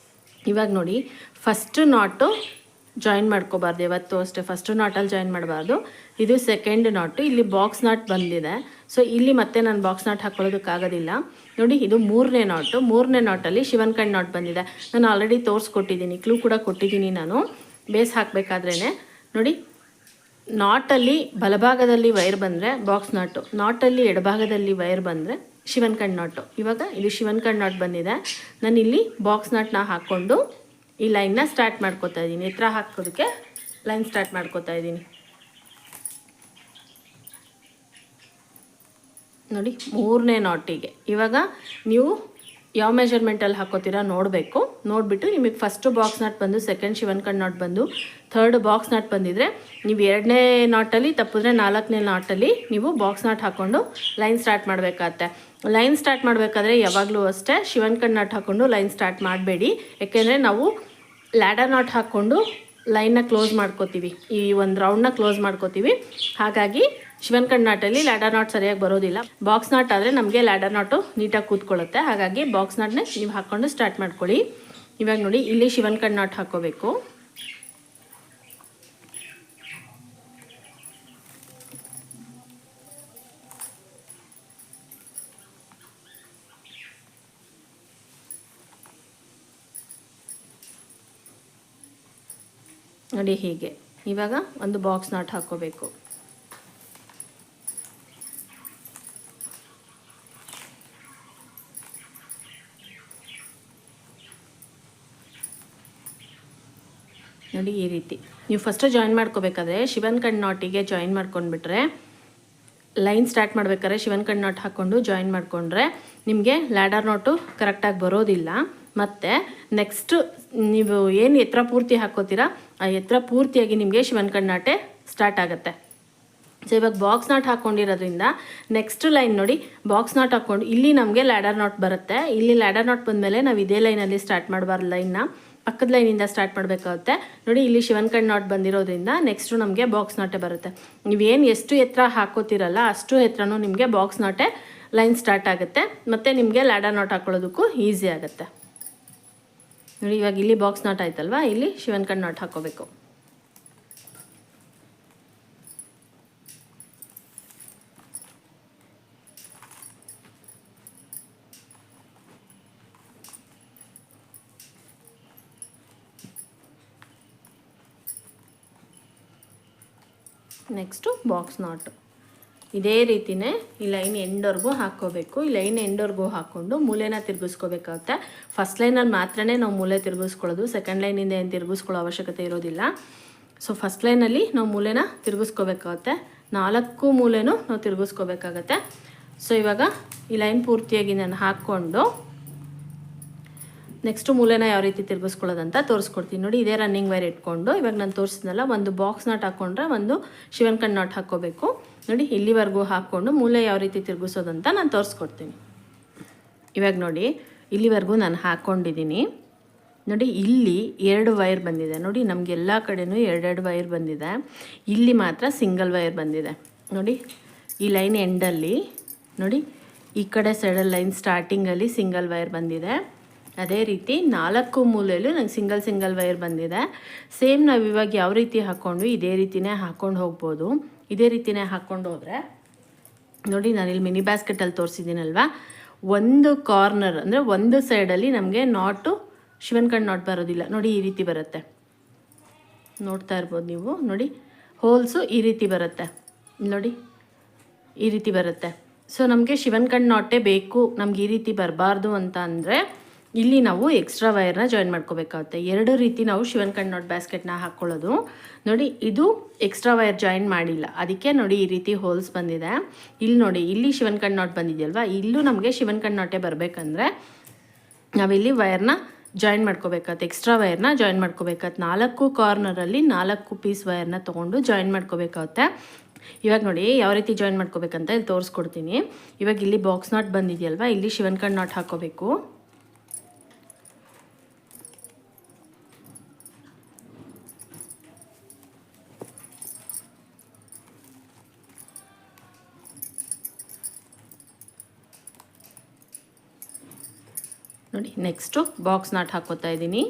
ಇವಾಗ ನೋಡಿ, ಫಸ್ಟ್ ನಾಟು ಜಾಯಿನ್ ಮಾಡ್ಕೋಬಾರ್ದು ಯಾವತ್ತೂ ಅಷ್ಟೇ, ಫಸ್ಟು ನಾಟಲ್ಲಿ ಜಾಯಿನ್ ಮಾಡಬಾರ್ದು. ಇದು ಸೆಕೆಂಡ್ ನಾಟು, ಇಲ್ಲಿ ಬಾಕ್ಸ್ ನಾಟ್ ಬಂದಿದೆ. ಸೊ ಇಲ್ಲಿ ಮತ್ತೆ ನಾನು ಬಾಕ್ಸ್ ನಾಟ್ ಹಾಕ್ಕೊಳ್ಳೋದಕ್ಕಾಗೋದಿಲ್ಲ ನೋಡಿ. ಇದು 3ನೇ ನಾಟು, 3ನೇ ನಾಟಲ್ಲಿ ಶಿವನ್ ಕಣ್ ನಾಟ್ ಬಂದಿದೆ. ನಾನು ಆಲ್ರೆಡಿ ತೋರಿಸ್ಕೊಟ್ಟಿದ್ದೀನಿ, ಕ್ಲೂ ಕೂಡ ಕೊಟ್ಟಿದ್ದೀನಿ ನಾನು ಬೇಸ್ ಹಾಕಬೇಕಾದ್ರೇ ನೋಡಿ. ನಾಟಲ್ಲಿ ಬಲಭಾಗದಲ್ಲಿ ವೈರ್ ಬಂದರೆ ಬಾಕ್ಸ್ ನಾಟು, ನಾಟಲ್ಲಿ ಎಡಭಾಗದಲ್ಲಿ ವೈರ್ ಬಂದರೆ ಶಿವನ್ ಕಣ್ ನಾಟು. ಇವಾಗ ಇದು ಶಿವನ್ ಕಣ್ ನಾಟ್ ಬಂದಿದೆ, ನಾನಿಲ್ಲಿ ಬಾಕ್ಸ್ ನಾಟ್ನ ಹಾಕ್ಕೊಂಡು ಈ ಲೈನ್ನ ಸ್ಟಾರ್ಟ್ ಮಾಡ್ಕೋತಾ ಇದ್ದೀನಿ. ಎತ್ತರ ಹಾಕೋದಕ್ಕೆ ಲೈನ್ ಸ್ಟಾರ್ಟ್ ಮಾಡ್ಕೋತಾ ಇದ್ದೀನಿ ನೋಡಿ 3ನೇ ನಾಟಿಗೆ. ಇವಾಗ ನೀವು ಯಾವ ಮೆಷರ್ಮೆಂಟಲ್ಲಿ ಹಾಕೋತೀರಾ ನೋಡಬೇಕು, ನೋಡಿಬಿಟ್ಟು ನಿಮಗೆ ಫಸ್ಟು ಬಾಕ್ಸ್ ನಾಟ್ ಬಂದು, ಸೆಕೆಂಡ್ ಶಿವನ್ ಕಣ್ ನಾಟ್ ಬಂದು, ಥರ್ಡ್ ಬಾಕ್ಸ್ ನಾಟ್ ಬಂದಿದ್ರೆ ನೀವು 2ನೇ ನಾಟಲ್ಲಿ ತಪ್ಪಿದ್ರೆ 4ನೇ ನಾಟಲ್ಲಿ ನೀವು ಬಾಕ್ಸ್ ನಾಟ್ ಹಾಕ್ಕೊಂಡು ಲೈನ್ ಸ್ಟಾರ್ಟ್ ಮಾಡಬೇಕಾಗತ್ತೆ. ಲೈನ್ ಸ್ಟಾರ್ಟ್ ಮಾಡಬೇಕಾದ್ರೆ ಯಾವಾಗಲೂ ಅಷ್ಟೇ ಶಿವನ್ ಕಣ್ ನಾಟ್ ಹಾಕ್ಕೊಂಡು ಲೈನ್ ಸ್ಟಾರ್ಟ್ ಮಾಡಬೇಡಿ, ಯಾಕೆಂದರೆ ನಾವು ಲ್ಯಾಡರ್ ನಾಟ್ ಹಾಕ್ಕೊಂಡು ಲೈನ್ನ ಕ್ಲೋಸ್ ಮಾಡ್ಕೋತೀವಿ, ಈ ಒಂದು ರೌಂಡ್ನ ಕ್ಲೋಸ್ ಮಾಡ್ಕೋತೀವಿ. ಹಾಗಾಗಿ ಶಿವನ್ ಕಣ್ ನಾಟಲ್ಲಿ ಲ್ಯಾಡರ್ ನಾಟ್ ಸರಿಯಾಗಿ ಬರೋದಿಲ್ಲ. ಬಾಕ್ಸ್ ನಾಟ್ ಆದರೆ ನಮಗೆ ಲ್ಯಾಡರ್ ನಾಟು ನೀಟಾಗಿ ಕೂತ್ಕೊಳ್ಳುತ್ತೆ. ಹಾಗಾಗಿ ಬಾಕ್ಸ್ ನಾಟ್ನೇ ನೀವು ಹಾಕ್ಕೊಂಡು ಸ್ಟಾರ್ಟ್ ಮಾಡ್ಕೊಳ್ಳಿ. ಇವಾಗ ನೋಡಿ, ಇಲ್ಲಿ ಶಿವನ್ ಕಣ್ ನಾಟ್ ಹಾಕ್ಕೋಬೇಕು. ನೋಡಿ ಹೀಗೆ. ಇವಾಗ ಒಂದು ಬಾಕ್ಸ್ ನಾಟ್ ಹಾಕ್ಕೋಬೇಕು. ನೋಡಿ ಈ ರೀತಿ ನೀವು ಫಸ್ಟ್ ಜಾಯಿನ್ ಮಾಡ್ಕೋಬೇಕಾದ್ರೆ ಶಿವನ್ ಕಣ್ ನಾಟಿಗೆ ಜಾಯಿನ್ ಮಾಡ್ಕೊಂಡ್ಬಿಟ್ರೆ, ಲೈನ್ ಸ್ಟಾರ್ಟ್ ಮಾಡ್ಬೇಕಾದ್ರೆ ಶಿವನ್ ಕಣ್ ನಾಟ್ ಹಾಕ್ಕೊಂಡು ಜಾಯಿನ್ ಮಾಡಿಕೊಂಡ್ರೆ ನಿಮಗೆ ಲ್ಯಾಡರ್ ನಾಟು ಕರೆಕ್ಟಾಗಿ ಬರೋದಿಲ್ಲ. ಮತ್ತು ನೆಕ್ಸ್ಟ್ ನೀವು ಏನು ಎತ್ತರ ಪೂರ್ತಿ ಹಾಕ್ಕೋತೀರಾ ಆ ಎತ್ತರ ಪೂರ್ತಿಯಾಗಿ ನಿಮಗೆ ಶಿವನ್ ಕಣ್ ನಾಟೆ ಸ್ಟಾರ್ಟ್ ಆಗುತ್ತೆ. ಸೊ ಇವಾಗ ಬಾಕ್ಸ್ ನಾಟ್ ಹಾಕ್ಕೊಂಡಿರೋದ್ರಿಂದ ನೆಕ್ಸ್ಟ್ ಲೈನ್ ನೋಡಿ, ಬಾಕ್ಸ್ ನಾಟ್ ಹಾಕ್ಕೊಂಡು ಇಲ್ಲಿ ನಮಗೆ ಲ್ಯಾಡರ್ ನಾಟ್ ಬರುತ್ತೆ. ಇಲ್ಲಿ ಲ್ಯಾಡರ್ ನಾಟ್ ಬಂದಮೇಲೆ ನಾವು ಇದೇ ಲೈನಲ್ಲಿ ಸ್ಟಾರ್ಟ್ ಮಾಡಬಾರ್ದು, ಲೈನ್ನ ಪಕ್ಕದ ಲೈನಿಂದ ಸ್ಟಾರ್ಟ್ ಮಾಡಬೇಕಾಗುತ್ತೆ. ನೋಡಿ ಇಲ್ಲಿ ಶಿವನ್ ಕಣ್ ನಾಟ್ ಬಂದಿರೋದ್ರಿಂದ ನೆಕ್ಸ್ಟು ನಮಗೆ ಬಾಕ್ಸ್ ನಾಟೆ ಬರುತ್ತೆ. ನೀವೇನು ಎಷ್ಟು ಎತ್ತರ ಹಾಕೋತಿರಲ್ಲ ಅಷ್ಟು ಎತ್ತರನೂ ನಿಮಗೆ ಬಾಕ್ಸ್ ನಾಟೆ ಲೈನ್ ಸ್ಟಾರ್ಟ್ ಆಗುತ್ತೆ. ಮತ್ತು ನಿಮಗೆ ಲ್ಯಾಡರ್ ನಾಟ್ ಹಾಕೊಳ್ಳೋದಕ್ಕೂ ಈಸಿ ಆಗುತ್ತೆ. ನೋಡಿ ಇವಾಗ ಇಲ್ಲಿ ಬಾಕ್ಸ್ ನಾಟ್ ಆಯ್ತಲ್ವಾ, ಇಲ್ಲಿ ಶಿವನ್ ಕಣ್ ನಾಟ್ ಹಾಕೋಬೇಕು. ನೆಕ್ಸ್ಟು ಬಾಕ್ಸ್ ನಾಟ್ ಇದೇ ರೀತಿಯೇ ಈ ಲೈನ್ ಎಂಡ್ವರೆಗೂ ಹಾಕ್ಕೋಬೇಕು. ಈ ಲೈನ್ ಎಂಡ್ವರೆಗೂ ಹಾಕ್ಕೊಂಡು ಮೂಲೆನ ತಿರುಗಿಸ್ಕೋಬೇಕಾಗುತ್ತೆ. ಫಸ್ಟ್ ಲೈನಲ್ಲಿ ಮಾತ್ರ ನಾವು ಮೂಲೆ ತಿರುಗಿಸ್ಕೊಳ್ಳೋದು, ಸೆಕೆಂಡ್ ಲೈನಿಂದ ಏನು ತಿರುಗಿಸ್ಕೊಳ್ಳೋ ಅವಶ್ಯಕತೆ ಇರೋದಿಲ್ಲ. ಸೊ ಫಸ್ಟ್ ಲೈನಲ್ಲಿ ನಾವು ಮೂಲೆನ ತಿರುಗಿಸ್ಕೋಬೇಕಾಗುತ್ತೆ, 4 ಮೂಲೆನೂ ನಾವು ತಿರುಗಿಸ್ಕೋಬೇಕಾಗತ್ತೆ. ಸೊ ಇವಾಗ ಈ ಲೈನ್ ಪೂರ್ತಿಯಾಗಿ ನಾನು ಹಾಕ್ಕೊಂಡು ನೆಕ್ಸ್ಟು ಮೂಲೆನ ಯಾವ ರೀತಿ ತಿರುಗಿಸ್ಕೊಳ್ಳೋದಂತ ತೋರಿಸ್ಕೊಡ್ತೀನಿ. ನೋಡಿ ಇದೇ ರನ್ನಿಂಗ್ ವೈರ್ ಇಟ್ಕೊಂಡು ಇವಾಗ ನಾನು ತೋರಿಸಿದ್ನಲ್ಲ, ಒಂದು ಬಾಕ್ಸ್ ನಾಟ್ ಹಾಕ್ಕೊಂಡ್ರೆ ಒಂದು ಶಿವನ್ ಕಣ್ ನಾಟ್ ಹಾಕ್ಕೋಬೇಕು. ನೋಡಿ ಇಲ್ಲಿವರೆಗೂ ಹಾಕ್ಕೊಂಡು ಮೂಲೆ ಯಾವ ರೀತಿ ತಿರುಗಿಸೋದಂತ ನಾನು ತೋರಿಸ್ಕೊಡ್ತೀನಿ. ಇವಾಗ ನೋಡಿ ಇಲ್ಲಿವರೆಗೂ ನಾನು ಹಾಕ್ಕೊಂಡಿದ್ದೀನಿ. ನೋಡಿ ಇಲ್ಲಿ 2 ವೈರ್ ಬಂದಿದೆ. ನೋಡಿ ನಮಗೆಲ್ಲ ಕಡೆಯೂ 2 ವೈರ್ ಬಂದಿದೆ, ಇಲ್ಲಿ ಮಾತ್ರ ಸಿಂಗಲ್ ವೈರ್ ಬಂದಿದೆ. ನೋಡಿ ಈ ಲೈನ್ ಎಂಡಲ್ಲಿ ನೋಡಿ ಈ ಕಡೆ ಸೈಡಲ್ಲಿ ಲೈನ್ ಸ್ಟಾರ್ಟಿಂಗಲ್ಲಿ ಸಿಂಗಲ್ ವೈರ್ ಬಂದಿದೆ. ಅದೇ ರೀತಿ 4 ಮೂಲೆಯಲ್ಲೂ ನಂಗೆ ಸಿಂಗಲ್ ವೈರ್ ಬಂದಿದೆ. ಸೇಮ್ ನಾವು ಇವಾಗ ಯಾವ ರೀತಿ ಹಾಕ್ಕೊಂಡ್ವಿ ಇದೇ ರೀತಿಯೇ ಹಾಕ್ಕೊಂಡು ಹೋಗ್ಬೋದು. ಇದೇ ರೀತಿಯೇ ಹಾಕ್ಕೊಂಡು ಹೋದರೆ ನೋಡಿ ನಾನಿಲ್ಲಿ ಮಿನಿ ಬ್ಯಾಸ್ಕೆಟಲ್ಲಿ ತೋರಿಸಿದ್ದೀನಲ್ವ, ಒಂದು ಕಾರ್ನರ್ ಅಂದರೆ ಒಂದು ಸೈಡಲ್ಲಿ ನಮಗೆ ನಾಟು ಶಿವನ್ ಕಣ್ ನಾಟ್ ಬರೋದಿಲ್ಲ. ನೋಡಿ ಈ ರೀತಿ ಬರುತ್ತೆ, ನೋಡ್ತಾ ಇರ್ಬೋದು ನೀವು. ನೋಡಿ ಹೋಲ್ಸು ಈ ರೀತಿ ಬರುತ್ತೆ, ನೋಡಿ ಈ ರೀತಿ ಬರುತ್ತೆ. ಸೊ ನಮಗೆ ಶಿವನ್ ಕಣ್ ನಾಟೇ ಬೇಕು, ನಮ್ಗೆ ಈ ರೀತಿ ಬರಬಾರ್ದು ಅಂತ ಅಂದರೆ ಇಲ್ಲಿ ನಾವು ಎಕ್ಸ್ಟ್ರಾ ವೈರ್ನ ಜಾಯಿನ್ ಮಾಡ್ಕೋಬೇಕಾಗುತ್ತೆ. 2 ರೀತಿ ನಾವು ಶಿವನ್ ಕಣ್ ನಾಟ್ ಬ್ಯಾಸ್ಕೆಟ್ನ ಹಾಕ್ಕೊಳ್ಳೋದು. ನೋಡಿ ಇದು ಎಕ್ಸ್ಟ್ರಾ ವೈರ್ ಜಾಯಿನ್ ಮಾಡಿಲ್ಲ, ಅದಕ್ಕೆ ನೋಡಿ ಈ ರೀತಿ ಹೋಲ್ಸ್ ಬಂದಿದೆ. ಇಲ್ಲಿ ನೋಡಿ ಇಲ್ಲಿ ಶಿವನ್ ಕಣ್ ನಾಟ್ ಬಂದಿದೆಯಲ್ವಾ, ಇಲ್ಲೂ ನಮಗೆ ಶಿವನ್ ಕಣ್ ನಾಟೇ ಬರಬೇಕಂದ್ರೆ ನಾವಿಲ್ಲಿ ವೈರ್ನ ಜಾಯಿನ್ ಮಾಡ್ಕೋಬೇಕಾಗುತ್ತೆ, ಎಕ್ಸ್ಟ್ರಾ ವೈರ್ನ ಜಾಯಿನ್ ಮಾಡ್ಕೋಬೇಕಾಗುತ್ತೆ. 4 ಕಾರ್ನರಲ್ಲಿ 4 ಪೀಸ್ ವೈರ್ನ ತೊಗೊಂಡು ಜಾಯಿನ್ ಮಾಡ್ಕೋಬೇಕಾಗುತ್ತೆ. ಇವಾಗ ನೋಡಿ ಯಾವ ರೀತಿ ಜಾಯಿನ್ ಮಾಡ್ಕೋಬೇಕಂತ ಇಲ್ಲಿ ತೋರಿಸ್ಕೊಡ್ತೀನಿ. ಇವಾಗ ಇಲ್ಲಿ ಬಾಕ್ಸ್ ನಾಟ್ ಬಂದಿದೆಯಲ್ವಾ, ಇಲ್ಲಿ ಶಿವನ್ ಕಣ್ ನಾಟ್ ಹಾಕ್ಕೋಬೇಕು. ನೋಡಿ ನೆಕ್ಸ್ಟು ಬಾಕ್ಸ್ ನಾಟ್ ಹಾಕ್ಕೋತಾ ಇದ್ದೀನಿ.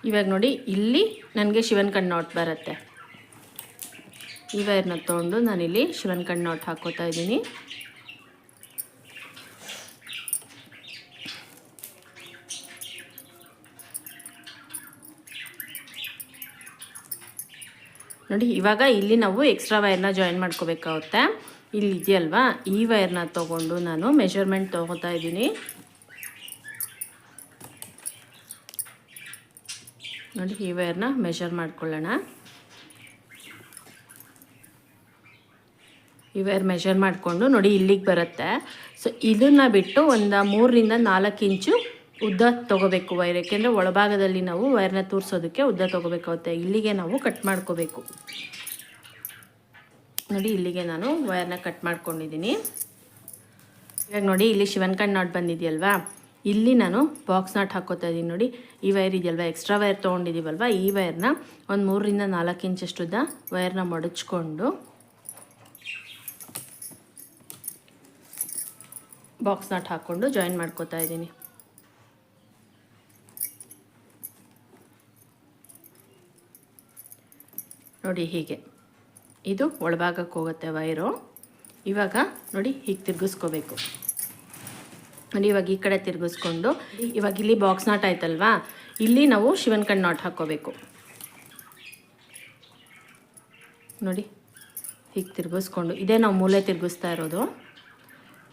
ಇವಾಗ ನೋಡಿ ಇಲ್ಲಿ ನನಗೆ ಶಿವನ್ ಕಣ್ ನಾಟ್ ಬರುತ್ತೆ. ಈ ವೈರ್ನ ತೊಗೊಂಡು ನಾನಿಲ್ಲಿ ಶಿವನ್ ಕಣ್ ನಾಟ್ ಹಾಕ್ಕೋತಾ ಇದ್ದೀನಿ. ನೋಡಿ ಇವಾಗ ಇಲ್ಲಿ ನಾವು ಎಕ್ಸ್ಟ್ರಾ ವೈರ್ನ ಜಾಯಿನ್ ಮಾಡ್ಕೋಬೇಕಾಗುತ್ತೆ. ಇಲ್ಲಿ ಇದೆಯಲ್ವಾ, ಈ ವೈರ್ನ ತೊಗೊಂಡು ನಾನು ಮೆಷರ್ಮೆಂಟ್ ತೊಗೋತಾ ಇದ್ದೀನಿ. ನೋಡಿ ಈ ವೈರ್ನ ಮೆಷರ್ ಮಾಡ್ಕೊಳ್ಳೋಣ. ಈ ವೈರ್ ಮೆಷರ್ ಮಾಡಿಕೊಂಡು ನೋಡಿ ಇಲ್ಲಿಗೆ ಬರುತ್ತೆ. ಸೊ ಇದನ್ನು ಬಿಟ್ಟು ಒಂದು 3 ರಿಂದ 4 ಇಂಚು ಉದ್ದ ತೊಗೋಬೇಕು ವೈರ್, ಏಕೆಂದರೆ ಒಳಭಾಗದಲ್ಲಿ ನಾವು ವೈರ್ನ ತೂರಿಸೋದಕ್ಕೆ ಉದ್ದ ತೊಗೋಬೇಕಾಗುತ್ತೆ. ಇಲ್ಲಿಗೆ ನಾವು ಕಟ್ ಮಾಡ್ಕೋಬೇಕು. ನೋಡಿ ಇಲ್ಲಿಗೆ ನಾನು ವೈರ್ನ ಕಟ್ ಮಾಡ್ಕೊಂಡಿದ್ದೀನಿ. ಇವಾಗ ನೋಡಿ ಇಲ್ಲಿ ಶಿವನ್ ಕಣ್ ನಾಟ್ ಬಂದಿದೆಯಲ್ವಾ, ಇಲ್ಲಿ ನಾನು ಬಾಕ್ಸ್ ನಾಟ್ ಹಾಕ್ಕೋತಾ ಇದ್ದೀನಿ. ನೋಡಿ ಈ ವೈರ್ ಇದೆಯಲ್ವಾ, ಎಕ್ಸ್ಟ್ರಾ ವೈರ್ ತೊಗೊಂಡಿದ್ದೀವಲ್ವ, ಈ ವೈರ್ನ ಒಂದು 3 ರಿಂದ 4 ಇಂಚಷ್ಟು ಉದ್ದ ವೈರ್ನ ಮಡಚ್ಕೊಂಡು ಬಾಕ್ಸ್ ನಾಟ್ ಹಾಕ್ಕೊಂಡು ಜಾಯಿನ್ ಮಾಡ್ಕೋತಾ ಇದ್ದೀನಿ. ನೋಡಿ ಹೀಗೆ ಇದು ಒಳಭಾಗಕ್ಕೆ ಹೋಗುತ್ತೆ ವೈರು. ಇವಾಗ ನೋಡಿ ಹೀಗೆ ತಿರ್ಗಿಸ್ಕೋಬೇಕು. ನೋಡಿ ಇವಾಗ ಈ ಕಡೆ ತಿರ್ಗಿಸ್ಕೊಂಡು ಇವಾಗ ಇಲ್ಲಿ ಬಾಕ್ಸ್ ನಾಟ್ ಆಯ್ತಲ್ವಾ, ಇಲ್ಲಿ ನಾವು ಶಿವನ್ ಕಣ್ ನಾಟ್ ಹಾಕ್ಕೋಬೇಕು. ನೋಡಿ ಹೀಗೆ ತಿರ್ಗಿಸ್ಕೊಂಡು, ಇದೇ ನಾವು ಮೂಲೆ ತಿರ್ಗಿಸ್ತಾ ಇರೋದು.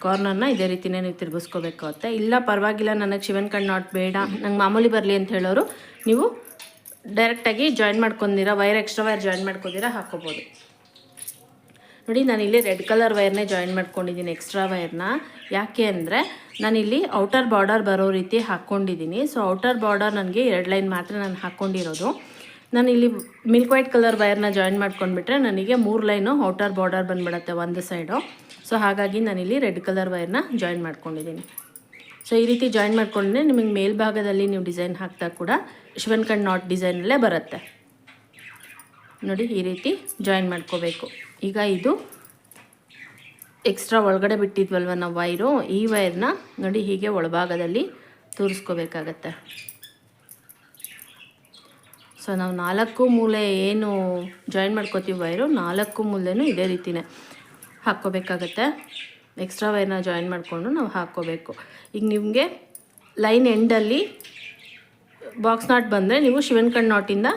ಕಾರ್ನರ್ನ ಇದೇ ರೀತಿಯೇ ನೀವು ತಿರ್ಗಿಸ್ಕೋಬೇಕಾಗುತ್ತೆ. ಇಲ್ಲ ಪರವಾಗಿಲ್ಲ ನನಗೆ ಶಿವನ್ ಕಣ್ ನಾಟ್ ಬೇಡ, ನಂಗೆ ಮಾಮೂಲಿ ಬರಲಿ ಅಂತ ಹೇಳೋರು ನೀವು ಡೈರೆಕ್ಟಾಗಿ ಜಾಯಿನ್ ಮಾಡ್ಕೊಂಡಿರ ವೈರ್, ಎಕ್ಸ್ಟ್ರಾ ವೈರ್ ಜಾಯಿನ್ ಮಾಡ್ಕೊಂಡಿರ ಹಾಕ್ಕೋಬೋದು. ನೋಡಿ ನಾನಿಲ್ಲಿ ರೆಡ್ ಕಲರ್ ವೈರ್ನೇ ಜಾಯಿನ್ ಮಾಡ್ಕೊಂಡಿದ್ದೀನಿ, ಎಕ್ಸ್ಟ್ರಾ ವೈರ್ನ. ಯಾಕೆ ಅಂದರೆ ನಾನಿಲ್ಲಿ ಔಟರ್ ಬಾರ್ಡರ್ ಬರೋ ರೀತಿ ಹಾಕ್ಕೊಂಡಿದ್ದೀನಿ. ಸೊ ಔಟರ್ ಬಾರ್ಡರ್ ನನಗೆ 2 ಲೈನ್ ಮಾತ್ರ ನಾನು ಹಾಕ್ಕೊಂಡಿರೋದು. ನಾನಿಲ್ಲಿ ಮಿಲ್ಕ್ ವೈಟ್ ಕಲರ್ ವೈರ್ನ ಜಾಯಿನ್ ಮಾಡ್ಕೊಂಡ್ಬಿಟ್ರೆ ನನಗೆ 3 ಲೈನು ಔಟರ್ ಬಾರ್ಡರ್ ಬಂದುಬಿಡುತ್ತೆ ಒಂದು ಸೈಡು. ಸೊ ಹಾಗಾಗಿ ನಾನಿಲ್ಲಿ ರೆಡ್ ಕಲರ್ ವೈರ್ನ ಜಾಯಿನ್ ಮಾಡ್ಕೊಂಡಿದ್ದೀನಿ. ಸೊ ಈ ರೀತಿ ಜಾಯಿನ್ ಮಾಡ್ಕೊಂಡ್ರೆ ನಿಮಗೆ ಮೇಲ್ಭಾಗದಲ್ಲಿ ನೀವು ಡಿಸೈನ್ ಹಾಕ್ತಾ ಕೂಡ ಶಿವನ್ ಕಣ್ ನಾಟ್ ಡಿಸೈನಲ್ಲೇ ಬರುತ್ತೆ. ನೋಡಿ ಈ ರೀತಿ ಜಾಯಿನ್ ಮಾಡ್ಕೋಬೇಕು. ಈಗ ಇದು ಎಕ್ಸ್ಟ್ರಾ ಒಳಗಡೆ ಬಿಟ್ಟಿದ್ವಲ್ವ ನಾವು ವೈರು, ಈ ವೈರ್ನ ನೋಡಿ ಹೀಗೆ ಒಳಭಾಗದಲ್ಲಿ ತೋರಿಸ್ಕೋಬೇಕಾಗತ್ತೆ. ಸೊ ನಾವು 4 ಮೂಲೆ ಏನು ಜಾಯಿನ್ ಮಾಡ್ಕೋತೀವಿ ವೈರು, 4 ಮೂಲೆನೂ ಇದೇ ರೀತಿಯೇ ಹಾಕ್ಕೋಬೇಕಾಗತ್ತೆ. ಎಕ್ಸ್ಟ್ರಾ ವೈರ್ನ ಜಾಯಿನ್ ಮಾಡಿಕೊಂಡು ನಾವು ಹಾಕ್ಕೋಬೇಕು. ಈಗ ನಿಮಗೆ ಲೈನ್ ಎಂಡಲ್ಲಿ ಬಾಕ್ಸ್ ನಾಟ್ ಬಂದರೆ ನೀವು ಶಿವನ್ ಕಣ್ ನಾಟಿಂದ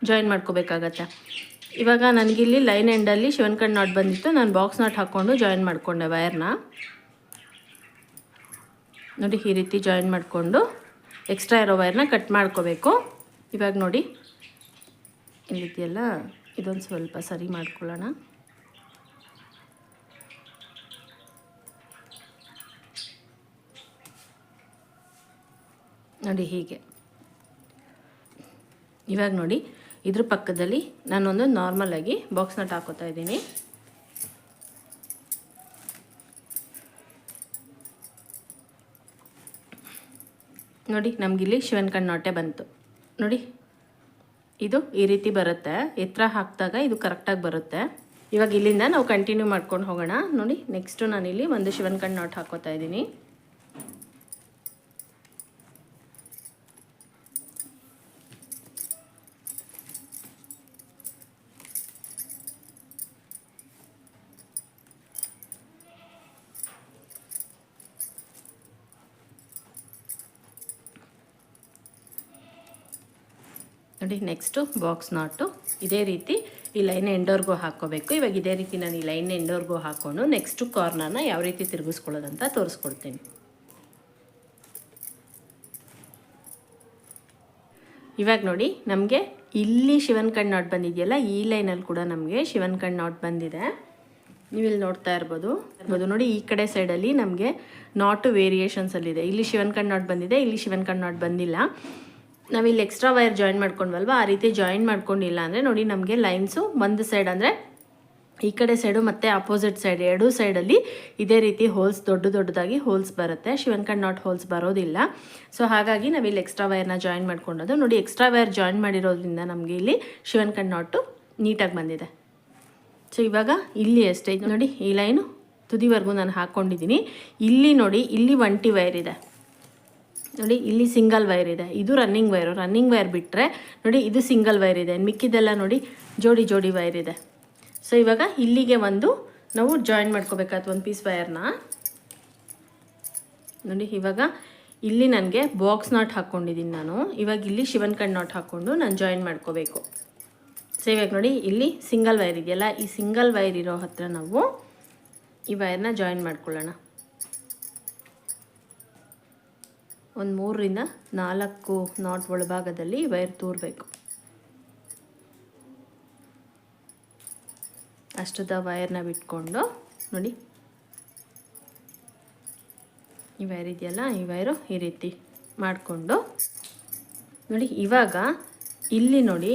ಜಾಯಿನ್ ಮಾಡ್ಕೋಬೇಕಾಗತ್ತೆ. ಇವಾಗ ನನಗಿಲ್ಲಿ ಲೈನ್ ಎಂಡಲ್ಲಿ ಶಿವನ್ ಕಣ್ ನಾಟ್ ಬಂದಿತ್ತು, ನಾನು ಬಾಕ್ಸ್ ನಾಟ್ ಹಾಕ್ಕೊಂಡು ಜಾಯಿನ್ ಮಾಡಿಕೊಂಡೆ ವೈರ್ನ. ನೋಡಿ ಈ ರೀತಿ ಜಾಯಿನ್ ಮಾಡಿಕೊಂಡು ಎಕ್ಸ್ಟ್ರಾ ಇರೋ ವೈರ್ನ ಕಟ್ ಮಾಡ್ಕೋಬೇಕು. ಇವಾಗ ನೋಡಿ ಈ ರೀತಿಯೆಲ್ಲ ಇದೊಂದು ಸ್ವಲ್ಪ ಸರಿ ಮಾಡ್ಕೊಳ್ಳೋಣ. ನೋಡಿ ಹೀಗೆ. ಇವಾಗ ನೋಡಿ ಇದ್ರ ಪಕ್ಕದಲ್ಲಿ ನಾನೊಂದು ನಾರ್ಮಲಾಗಿ ಬಾಕ್ಸ್ ನಟ್ ಹಾಕೋತಾ ಇದ್ದೀನಿ. ನೋಡಿ ನಮಗಿಲ್ಲಿ ಶಿವನ್ ಕಣ್ ನಾಟೆ ಬಂತು. ನೋಡಿ ಇದು ಈ ರೀತಿ ಬರುತ್ತೆ, ಎತ್ತರ ಹಾಕಿದಾಗ ಇದು ಕರೆಕ್ಟಾಗಿ ಬರುತ್ತೆ. ಇವಾಗ ಇಲ್ಲಿಂದ ನಾವು ಕಂಟಿನ್ಯೂ ಮಾಡ್ಕೊಂಡು ಹೋಗೋಣ. ನೋಡಿ ನೆಕ್ಸ್ಟು ನಾನಿಲ್ಲಿ ಒಂದು ಶಿವನ್ ಕಣ್ ನಾಟ್ ಹಾಕೋತಾ ಇದ್ದೀನಿ. ನೋಡಿ ನೆಕ್ಸ್ಟು ಬಾಕ್ಸ್ ನಾಟು ಇದೇ ರೀತಿ ಈ ಲೈನ್ ಎಂಡೋರ್ಗೂ ಹಾಕ್ಕೋಬೇಕು. ಇವಾಗ ಇದೇ ರೀತಿ ನಾನು ಈ ಲೈನ್ ಎಂಡೋರ್ಗೂ ಹಾಕ್ಕೊಂಡು ನೆಕ್ಸ್ಟು ಕಾರ್ನರ್ನ ಯಾವ ರೀತಿ ತಿರುಗಿಸ್ಕೊಳ್ಳೋದಂತ ತೋರಿಸ್ಕೊಡ್ತೀನಿ. ಇವಾಗ ನೋಡಿ ನಮಗೆ ಇಲ್ಲಿ ಶಿವನ್ ಕಣ್ ನಾಟ್ ಬಂದಿದೆಯಲ್ಲ, ಈ ಲೈನಲ್ಲಿ ಕೂಡ ನಮಗೆ ಶಿವನ್ ಕಣ್ ನಾಟ್ ಬಂದಿದೆ. ನೀವಿಲ್ಲಿ ನೋಡ್ತಾ ಇರ್ಬೋದು. ನೋಡಿ ಈ ಕಡೆ ಸೈಡಲ್ಲಿ ನಮಗೆ ನಾಟು ವೇರಿಯೇಷನ್ಸಲ್ಲಿದೆ. ಇಲ್ಲಿ ಶಿವನ್ ಕಣ್ ನಾಟ್ ಬಂದಿದೆ, ಇಲ್ಲಿ ಶಿವನ್ ಕಣ್ ನಾಟ್ ಬಂದಿಲ್ಲ. ನಾವಿಲ್ಲಿ ಎಕ್ಸ್ಟ್ರಾ ವೈರ್ ಜಾಯಿನ್ ಮಾಡ್ಕೊಂಡ್ವಲ್ವ, ಆ ರೀತಿ ಜಾಯಿನ್ ಮಾಡ್ಕೊಂಡಿಲ್ಲ ಅಂದರೆ ನೋಡಿ ನಮಗೆ ಲೈನ್ಸು ಒಂದು ಸೈಡ್ ಅಂದರೆ ಈ ಕಡೆ ಸೈಡು ಮತ್ತು ಅಪೋಸಿಟ್ ಸೈಡ್ ಎರಡೂ ಸೈಡಲ್ಲಿ ಇದೇ ರೀತಿ ಹೋಲ್ಸ್ ದೊಡ್ಡದಾಗಿ ಹೋಲ್ಸ್ ಬರುತ್ತೆ. ಶಿವನ್ ಕಣ್ ನಾಟ್ ಹೋಲ್ಸ್ ಬರೋದಿಲ್ಲ. ಸೊ ಹಾಗಾಗಿ ನಾವಿಲ್ಲಿ ಎಕ್ಸ್ಟ್ರಾ ವೈರ್ನ ಜಾಯಿನ್ ಮಾಡ್ಕೊಂಡೋದು. ನೋಡಿ ಎಕ್ಸ್ಟ್ರಾ ವೈರ್ ಜಾಯಿನ್ ಮಾಡಿರೋದ್ರಿಂದ ನಮಗೆ ಇಲ್ಲಿ ಶಿವನ್ ಕಣ್ ನಾಟು ನೀಟಾಗಿ ಬಂದಿದೆ. ಸೊ ಇವಾಗ ಇಲ್ಲಿ ಅಷ್ಟೇ ನೋಡಿ ಈ ಲೈನು ತುದಿವರೆಗೂ ನಾನು ಹಾಕ್ಕೊಂಡಿದ್ದೀನಿ. ಇಲ್ಲಿ ನೋಡಿ ಇಲ್ಲಿ ಒಂಟಿ ವೈರ್ ಇದೆ, ನೋಡಿ ಇಲ್ಲಿ ಸಿಂಗಲ್ ವೈರ್ ಇದೆ, ಇದು ರನ್ನಿಂಗ್ ವೈರ್ ಬಿಟ್ಟರೆ ನೋಡಿ ಇದು ಸಿಂಗಲ್ ವೈರ್ ಇದೆ, ಮಿಕ್ಕಿದೆಲ್ಲ ನೋಡಿ ಜೋಡಿ ವೈರ್ ಇದೆ. ಸೊ ಇವಾಗ ಇಲ್ಲಿಗೆ ಒಂದು ನಾವು ಜಾಯಿನ್ ಮಾಡ್ಕೋಬೇಕಾಯ್ತು ಒಂದು ಪೀಸ್ ವೈರ್ನ. ನೋಡಿ ಇವಾಗ ಇಲ್ಲಿ ನನಗೆ ಬಾಕ್ಸ್ ನಾಟ್ ಹಾಕ್ಕೊಂಡಿದ್ದೀನಿ ನಾನು. ಇವಾಗ ಇಲ್ಲಿ ಶಿವನ್ ಕಣ್ ನಾಟ್ ಹಾಕ್ಕೊಂಡು ನಾನು ಜಾಯಿನ್ ಮಾಡ್ಕೋಬೇಕು. ಸೊ ಇವಾಗ ನೋಡಿ ಇಲ್ಲಿ ಸಿಂಗಲ್ ವೈರ್ ಇದೆಯಲ್ಲ, ಈ ಸಿಂಗಲ್ ವೈರ್ ಇರೋ ಹತ್ರ ನಾವು ಈ ವೈರ್ನ ಜಾಯಿನ್ ಮಾಡ್ಕೊಳ್ಳೋಣ. ಒಂದು 3 ರಿಂದ 4 ನಾಟ್ ಒಳಭಾಗದಲ್ಲಿ ವೈರ್ ತೂರಬೇಕು. ಅಷ್ಟದ ವೈರ್ನ ಬಿಟ್ಕೊಂಡು ನೋಡಿ ಈ ವೈರ್ ಇದೆಯಲ್ಲ, ಈ ವೈರು ಈ ರೀತಿ ಮಾಡಿಕೊಂಡು ನೋಡಿ ಇವಾಗ ಇಲ್ಲಿ ನೋಡಿ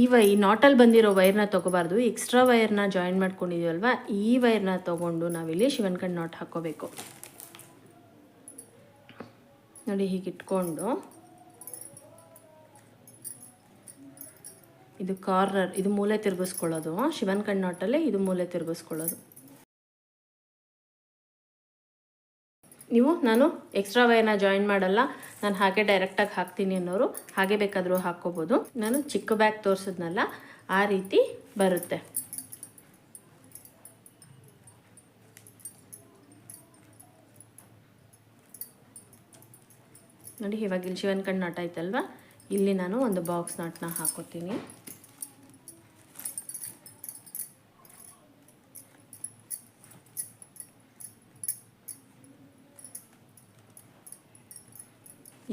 ಈ ನಾಟಲ್ಲಿ ಬಂದಿರೋ ವೈರ್ನ ತೊಗೋಬಾರ್ದು, ಎಕ್ಸ್ಟ್ರಾ ವೈರ್ನ ಜಾಯಿನ್ ಮಾಡ್ಕೊಂಡಿದ್ದೀವಲ್ವ, ಈ ವೈರ್ನ ತೊಗೊಂಡು ನಾವಿಲ್ಲಿ ಶಿವನ್ ಕಣ್ ನಾಟ್ ಹಾಕ್ಕೋಬೇಕು. ನೋಡಿ ಹೀಗೆ ಇಟ್ಕೊಂಡು ಇದು ಕಾರ್ನರ್, ಇದು ಮೂಲೆ ತಿರುಗಿಸ್ಕೊಳ್ಳೋದು. ಶಿವನ್ ಕಣ್ ನಾಟಲ್ಲೇ ಇದು ಮೂಲೆ ತಿರುಗಿಸ್ಕೊಳ್ಳೋದು. ನೀವು ನಾನು ಎಕ್ಸ್ಟ್ರಾ ವೈರ್ನ ಜಾಯಿನ್ ಮಾಡಲ್ಲ, ನಾನು ಹಾಗೆ ಡೈರೆಕ್ಟಾಗಿ ಹಾಕ್ತೀನಿ ಅನ್ನೋರು ಹಾಗೆ ಬೇಕಾದರೂ ಹಾಕ್ಕೋಬೋದು. ನಾನು ಚಿಕ್ಕ ಬ್ಯಾಗ್ ತೋರಿಸಿದ್ನಲ್ಲ ಆ ರೀತಿ ಬರುತ್ತೆ. ನೋಡಿ ಇವಾಗ ಇಲ್ಲಿ ಶಿವನ್ ಕಣ್ಣು ನಾಟ್ ಆಯ್ತಲ್ವ, ಇಲ್ಲಿ ನಾನು ಒಂದು ಬಾಕ್ಸ್ ನಾಟ್ನ ಹಾಕೋತೀನಿ.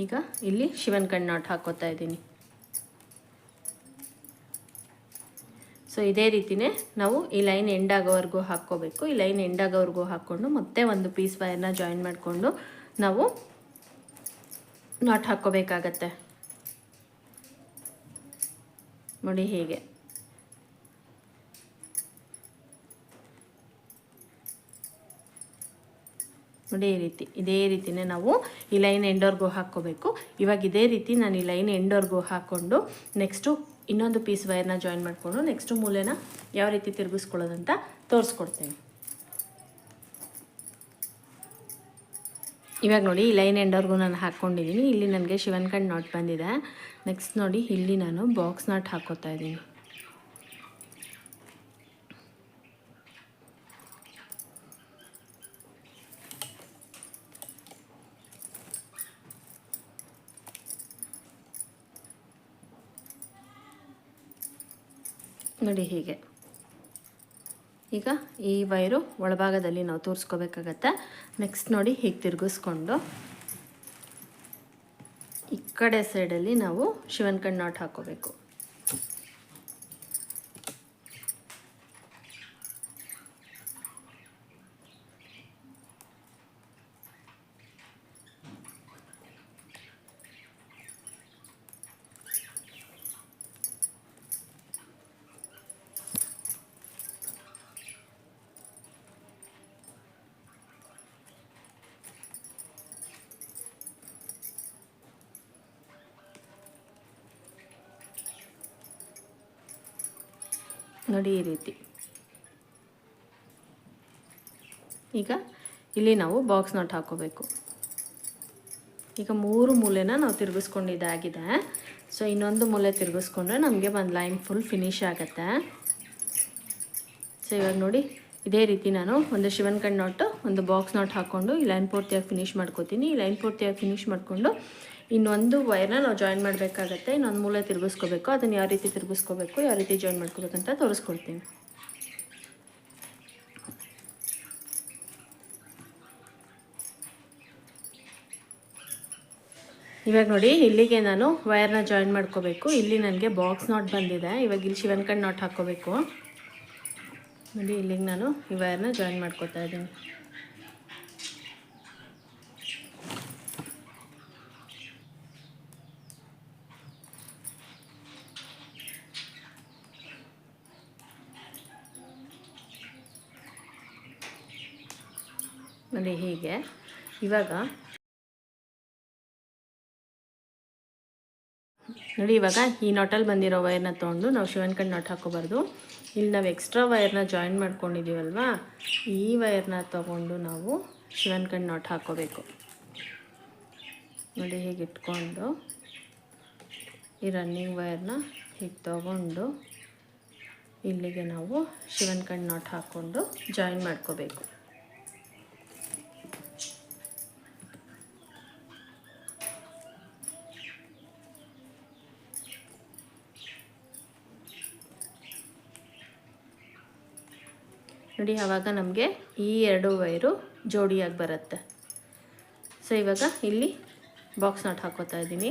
ಈಗ ಇಲ್ಲಿ ಶಿವನ್ ಕಣ್ಣು ನಾಟ್ ಹಾಕೋತಾ ಇದ್ದೀನಿ. ಸೊ ಇದೇ ರೀತಿಯೇ ನಾವು ಈ ಲೈನ್ ಎಂಡ್ ಆಗೋವರೆಗೂ ಹಾಕ್ಕೋಬೇಕು. ಈ ಲೈನ್ ಎಂಡ್ ಆಗೋವರೆಗೂ ಹಾಕ್ಕೊಂಡು ಮತ್ತೆ ಒಂದು ಪೀಸ್ ವೈರ್ನ ಜಾಯಿನ್ ಮಾಡಿಕೊಂಡು ನಾವು ನಾಟ್ ಹಾಕ್ಕೋಬೇಕಾಗತ್ತೆ. ನೋಡಿ ಹೀಗೆ. ನೋಡಿ ಈ ರೀತಿ, ಇದೇ ರೀತಿಯೇ ನಾವು ಈ ಲೈನ್ ಎಂಡ್ವರೆಗೂ ಹಾಕ್ಕೋಬೇಕು. ಇವಾಗ ಇದೇ ರೀತಿ ನಾನು ಈ ಲೈನ್ ಎಂಡ್ವರೆಗೂ ಹಾಕ್ಕೊಂಡು ನೆಕ್ಸ್ಟು ಇನ್ನೊಂದು ಪೀಸ್ ವೈರ್ನ ಜಾಯಿನ್ ಮಾಡಿಕೊಂಡು ನೆಕ್ಸ್ಟು ಮೂಲೆನ ಯಾವ ರೀತಿ ತಿರುಗಿಸ್ಕೊಳ್ಳೋದಂತ ತೋರಿಸ್ಕೊಡ್ತೀನಿ. ಇವಾಗ ನೋಡಿ ಈ ಲೈನ್ ಎಂಡ್ವರೆಗೂ ನಾನು ಹಾಕ್ಕೊಂಡಿದ್ದೀನಿ. ಇಲ್ಲಿ ನನಗೆ ಶಿವನ್ ಕಣ್ಣು ನಾಟ್ ಬಂದಿದೆ. ನೆಕ್ಸ್ಟ್ ನೋಡಿ ಇಲ್ಲಿ ನಾನು ಬಾಕ್ಸ್ ನಾಟ್ ಹಾಕ್ಕೋತಾ ಇದ್ದೀನಿ. ನೋಡಿ ಹೀಗೆ. ಈಗ ಈ ವೈರು ಒಳಭಾಗದಲ್ಲಿ ನಾವು ತೋರಿಸ್ಕೋಬೇಕಾಗತ್ತೆ. ನೆಕ್ಸ್ಟ್ ನೋಡಿ ಹೀಗೆ ತಿರುಗಿಸ್ಕೊಂಡು ಈ ಕಡೆ ಸೈಡಲ್ಲಿ ನಾವು ಶಿವನ್ ಕಣ್ಣು ನಾಟ್ ಹಾಕ್ಕೋಬೇಕು. ನೋಡಿ ಈ ರೀತಿ. ಈಗ ಇಲ್ಲಿ ನಾವು ಬಾಕ್ಸ್ ನಾಟ್ ಹಾಕೋಬೇಕು. ಈಗ 3 ಮೂಲೆನ ನಾವು ತಿರುಗಿಸ್ಕೊಂಡಿದ್ದಾಗಿದೆ. ಸೊ ಇನ್ನೊಂದು ಮೂಲೆ ತಿರುಗಿಸ್ಕೊಂಡ್ರೆ ನಮಗೆ ಒಂದು ಲೈನ್ ಫುಲ್ ಫಿನಿಶ್ ಆಗುತ್ತೆ. ಸೊ ಇವಾಗ ನೋಡಿ ಇದೇ ರೀತಿ ನಾನು ಒಂದು ಶಿವನ್ ಕಣ್ಣು ನಾಟು ಒಂದು ಬಾಕ್ಸ್ ನಾಟ್ ಹಾಕ್ಕೊಂಡು ಈ ಲೈನ್ ಪೂರ್ತಿಯಾಗಿ ಫಿನಿಶ್ ಮಾಡ್ಕೋತೀನಿ. ಈ ಲೈನ್ ಪೂರ್ತಿಯಾಗಿ ಫಿನಿಶ್ ಮಾಡಿಕೊಂಡು ಇನ್ನೊಂದು ವೈರ್ನ ನಾವು ಜಾಯಿನ್ ಮಾಡಬೇಕಾಗತ್ತೆ. ಇನ್ನೊಂದು ಮೂಲೆ ತಿರುಗಿಸ್ಕೋಬೇಕು. ಅದನ್ನು ಯಾವ ರೀತಿ ತಿರುಗಿಸ್ಕೋಬೇಕು, ಯಾವ ರೀತಿ ಜಾಯಿನ್ ಮಾಡ್ಕೋಬೇಕಂತ ತೋರಿಸ್ಕೊಡ್ತೀನಿ. ಇವಾಗ ನೋಡಿ ಇಲ್ಲಿಗೆ ನಾನು ವೈರ್ನ ಜಾಯಿನ್ ಮಾಡ್ಕೋಬೇಕು. ಇಲ್ಲಿ ನನಗೆ ಬಾಕ್ಸ್ ನಾಟ್ ಬಂದಿದೆ. ಇವಾಗ ಇಲ್ಲಿ ಶಿವನ್ ಕಣ್ಣು ನಾಟ್ ಹಾಕ್ಕೋಬೇಕು. ನೋಡಿ ಇಲ್ಲಿಗೆ ನಾನು ಈ ವೈರ್ನ ಜಾಯಿನ್ ಮಾಡ್ಕೋತಾ ಇದ್ದೀನಿ. ನೋಡಿ ಹೀಗೆ. ಇವಾಗ ನೋಡಿ ಇವಾಗ ಈ ನಾಟಲ್ಲಿ ಬಂದಿರೋ ವೈರ್ನ ತೊಗೊಂಡು ನಾವು ಶಿವನ್ ಕಣ್ಣು ನಾಟ್ ಹಾಕೋಬಾರ್ದು. ಇಲ್ಲಿ ನಾವು ಎಕ್ಸ್ಟ್ರಾ ವೈರ್ನ ಜಾಯಿನ್ ಮಾಡ್ಕೊಂಡಿದ್ದೀವಲ್ವಾ, ಈ ವೈರ್ನ ತೊಗೊಂಡು ನಾವು ಶಿವನ್ ಕಣ್ಣು ನಾಟ್ ಹಾಕೋಬೇಕು. ನೋಡಿ ಹೀಗೆ ಇಟ್ಕೊಂಡು ಈ ರನ್ನಿಂಗ್ ವೈರ್ನ ಹೀಗೆ ತೊಗೊಂಡು ಇಲ್ಲಿಗೆ ನಾವು ಶಿವನ್ ಕಣ್ಣು ನಾಟ್ ಹಾಕ್ಕೊಂಡು ಜಾಯಿನ್ ಮಾಡ್ಕೋಬೇಕು. ನೋಡಿ ಆವಾಗ ನಮಗೆ ಈ 2 ವೈರು ಜೋಡಿಯಾಗಿ ಬರುತ್ತೆ. ಸೊ ಇವಾಗ ಇಲ್ಲಿ ಬಾಕ್ಸ್ ನಾಟ್ ಹಾಕೋತಾ ಇದ್ದೀನಿ.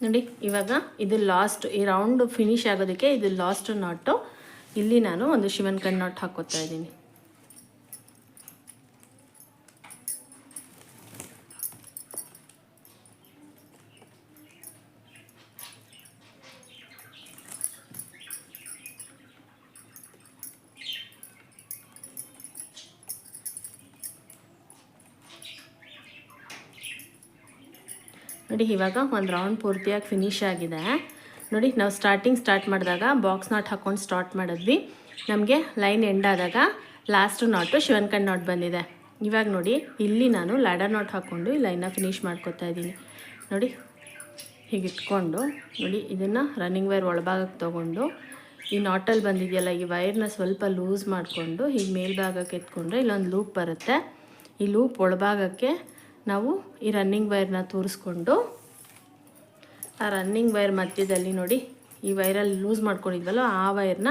ನೋಡಿ ಇವಾಗ ಇದು ಲಾಸ್ಟ್, ಈ ರೌಂಡ್ ಫಿನಿಶ್ ಆಗೋದಕ್ಕೆ ಇದು ಲಾಸ್ಟ್ ನಾಟು. ಇಲ್ಲಿ ನಾನು ಒಂದು ಶಿವನ್ ಕಣ್ಣು ನಾಟ್ ಹಾಕೋತಾ ಇದ್ದೀನಿ. ನೋಡಿ ಇವಾಗ ಒಂದು ರೌಂಡ್ ಪೂರ್ತಿಯಾಗಿ ಫಿನಿಶ್ ಆಗಿದೆ. ನೋಡಿ ನಾವು ಸ್ಟಾರ್ಟ್ ಮಾಡಿದಾಗ ಬಾಕ್ಸ್ ನಾಟ್ ಹಾಕ್ಕೊಂಡು ಸ್ಟಾರ್ಟ್ ಮಾಡಿದ್ವಿ. ನಮಗೆ ಲೈನ್ ಎಂಡ್ ಆದಾಗ ಲಾಸ್ಟ್ ನಾಟು ಶಿವನ್ ಕಣ್ಣು ನಾಟ್ ಬಂದಿದೆ. ಇವಾಗ ನೋಡಿ ಇಲ್ಲಿ ನಾನು ಲ್ಯಾಡರ್ ನಾಟ್ ಹಾಕ್ಕೊಂಡು ಈ ಲೈನ್ನ ಫಿನಿಶ್ ಮಾಡ್ಕೊತಾ ಇದ್ದೀನಿ. ನೋಡಿ ಹೀಗೆ ಇಟ್ಕೊಂಡು ನೋಡಿ ಇದನ್ನು ರನ್ನಿಂಗ್ ವೈರ್ ಒಳಭಾಗಕ್ಕೆ ತೊಗೊಂಡು ಈ ನಾಟಲ್ಲಿ ಬಂದಿದೆಯಲ್ಲ ಈ ವೈರ್ನ ಸ್ವಲ್ಪ ಲೂಸ್ ಮಾಡಿಕೊಂಡು ಹೀಗೆ ಮೇಲ್ಭಾಗಕ್ಕೆ ಎತ್ಕೊಂಡ್ರೆ ಇಲ್ಲೊಂದು ಲೂಪ್ ಬರುತ್ತೆ. ಈ ಲೂಪ್ ಒಳಭಾಗಕ್ಕೆ ನಾವು ಈ ರನ್ನಿಂಗ್ ವೈರ್ನ ತೂರಿಸ್ಕೊಂಡು ಆ ರನ್ನಿಂಗ್ ವೈರ್ ಮಧ್ಯದಲ್ಲಿ ನೋಡಿ ಈ ವೈರಲ್ಲಿ ಲೂಸ್ ಮಾಡ್ಕೊಂಡಿದ್ವಲ್ಲ ಆ ವೈರ್ನ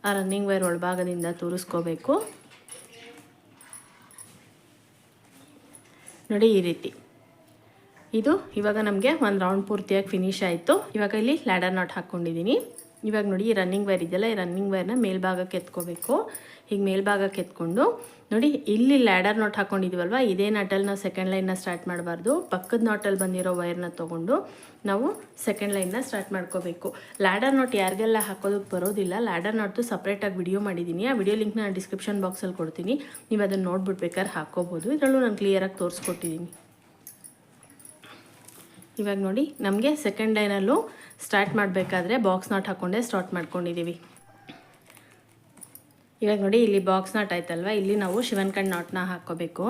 ಆ ರನ್ನಿಂಗ್ ವೈರ್ ಒಳಭಾಗದಿಂದ ತೂರಿಸ್ಕೋಬೇಕು. ನೋಡಿ ಈ ರೀತಿ ಇದು ಇವಾಗ ನಮಗೆ ಒಂದು ರೌಂಡ್ ಪೂರ್ತಿಯಾಗಿ ಫಿನಿಶ್ ಆಯಿತು. ಇವಾಗ ಇಲ್ಲಿ ಲ್ಯಾಡರ್ ನಾಟ್ ಹಾಕ್ಕೊಂಡಿದ್ದೀನಿ. ಇವಾಗ ನೋಡಿ ಈ ರನ್ನಿಂಗ್ ವೈರ್ ಇದೆಯಲ್ಲ ಈ ರನ್ನಿಂಗ್ ವೈರ್ನ ಮೇಲ್ಭಾಗಕ್ಕೆ ಎತ್ಕೋಬೇಕು. ಹೀಗೆ ಮೇಲ್ಭಾಗಕ್ಕೆ ಎತ್ಕೊಂಡು ನೋಡಿ ಇಲ್ಲಿ ಲ್ಯಾಡರ್ ನಾಟ್ ಹಾಕ್ಕೊಂಡಿದ್ದೀವಲ್ವ ಇದೇ ನಾಟಲ್ಲಿ ನಾವು ಸೆಕೆಂಡ್ ಲೈನ್ನ ಸ್ಟಾರ್ಟ್ ಮಾಡಬಾರ್ದು. ಪಕ್ಕದ ನಾಟಲ್ಲಿ ಬಂದಿರೋ ವೈರ್ನ ತೊಗೊಂಡು ನಾವು ಸೆಕೆಂಡ್ ಲೈನ್ನ ಸ್ಟಾರ್ಟ್ ಮಾಡ್ಕೋಬೇಕು. ಲ್ಯಾಡರ್ ನಾಟ್ ಯಾರಿಗೆಲ್ಲ ಹಾಕೋದಕ್ಕೆ ಬರೋದಿಲ್ಲ ಲ್ಯಾಡರ್ ನಾಟ್ದು ಸಪ್ರೇಟಾಗಿ ವಿಡಿಯೋ ಮಾಡಿದ್ದೀನಿ. ಆ ವಿಡಿಯೋ ಲಿಂಕ್ನ ನಾನು ಡಿಸ್ಕ್ರಿಪ್ಷನ್ ಬಾಕ್ಸಲ್ಲಿ ಕೊಡ್ತೀನಿ. ನೀವು ಅದನ್ನು ನೋಡ್ಬಿಟ್ಟು ಬೇಕಾದ್ರೆ ಹಾಕ್ಕೋಬೋದು. ಇದರಲ್ಲೂ ನಾನು ಕ್ಲಿಯರಾಗಿ ತೋರಿಸ್ಕೊಟ್ಟಿದ್ದೀನಿ. ಇವಾಗ ನೋಡಿ ನಮಗೆ ಸೆಕೆಂಡ್ ಲೈನಲ್ಲೂ ಸ್ಟಾರ್ಟ್ ಮಾಡಬೇಕಾದ್ರೆ ಬಾಕ್ಸ್ ನಾಟ್ ಹಾಕ್ಕೊಂಡೆ ಸ್ಟಾರ್ಟ್ ಮಾಡ್ಕೊಂಡಿದ್ದೀವಿ. ಇವಾಗ ನೋಡಿ ಇಲ್ಲಿ ಬಾಕ್ಸ್ ನಾಟ್ ಆಯ್ತಲ್ವ ಇಲ್ಲಿ ನಾವು ಶಿವನ್ ಕಣ್ ನಾಟ್ನ ಹಾಕ್ಕೋಬೇಕು.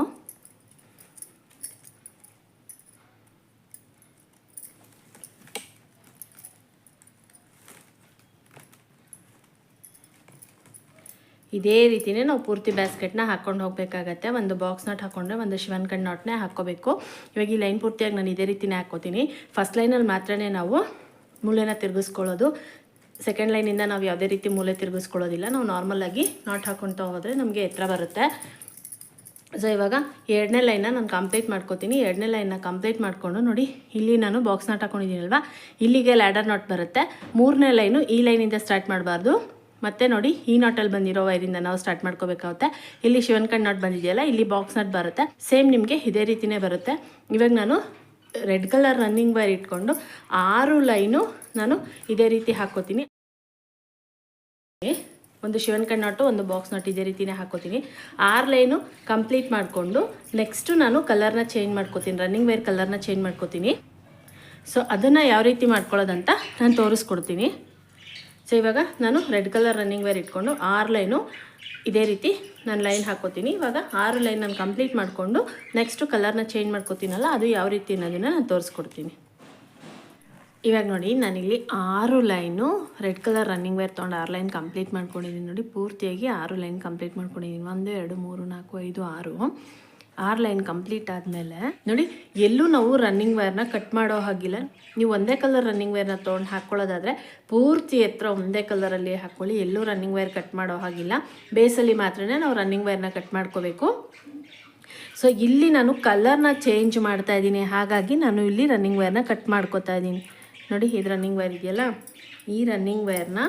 ಇದೇ ರೀತಿಯೇ ನಾವು ಪೂರ್ತಿ ಬ್ಯಾಸ್ಕೆಟ್ನ ಹಾಕ್ಕೊಂಡು ಹೋಗಬೇಕಾಗತ್ತೆ. ಒಂದು ಬಾಕ್ಸ್ ನಾಟ್ ಹಾಕ್ಕೊಂಡ್ರೆ ಒಂದು ಶಿವನ್ ಕಣ್ ನಾಟ್ನೇ ಹಾಕ್ಕೋಬೇಕು. ಇವಾಗ ಈ ಲೈನ್ ಪೂರ್ತಿಯಾಗಿ ನಾನು ಇದೇ ರೀತಿನೇ ಹಾಕ್ಕೋತೀನಿ. ಫಸ್ಟ್ ಲೈನಲ್ಲಿ ಮಾತ್ರ ನಾವು ಮೂಲೆನ ತಿರುಗಿಸ್ಕೊಳ್ಳೋದು. ಸೆಕೆಂಡ್ ಲೈನಿಂದ ನಾವು ಯಾವುದೇ ರೀತಿ ಮೂಲೆ ತಿರುಗಿಸ್ಕೊಳ್ಳೋದಿಲ್ಲ. ನಾವು ನಾರ್ಮಲಾಗಿ ನಾಟ್ ಹಾಕ್ಕೊಳ್ತಾ ಹೋದರೆ ನಮಗೆ ಎತ್ತರ ಬರುತ್ತೆ. ಸೊ ಇವಾಗ ಎರಡನೇ ಲೈನ್ನ ನಾನು ಕಂಪ್ಲೀಟ್ ಮಾಡ್ಕೋತೀನಿ. ಎರಡನೇ ಲೈನ್ನ ಕಂಪ್ಲೀಟ್ ಮಾಡಿಕೊಂಡು ನೋಡಿ ಇಲ್ಲಿ ನಾನು ಬಾಕ್ಸ್ ನಾಟ್ ಹಾಕ್ಕೊಂಡಿದ್ದೀನಲ್ವ ಇಲ್ಲಿಗೆ ಲ್ಯಾಡರ್ ನಾಟ್ ಬರುತ್ತೆ. ಮೂರನೇ ಲೈನು ಈ ಲೈನಿಂದ ಸ್ಟಾರ್ಟ್ ಮಾಡಬಾರ್ದು. ಮತ್ತು ನೋಡಿ ಈ ನಾಟಲ್ಲಿ ಬಂದಿರೋ ವೈರಿಂದ ನಾವು ಸ್ಟಾರ್ಟ್ ಮಾಡ್ಕೋಬೇಕಾಗುತ್ತೆ. ಇಲ್ಲಿ ಶಿವನ್ ಕಣ್ ನಾಟ್ ಬಂದಿದೆಯಲ್ಲ ಇಲ್ಲಿ ಬಾಕ್ಸ್ ನಾಟ್ ಬರುತ್ತೆ. ಸೇಮ್ ನಿಮಗೆ ಇದೇ ರೀತಿಯೇ ಬರುತ್ತೆ. ಇವಾಗ ನಾನು ರೆಡ್ ಕಲರ್ ರನ್ನಿಂಗ್ ವೈರ್ ಇಟ್ಕೊಂಡು 6 ಲೈನು ನಾನು ಇದೇ ರೀತಿ ಹಾಕ್ಕೋತೀನಿ. ಒಂದು ಶಿವನ್ ಕಣ್ ನಾಟು ಒಂದು ಬಾಕ್ಸ್ ನಾಟ್ ಇದೇ ರೀತಿಯೇ ಹಾಕ್ಕೋತೀನಿ. 6 ಲೈನು ಕಂಪ್ಲೀಟ್ ಮಾಡಿಕೊಂಡು ನೆಕ್ಸ್ಟು ನಾನು ಕಲರ್ನ ಚೇಂಜ್ ಮಾಡ್ಕೋತೀನಿ. ರನ್ನಿಂಗ್ ವೈರ್ ಕಲರ್ನ ಚೇಂಜ್ ಮಾಡ್ಕೋತೀನಿ. ಸೊ ಅದನ್ನು ಯಾವ ರೀತಿ ಮಾಡ್ಕೊಳ್ಳೋದಂತ ನಾನು ತೋರಿಸ್ಕೊಡ್ತೀನಿ. ಸೊ ಇವಾಗ ನಾನು ರೆಡ್ ಕಲರ್ ರನ್ನಿಂಗ್ ವೈರ್ ಇಟ್ಕೊಂಡು 6 ಲೈನು ಇದೇ ರೀತಿ ನಾನು ಲೈನ್ ಹಾಕ್ಕೋತೀನಿ. ಇವಾಗ 6 ಲೈನ್ ನಾನು ಕಂಪ್ಲೀಟ್ ಮಾಡಿಕೊಂಡು ನೆಕ್ಸ್ಟು ಕಲರ್ನ ಚೇಂಜ್ ಮಾಡ್ಕೋತೀನಲ್ಲ ಅದು ಯಾವ ರೀತಿ ಅನ್ನೋದನ್ನು ನಾನು ತೋರಿಸ್ಕೊಡ್ತೀನಿ. ಇವಾಗ ನೋಡಿ ನಾನಿಲ್ಲಿ 6 line red colour running wire ತೊಗೊಂಡು 6 ಲೈನ್ ಕಂಪ್ಲೀಟ್ ಮಾಡ್ಕೊಂಡಿದ್ದೀನಿ. ನೋಡಿ ಪೂರ್ತಿಯಾಗಿ 6 ಲೈನ್ ಕಂಪ್ಲೀಟ್ ಮಾಡ್ಕೊಂಡಿದ್ದೀನಿ. 1 2 3 4 5 6 ಲೈನ್ ಕಂಪ್ಲೀಟ್ ಆದಮೇಲೆ ನೋಡಿ ಎಲ್ಲೂ ನಾವು ರನ್ನಿಂಗ್ ವೈರ್ನ ಕಟ್ ಮಾಡೋ ಹಾಗಿಲ್ಲ. ನೀವು ಒಂದೇ ಕಲರ್ ರನ್ನಿಂಗ್ ವೈರ್ನ ತೊಗೊಂಡು ಹಾಕ್ಕೊಳ್ಳೋದಾದರೆ ಪೂರ್ತಿ ಎತ್ತರ ಒಂದೇ ಕಲರಲ್ಲಿ ಹಾಕ್ಕೊಳ್ಳಿ. ಎಲ್ಲೂ ರನ್ನಿಂಗ್ ವೈರ್ ಕಟ್ ಮಾಡೋ ಹಾಗಿಲ್ಲ. ಬೇಸಲ್ಲಿ ಮಾತ್ರ ನಾವು ರನ್ನಿಂಗ್ ವೈರ್ನ ಕಟ್ ಮಾಡ್ಕೋಬೇಕು. ಸೊ ಇಲ್ಲಿ ನಾನು ಕಲರ್ನ ಚೇಂಜ್ ಮಾಡ್ತಾ ಇದ್ದೀನಿ. ಹಾಗಾಗಿ ನಾನು ಇಲ್ಲಿ ರನ್ನಿಂಗ್ ವೈರ್ನ ಕಟ್ ಮಾಡ್ಕೋತಾ ಇದ್ದೀನಿ. ನೋಡಿ ಇದು ರನ್ನಿಂಗ್ ವೈರ್ ಇದೆಯಲ್ಲ ಈ ರನ್ನಿಂಗ್ ವೈರ್ನ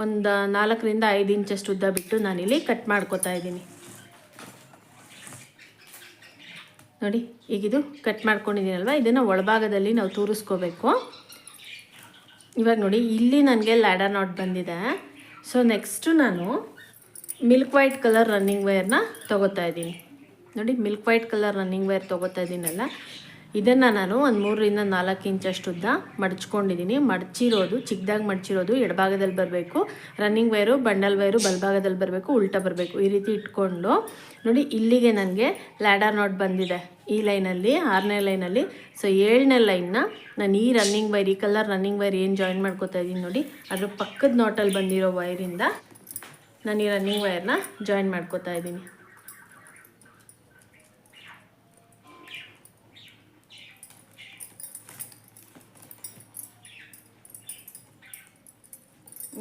ಒಂದು 4 ರಿಂದ 5 ಇಂಚಷ್ಟು ಉದ್ದ ಬಿಟ್ಟು ನಾನಿಲ್ಲಿ ಕಟ್ ಮಾಡ್ಕೋತಾ ಇದ್ದೀನಿ. ನೋಡಿ ಈಗಿದು ಕಟ್ ಮಾಡ್ಕೊಂಡಿದ್ದೀನಲ್ವ ಇದನ್ನು ಒಳಭಾಗದಲ್ಲಿ ನಾವು ತೂರಿಸ್ಕೋಬೇಕು. ಇವಾಗ ನೋಡಿ ಇಲ್ಲಿ ನನಗೆ ಲ್ಯಾಡರ್ ನಾಟ್ ಬಂದಿದೆ. ಸೊ ನೆಕ್ಸ್ಟು ನಾನು ಮಿಲ್ಕ್ ವೈಟ್ ಕಲರ್ ರನ್ನಿಂಗ್ ವೈರ್ನ ತೊಗೋತಾ ಇದ್ದೀನಿ. ನೋಡಿ milk white colour running wire ತೊಗೋತಾ ಇದ್ದೀನಲ್ಲ ಇದನ್ನು ನಾನು ಒಂದು 3 ರಿಂದ 4 ಇಂಚಷ್ಟು ಉದ್ದ ಮಡಚ್ಕೊಂಡಿದ್ದೀನಿ. ಮಡಚಿರೋದು ಚಿಕ್ಕದಾಗಿ ಮಡಚಿರೋದು ಎಡಭಾಗದಲ್ಲಿ ಬರಬೇಕು. ರನ್ನಿಂಗ್ ವೈರು ಬಂಡಲ್ ವೈರು ಬಲಭಾಗದಲ್ಲಿ ಬರಬೇಕು, ಉಲ್ಟಾ ಬರಬೇಕು. ಈ ರೀತಿ ಇಟ್ಕೊಂಡು ನೋಡಿ ಇಲ್ಲಿಗೆ ನನಗೆ ಲ್ಯಾಡರ್ ನಾಟ್ ಬಂದಿದೆ ಈ ಲೈನಲ್ಲಿ 6ನೇ ಲೈನಲ್ಲಿ. ಸೊ 7ನೇ ಲೈನ್ನ ನಾನು ಈ ರನ್ನಿಂಗ್ ವೈರ್ ಈ ಕಲರ್ ರನ್ನಿಂಗ್ ವೈರ್ ಏನು ಜಾಯಿನ್ ಮಾಡ್ಕೋತಾ ಇದ್ದೀನಿ ನೋಡಿ ಅದ್ರ ಪಕ್ಕದ ನಾಟಲ್ಲಿ ಬಂದಿರೋ ವೈರಿಂದ ನಾನು ಈ ರನ್ನಿಂಗ್ ವೈರ್ನ ಜಾಯಿನ್ ಮಾಡ್ಕೋತಾ ಇದ್ದೀನಿ.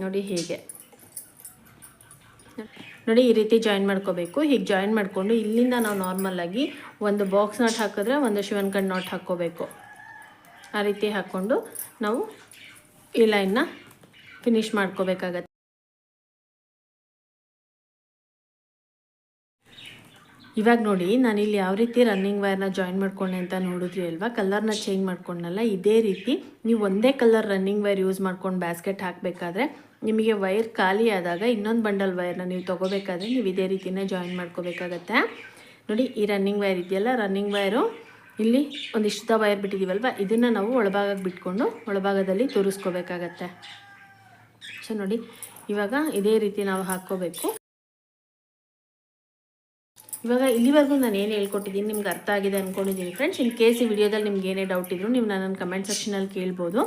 ನೋಡಿ ಹೀಗೆ ನೋಡಿ ಈ ರೀತಿ ಜಾಯಿನ್ ಮಾಡ್ಕೋಬೇಕು. ಹೀಗೆ ಜಾಯಿನ್ ಮಾಡಿಕೊಂಡು ಇಲ್ಲಿಂದ ನಾವು ನಾರ್ಮಲಾಗಿ ಒಂದು ಬಾಕ್ಸ್ ನಾಟ್ ಹಾಕಿದ್ರೆ ಒಂದು ಶಿವನ್ ಕಣ್ ನಾಟ್ ಹಾಕ್ಕೋಬೇಕು. ಆ ರೀತಿ ಹಾಕ್ಕೊಂಡು ನಾವು ಈ ಲೈನ್ನ ಫಿನಿಶ್ ಮಾಡ್ಕೋಬೇಕಾಗತ್ತೆ. ಇವಾಗ ನೋಡಿ ನಾನಿಲ್ಲಿ ಯಾವ ರೀತಿ ರನ್ನಿಂಗ್ ವೈರ್ನ ಜಾಯಿನ್ ಮಾಡ್ಕೊಂಡೆ ಅಂತ ನೋಡಿದ್ರಿ ಅಲ್ವಾ. ಕಲರ್ನ ಚೇಂಜ್ ಮಾಡ್ಕೊಂಡಲ್ಲ ಇದೇ ರೀತಿ ನೀವು ಒಂದೇ ಕಲರ್ ರನ್ನಿಂಗ್ ವೈರ್ ಯೂಸ್ ಮಾಡ್ಕೊಂಡು ಬ್ಯಾಸ್ಕೆಟ್ ಹಾಕಬೇಕಾದ್ರೆ ನಿಮಗೆ ವೈರ್ ಖಾಲಿ ಆದಾಗ ಇನ್ನೊಂದು ಬಂಡಲ್ ವೈರ್ನ ನೀವು ತೊಗೋಬೇಕಾದ್ರೆ ನೀವು ಇದೇ ರೀತಿಯೇ ಜಾಯಿನ್ ಮಾಡ್ಕೋಬೇಕಾಗತ್ತೆ. ನೋಡಿ ಈ ರನ್ನಿಂಗ್ ವೈರ್ ಇದೆಯಲ್ಲ ರನ್ನಿಂಗ್ ವೈರು ಇಲ್ಲಿ ಒಂದಿಷ್ಟು ವೈರ್ ಬಿಟ್ಟಿದ್ದೀವಲ್ವ ಇದನ್ನು ನಾವು ಒಳಭಾಗಕ್ಕೆ ಬಿಟ್ಕೊಂಡು ಒಳಭಾಗದಲ್ಲಿ ತೋರಿಸ್ಕೋಬೇಕಾಗತ್ತೆ. ಸೊ ನೋಡಿ ಇವಾಗ ಇದೇ ರೀತಿ ನಾವು ಹಾಕ್ಕೋಬೇಕು. ಇವಾಗ ಇಲ್ಲಿವರೆಗೂ ನಾನು ಏನು ಹೇಳ್ಕೊಟ್ಟಿದ್ದೀನಿ ನಿಮ್ಗೆ ಅರ್ಥ ಆಗಿದೆ ಅಂದ್ಕೊಂಡಿದ್ದೀನಿ ಫ್ರೆಂಡ್ಸ್. ಇನ್ ಕೇಸ್ ಈ ವಿಡಿಯೋದಲ್ಲಿ ನಿಮ್ಗೆ ಏನೇ ಡೌಟ್ ಇದ್ರು ನೀವು ನನ್ನ ಕಮೆಂಟ್ ಸೆಕ್ಷನಲ್ಲಿ ಕೇಳ್ಬೋದು.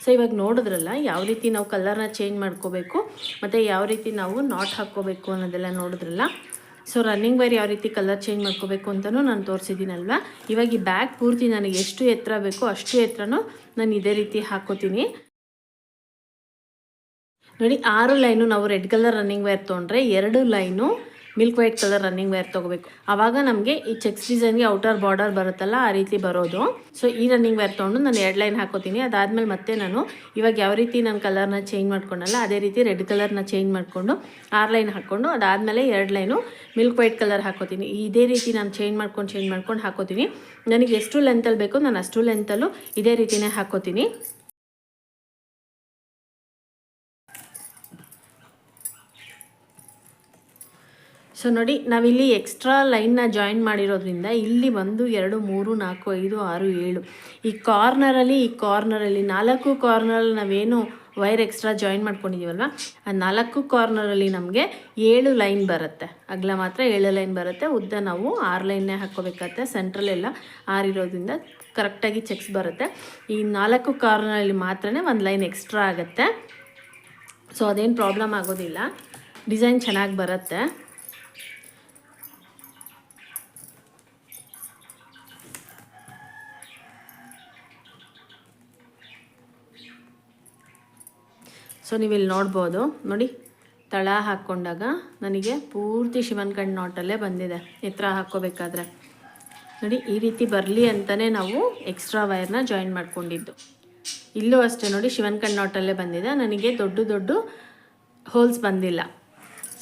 ಸೊ ಇವಾಗ ನೋಡಿದ್ರಲ್ಲ ಯಾವ ರೀತಿ ನಾವು ಕಲರ್ನ ಚೇಂಜ್ ಮಾಡ್ಕೋಬೇಕು ಮತ್ತು ಯಾವ ರೀತಿ ನಾವು ನಾಟ್ ಹಾಕ್ಕೋಬೇಕು ಅನ್ನೋದೆಲ್ಲ ನೋಡಿದ್ರಲ್ಲ. ಸೊ ರನ್ನಿಂಗ್ ವೈರ್ ಯಾವ ರೀತಿ ಕಲರ್ ಚೇಂಜ್ ಮಾಡ್ಕೋಬೇಕು ಅಂತಲೂ ನಾನು ತೋರಿಸಿದ್ದೀನಲ್ವ. ಇವಾಗ ಈ ಬ್ಯಾಗ್ ಪೂರ್ತಿ ನನಗೆ ಎಷ್ಟು ಎತ್ತರ ಬೇಕೋ ಅಷ್ಟು ಎತ್ತರನೂ ನಾನು ಇದೇ ರೀತಿ ಹಾಕ್ಕೋತೀನಿ. ನೋಡಿ 6 ಲೈನು ನಾವು ರೆಡ್ ಕಲರ್ ರನ್ನಿಂಗ್ ವೈರ್ ತೊಗೊಂಡ್ರೆ 2 line milk white colour running wire ತೊಗೋಬೇಕು. ಆವಾಗ ನಮಗೆ ಈ ಚೆಕ್ಸ್ ಡಿಸೈನ್ಗೆ ಔಟರ್ ಬಾರ್ಡರ್ ಬರುತ್ತಲ್ಲ ಆ ರೀತಿ ಬರೋದು. ಸೊ ಈ ರನ್ನಿಂಗ್ ವೈರ್ ತೊಗೊಂಡು ನಾನು 2 ಲೈನ್ ಹಾಕೋತೀನಿ. ಅದಾದಮೇಲೆ ಮತ್ತೆ ನಾನು ಇವಾಗ ಯಾವ ರೀತಿ ನಾನು ಕಲರ್ನ ಚೇಂಜ್ ಮಾಡ್ಕೊಂಡಲ್ಲ ಅದೇ ರೀತಿ ರೆಡ್ ಕಲರ್ನ ಚೇಂಜ್ ಮಾಡಿಕೊಂಡು 6 ಲೈನ್ ಹಾಕ್ಕೊಂಡು ಅದಾದಮೇಲೆ 2 ಲೈನು ಮಿಲ್ಕ್ ವೈಟ್ ಕಲರ್ ಹಾಕೋತೀನಿ. ಇದೇ ರೀತಿ ನಾನು ಚೇಂಜ್ ಮಾಡ್ಕೊಂಡು ಹಾಕೋತೀನಿ. ನನಗೆ ಎಷ್ಟು ಲೆಂತಲ್ಲಿ ಬೇಕೋ ನಾನು ಅಷ್ಟು ಲೆಂತಲ್ಲೂ ಇದೇ ರೀತಿಯೇ ಹಾಕೋತೀನಿ. ಸೊ ನೋಡಿ ನಾವಿಲ್ಲಿ ಎಕ್ಸ್ಟ್ರಾ ಲೈನ್ನ ಜಾಯಿನ್ ಮಾಡಿರೋದ್ರಿಂದ ಇಲ್ಲಿ 1 2 3 4 5 6 7 ಈ ಕಾರ್ನರಲ್ಲಿ 4 ಕಾರ್ನರಲ್ಲಿ ನಾವೇನು ವೈರ್ ಎಕ್ಸ್ಟ್ರಾ ಜಾಯಿನ್ ಮಾಡ್ಕೊಂಡಿದ್ದೀವಲ್ವ ಆ 4 ಕಾರ್ನರಲ್ಲಿ ನಮಗೆ 7 ಲೈನ್ ಬರುತ್ತೆ. ಅಗಲ ಮಾತ್ರ 7 ಲೈನ್ ಬರುತ್ತೆ. ಉದ್ದ ನಾವು 6 ಲೈನ್ನೇ ಹಾಕ್ಕೋಬೇಕಾಗತ್ತೆ. ಸೆಂಟ್ರಲೆಲ್ಲ 6 ಇರೋದ್ರಿಂದ ಕರೆಕ್ಟಾಗಿ ಚೆಕ್ಸ್ ಬರುತ್ತೆ. ಈ 4 ಕಾರ್ನರಲ್ಲಿ ಮಾತ್ರ 1 ಲೈನ್ ಎಕ್ಸ್ಟ್ರಾ ಆಗುತ್ತೆ. ಸೊ ಅದೇನು ಪ್ರಾಬ್ಲಮ್ ಆಗೋದಿಲ್ಲ, ಡಿಸೈನ್ ಚೆನ್ನಾಗಿ ಬರುತ್ತೆ. ಸೊ ನೀವಿಲ್ಲಿ ನೋಡ್ಬೋದು ನೋಡಿ, ತಳ ಹಾಕ್ಕೊಂಡಾಗ ನನಗೆ ಪೂರ್ತಿ ಶಿವನ್ ಕಣ್ ನಾಟಲ್ಲೇ ಬಂದಿದೆ ಎತ್ತರ ಹಾಕ್ಕೋಬೇಕಾದ್ರೆ. ನೋಡಿ ಈ ರೀತಿ ಬರಲಿ ಅಂತಲೇ ನಾವು ಎಕ್ಸ್ಟ್ರಾ ವೈರ್ನ ಜಾಯಿನ್ ಮಾಡ್ಕೊಂಡಿದ್ದು. ಇಲ್ಲೂ ಅಷ್ಟೇ ನೋಡಿ ಶಿವನ್ ಕಣ್ ನಾಟಲ್ಲೇ ಬಂದಿದೆ, ನನಗೆ ದೊಡ್ಡ ಹೋಲ್ಸ್ ಬಂದಿಲ್ಲ.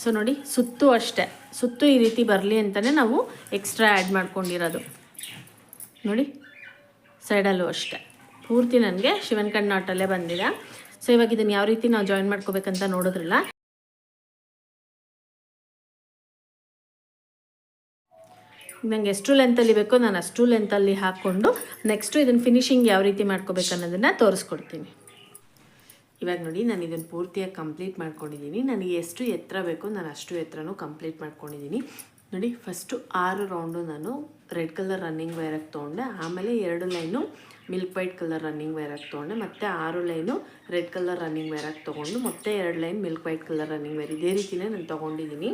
ಸೊ ನೋಡಿ ಸುತ್ತು ಅಷ್ಟೇ, ಸುತ್ತು ಈ ರೀತಿ ಬರಲಿ ಅಂತಲೇ ನಾವು ಎಕ್ಸ್ಟ್ರಾ ಆ್ಯಡ್ ಮಾಡ್ಕೊಂಡಿರೋದು. ನೋಡಿ ಸೈಡಲ್ಲೂ ಅಷ್ಟೇ ಪೂರ್ತಿ ನನಗೆ ಶಿವನ್ ಕಣ್ ನಾಟಲ್ಲೇ ಬಂದಿದೆ. ಸೊ ಇವಾಗ ಇದನ್ನು ಯಾವ ರೀತಿ ನಾವು ಜಾಯಿನ್ ಮಾಡ್ಕೋಬೇಕಂತ ನೋಡಿದ್ರಲ್ಲ. ನಂಗೆ ಎಷ್ಟು ಲೆಂತಲ್ಲಿ ಬೇಕೋ ನಾನು ಅಷ್ಟು ಲೆಂತಲ್ಲಿ ಹಾಕ್ಕೊಂಡು ನೆಕ್ಸ್ಟು ಇದನ್ನು ಫಿನಿಶಿಂಗ್ ಯಾವ ರೀತಿ ಮಾಡ್ಕೋಬೇಕು ಅನ್ನೋದನ್ನು ತೋರಿಸ್ಕೊಡ್ತೀನಿ. ಇವಾಗ ನೋಡಿ ನಾನು ಇದನ್ನು ಪೂರ್ತಿಯಾಗಿ ಕಂಪ್ಲೀಟ್ ಮಾಡ್ಕೊಂಡಿದ್ದೀನಿ. ನನಗೆ ಎಷ್ಟು ಎತ್ತರ ಬೇಕೋ ನಾನು ಅಷ್ಟು ಎತ್ತರನೂ ಕಂಪ್ಲೀಟ್ ಮಾಡ್ಕೊಂಡಿದ್ದೀನಿ. ನೋಡಿ ಫಸ್ಟು 6 ರೌಂಡು ನಾನು ರೆಡ್ ಕಲರ್ ರನ್ನಿಂಗ್ ವೈರಾಗಿ ತೊಗೊಂಡೆ, ಆಮೇಲೆ 2 line milk white colour running ವೈರಾಗಿ ತೊಗೊಂಡೆ, ಮತ್ತು 6 ಲೈನು ರೆಡ್ ಕಲರ್ ರನ್ನಿಂಗ್ ವೈರಾಗಿ ತೊಗೊಂಡು ಮತ್ತೆ 2 line milk white colour running wire ಇದೇ ರೀತಿಯೇ ನಾನು ತೊಗೊಂಡಿದ್ದೀನಿ.